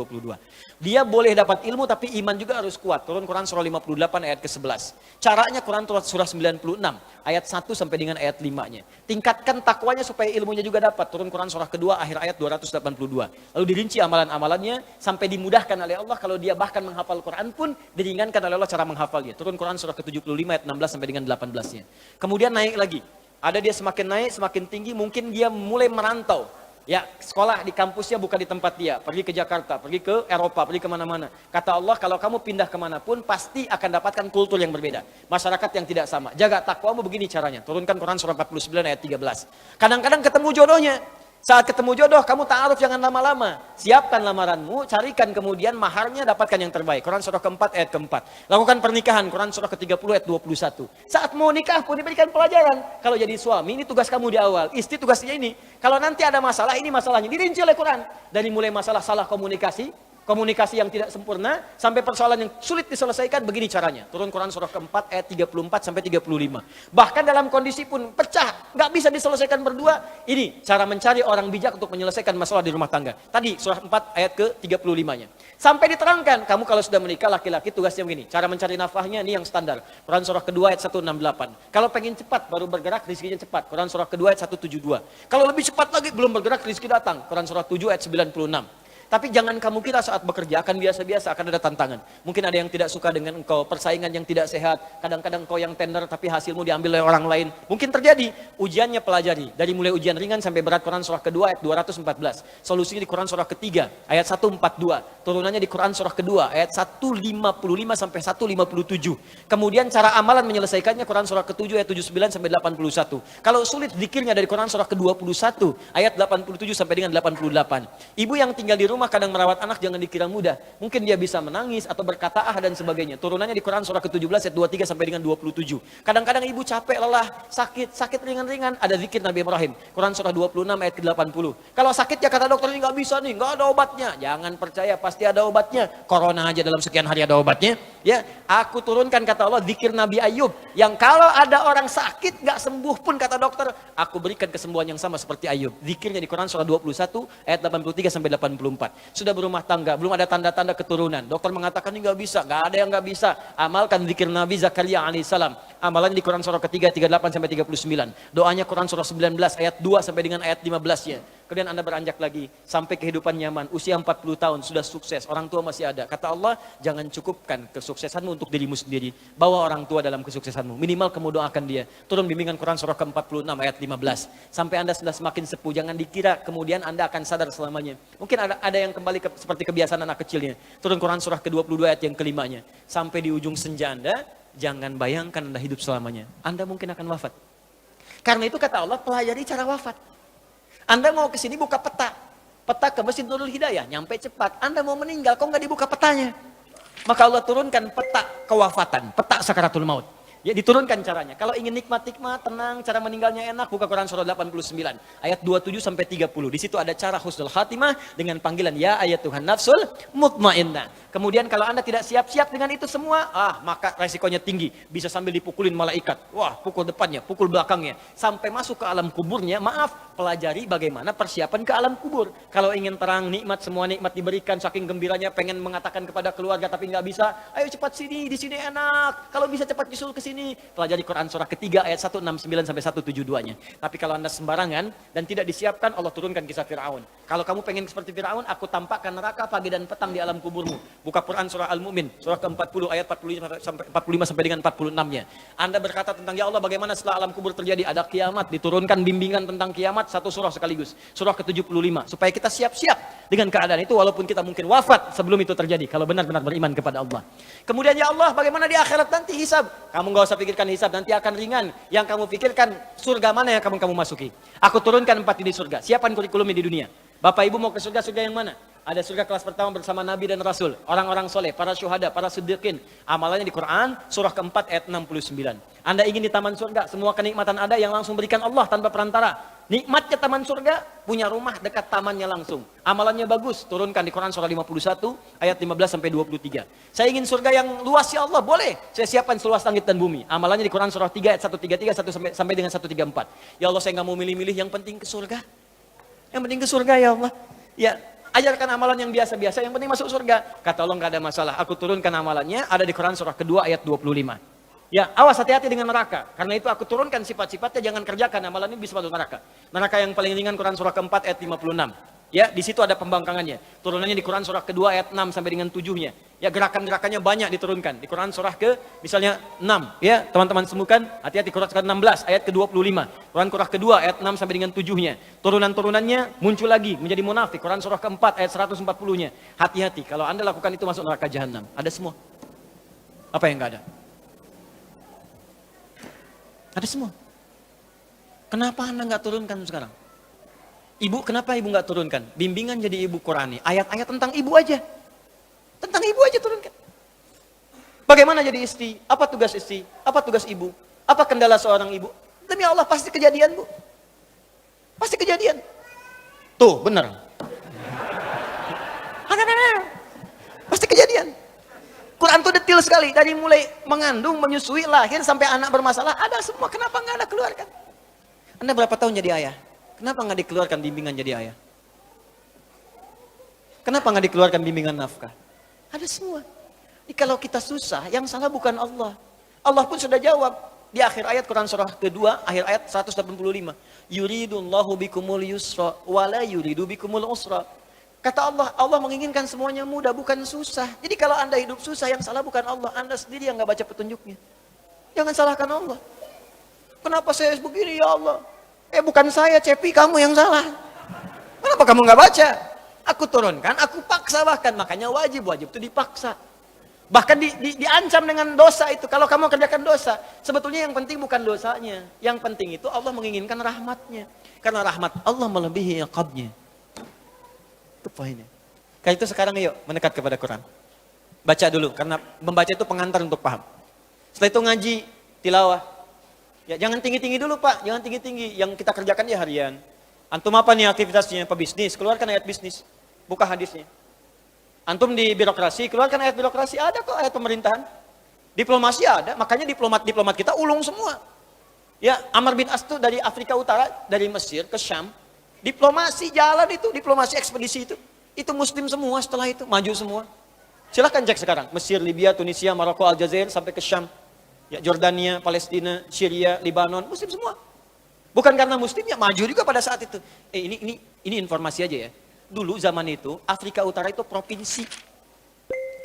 Dia boleh dapat ilmu tapi iman juga harus kuat. Turun Quran surah 58 ayat ke-11. Caranya Quran surah 96 ayat 1 sampai dengan ayat 5-nya. Tingkatkan takwanya supaya ilmunya juga dapat. Turun Quran surah kedua akhir ayat 282. Lalu dirinci amalan-amalannya sampai dimudahkan oleh Allah. Kalau dia bahkan menghafal Quran pun diringankan oleh Allah cara menghafalnya. Turun Quran surah ke-75 ayat 16 sampai dengan 18-nya. Kemudian naik lagi. Ada dia semakin naik, semakin tinggi, mungkin dia mulai merantau. Ya, sekolah di kampusnya bukan di tempat dia. Pergi ke Jakarta, pergi ke Eropa, pergi kemana-mana. Kata Allah, kalau kamu pindah kemanapun, pasti akan dapatkan kultur yang berbeda. Masyarakat yang tidak sama. Jaga takwamu begini caranya. Turunkan Quran surah 49 ayat 13. Kadang-kadang ketemu jodohnya. Saat ketemu jodoh, kamu ta'aruf jangan lama-lama. Siapkan lamaranmu, carikan kemudian maharnya, dapatkan yang terbaik. Quran surah keempat ayat keempat. Lakukan pernikahan, Quran surah ke-30 ayat 21. Saat mau nikah pun diberikan pelajaran. Kalau jadi suami, ini tugas kamu di awal. Istri tugasnya ini. Kalau nanti ada masalah, ini masalahnya. Dirinci oleh Quran. Dari mulai masalah salah komunikasi yang tidak sempurna, sampai persoalan yang sulit diselesaikan, begini caranya. Turun Quran surah keempat ayat 34 sampai 35. Bahkan dalam kondisi pun pecah, nggak bisa diselesaikan berdua, ini cara mencari orang bijak untuk menyelesaikan masalah di rumah tangga. Tadi surah 4 ayat ke-35-nya. Sampai diterangkan, kamu kalau sudah menikah laki-laki tugasnya begini, cara mencari nafkahnya ini yang standar. Quran surah kedua ayat 168. Kalau pengen cepat baru bergerak, rezekinya cepat. Quran surah kedua ayat 172. Kalau lebih cepat lagi belum bergerak, rezeki datang. Quran surah 7 ayat 96. Tapi jangan kamu kira saat bekerja akan biasa-biasa, akan ada tantangan. Mungkin ada yang tidak suka dengan engkau, persaingan yang tidak sehat. Kadang-kadang engkau yang tender tapi hasilmu diambil oleh orang lain. Mungkin terjadi. Ujiannya pelajari. Dari mulai ujian ringan sampai berat. Quran surah kedua ayat 214. Solusinya di Quran surah ketiga ayat 142. Turunannya di Quran surah kedua ayat 155 sampai 157. Kemudian cara amalan menyelesaikannya Quran surah ke-7 ayat 79 sampai 81. Kalau sulit zikirnya dari Quran surah ke-21 ayat 87 sampai dengan 88. Ibu yang tinggal di rumah kadang merawat anak jangan dikira mudah. Mungkin dia bisa menangis atau berkata dan sebagainya. Turunannya di Quran surah ke-17 ayat 23 sampai dengan 27. Kadang-kadang ibu capek, lelah, sakit ringan-ringan, ada zikir Nabi Ibrahim. Quran surah 26 ayat ke-80. Kalau sakit ya kata dokter ini nggak bisa nih, nggak ada obatnya. Jangan percaya, pasti ada obatnya. Corona aja dalam sekian hari ada obatnya. Ya, aku turunkan kata Allah zikir Nabi Ayub yang kalau ada orang sakit nggak sembuh pun kata dokter, aku berikan kesembuhan yang sama seperti Ayub. Zikirnya di Quran surah 21 ayat 83 sampai 84. Sudah berumah tangga, belum ada tanda-tanda keturunan. Dokter mengatakan ini nggak bisa, nggak ada yang nggak bisa. Amalkan zikir Nabi Zakaria alaihissalam. Amalannya di Quran surah ketiga 38 sampai 39. Doanya Quran surah 19 ayat 2 sampai dengan ayat 15-nya. Kemudian Anda beranjak lagi sampai kehidupan nyaman, usia 40 tahun sudah sukses, orang tua masih ada. Kata Allah, jangan cukupkan kesuksesanmu untuk dirimu sendiri. Bawa orang tua dalam kesuksesanmu. Minimal kamu doakan dia. Turun bimbingan Quran surah ke-46 ayat 15. Sampai Anda sudah semakin sepuh, jangan dikira kemudian Anda akan sadar selamanya. Mungkin ada yang kembali seperti kebiasaan anak kecilnya. Turun Quran surah ke-22 ayat yang kelimanya. Sampai di ujung senja Anda, jangan bayangkan Anda hidup selamanya. Anda mungkin akan wafat. Karena itu kata Allah, pelajari cara wafat. Anda mau ke sini buka peta. Peta ke Masjid Nurul Hidayah, nyampe cepat. Anda mau meninggal, kok nggak dibuka petanya? Maka Allah turunkan peta kewafatan, peta sakaratul maut. Ya diturunkan caranya. Kalau ingin nikmat-nikmat, tenang, cara meninggalnya enak, buka Quran surah 89 ayat 27 sampai 30. Di situ ada cara husnul khatimah dengan panggilan ya ayat Tuhan nafsul mutmainnah. Kemudian kalau Anda tidak siap-siap dengan itu semua, maka resikonya tinggi. Bisa sambil dipukulin malaikat. Wah, pukul depannya, pukul belakangnya. Sampai masuk ke alam kuburnya, maaf, pelajari bagaimana persiapan ke alam kubur. Kalau ingin terang, nikmat, semua nikmat diberikan, saking gembiranya, pengen mengatakan kepada keluarga tapi nggak bisa. Ayo cepat sini, di sini enak. Kalau bisa cepat nyusul ke sini. sini. Pelajari Quran surah ketiga ayat 169 sampai 172-nya. Tapi kalau Anda sembarangan dan tidak disiapkan, Allah turunkan kisah Fir'aun. Kalau kamu pengen seperti Fir'aun, aku tampakkan neraka pagi dan petang di alam kuburmu. Buka Quran surah Al-Mu'min, surah ke-40 ayat 45 sampai dengan 46-nya. Anda berkata tentang, ya Allah bagaimana setelah alam kubur terjadi? Ada kiamat, diturunkan bimbingan tentang kiamat, satu surah sekaligus. Surah ke-75. Supaya kita siap-siap dengan keadaan itu walaupun kita mungkin wafat sebelum itu terjadi. Kalau benar-benar beriman kepada Allah. Kemudian ya Allah bagaimana di akhirat nanti hisab? Kamu gak usah pikirkan hisab, nanti akan ringan. Yang kamu pikirkan surga mana yang kamu masuki. Aku turunkan 4 di surga. Siapkan kurikulumnya di dunia. Bapak ibu mau ke surga yang mana? Ada surga kelas pertama bersama Nabi dan Rasul. Orang-orang soleh, para syuhada, para siddiqin. Amalannya di Quran, surah ke-4 ayat 69. Anda ingin di taman surga, semua kenikmatan ada yang langsung berikan Allah tanpa perantara. Nikmatnya taman surga, punya rumah dekat tamannya langsung. Amalannya bagus, turunkan di Quran surah 51 ayat 15 sampai 23. Saya ingin surga yang luas ya Allah, boleh. Saya siapkan seluas langit dan bumi. Amalannya di Quran surah 3 ayat 133 sampai dengan 134. Ya Allah saya nggak mau milih-milih, yang penting ke surga. Yang penting ke surga ya Allah. Ya, ajarkan amalan yang biasa-biasa, yang penting masuk surga. Kata Allah nggak ada masalah. Aku turunkan amalannya, ada di Quran surah kedua ayat 25. Ya, awas hati-hati dengan neraka. Karena itu aku turunkan sifat-sifatnya, jangan kerjakan amalan ini bisa masuk neraka. Neraka yang paling ringan Quran surah keempat ayat 56. Ya, di situ ada pembangkangannya. Turunannya di Quran surah kedua ayat 6 sampai dengan 7-nya. Ya, gerakan-gerakannya banyak diturunkan. Di Quran surah misalnya 6. Ya, teman-teman semukan, hati-hati Quran surah 16 ayat ke-25. Quran surah kedua ayat 6 sampai dengan 7-nya. Turunan-turunannya muncul lagi menjadi munafik. Quran surah keempat ayat 140-nya. Hati-hati, kalau Anda lakukan itu masuk neraka jahanam. Ada semua. Apa yang enggak ada? Ada semua. Kenapa Anda nggak turunkan sekarang? Ibu, kenapa ibu nggak turunkan? Bimbingan jadi ibu Qurani. Ayat-ayat tentang ibu aja. Tentang ibu aja turunkan. Bagaimana jadi istri? Apa tugas istri? Apa tugas ibu? Apa kendala seorang ibu? Demi Allah pasti kejadian bu. Pasti kejadian. Tuh benar. Pasti kejadian. Quran itu detail sekali, dari mulai mengandung, menyusui, lahir, sampai anak bermasalah, ada semua. Kenapa nggak Anda keluarkan? Anda berapa tahun jadi ayah? Kenapa nggak dikeluarkan bimbingan jadi ayah? Kenapa nggak dikeluarkan bimbingan nafkah? Ada semua. Jadi kalau kita susah, yang salah bukan Allah. Allah pun sudah jawab. Di akhir ayat Quran surah kedua, akhir ayat 185. Yuridullahu bikumul yusra, wala yuridu bikumul usra. Kata Allah, Allah menginginkan semuanya mudah, bukan susah. Jadi kalau Anda hidup susah, yang salah bukan Allah. Anda sendiri yang nggak baca petunjuknya. Jangan salahkan Allah. Kenapa saya begini ya Allah? Bukan saya, Cepi, kamu yang salah. Kenapa kamu nggak baca? Aku turunkan, aku paksa bahkan. Makanya wajib itu dipaksa. Bahkan diancam dengan dosa itu. Kalau kamu kerjakan dosa, sebetulnya yang penting bukan dosanya. Yang penting itu Allah menginginkan rahmatnya. Karena rahmat Allah melebihi iqabnya. Itu poinnya. Karena itu sekarang yuk mendekat kepada Quran. Baca dulu, karena membaca itu pengantar untuk paham. Setelah itu ngaji, tilawah. Ya jangan tinggi-tinggi dulu Pak, jangan tinggi-tinggi. Yang kita kerjakan ya harian. Antum apa nih aktivitasnya? Pebisnis, keluarkan ayat bisnis. Buka hadisnya. Antum di birokrasi, keluarkan ayat birokrasi. Ada kok ayat pemerintahan. Diplomasi ada, makanya diplomat kita ulung semua. Ya, Amr bin As itu dari Afrika Utara, dari Mesir ke Syam. Diplomasi jalan itu, diplomasi ekspedisi itu muslim semua setelah itu, maju semua. Silahkan cek sekarang, Mesir, Libya, Tunisia, Maroko, Aljazair, sampai ke Syam. Ya, Jordania, Palestina, Syria, Libanon, muslim semua. Bukan karena muslim, ya maju juga pada saat itu. Ini informasi aja ya. Dulu zaman itu, Afrika Utara itu provinsi.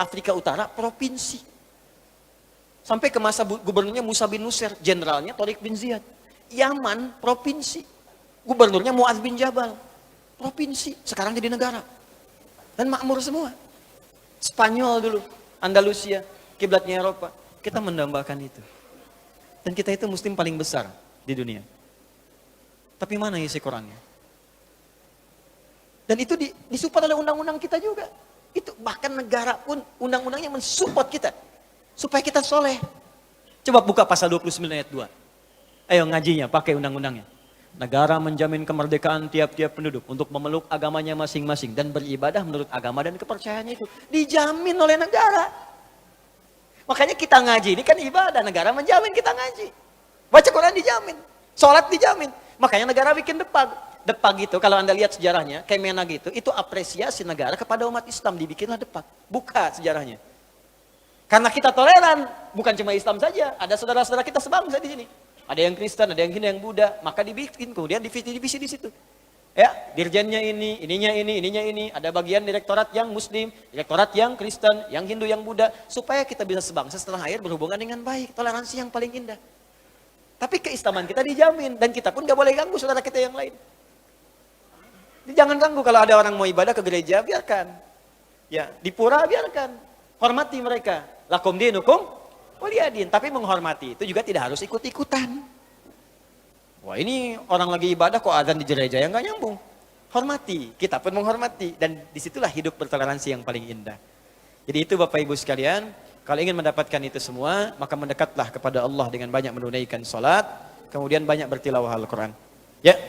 Afrika Utara provinsi. Sampai ke masa gubernurnya Musa bin Nusir, jenderalnya Tariq bin Ziyad. Yaman provinsi. Gubernurnya Mu'adz bin Jabal. Provinsi, sekarang jadi negara. Dan makmur semua. Spanyol dulu, Andalusia, kiblatnya Eropa. Kita mendambakan itu. Dan kita itu muslim paling besar di dunia. Tapi mana isi Qurannya? Dan itu disupport oleh undang-undang kita juga. Itu bahkan negara pun undang-undangnya mensupport kita. Supaya kita soleh. Coba buka pasal 29 ayat 2. Ayo ngajinya, pakai undang-undangnya. Negara menjamin kemerdekaan tiap-tiap penduduk untuk memeluk agamanya masing-masing dan beribadah menurut agama dan kepercayaannya itu. Dijamin oleh negara. Makanya kita ngaji, ini kan ibadah, negara menjamin kita ngaji. Baca Quran dijamin, sholat dijamin. Makanya negara bikin depag. Depag itu kalau Anda lihat sejarahnya, Kemenag itu apresiasi negara kepada umat Islam, dibikinlah depag. Buka sejarahnya. Karena kita toleran, bukan cuma Islam saja, ada saudara-saudara kita sebangsa di sini. Ada yang Kristen, ada yang Hindu, yang Buddha, maka dibikin kemudian divisi-divisi di situ. Ya, dirjennya ini, ininya ini, ada bagian direktorat yang Muslim, direktorat yang Kristen, yang Hindu, yang Buddha, supaya kita bisa sebangsa setelah akhir berhubungan dengan baik, toleransi yang paling indah. Tapi keislaman kita dijamin dan kita pun gak boleh ganggu saudara kita yang lain. Jadi jangan ganggu kalau ada orang mau ibadah ke gereja, biarkan. Ya, di pura biarkan. Hormati mereka. Lakum dinukum waliyadin. Tapi menghormati itu juga tidak harus ikut-ikutan. Wah, ini orang lagi ibadah kok azan di gereja, yang nggak nyambung. Hormati, kita pun menghormati. Dan disitulah hidup bertoleransi yang paling indah. Jadi itu Bapak Ibu sekalian, kalau ingin mendapatkan itu semua, maka mendekatlah kepada Allah dengan banyak menunaikan salat, kemudian banyak bertilawah Al-Quran. Ya,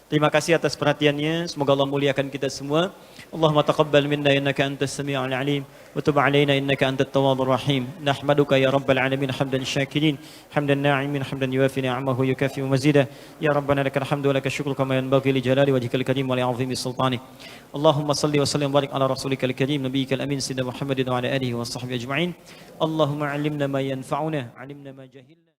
terima kasih atas perhatiannya. Semoga Allah muliakan kita semua. Allahumma taqabbal minna innaka antas sami'ul alim wa tub 'alaina innaka antat tawwabur rahim. Nahmaduka ya rabbal alamin hamdan syakirin, hamdan na'imin, hamdan yuwafi ni'amahu yukafi mazidah. Ya rabbana lakal hamdu wa lakal syukru kama yanbaghi li jalali wajhikal karim wa li 'azimi sultanik. Allahumma salli wa sallim wa barik ala rasulikal karim nabiyyikal amin sayyidina Muhammadin wa ala alihi wa sahbihi ajma'in. Allahumma 'allimna ma yanfa'una, 'allimna ma jahilna.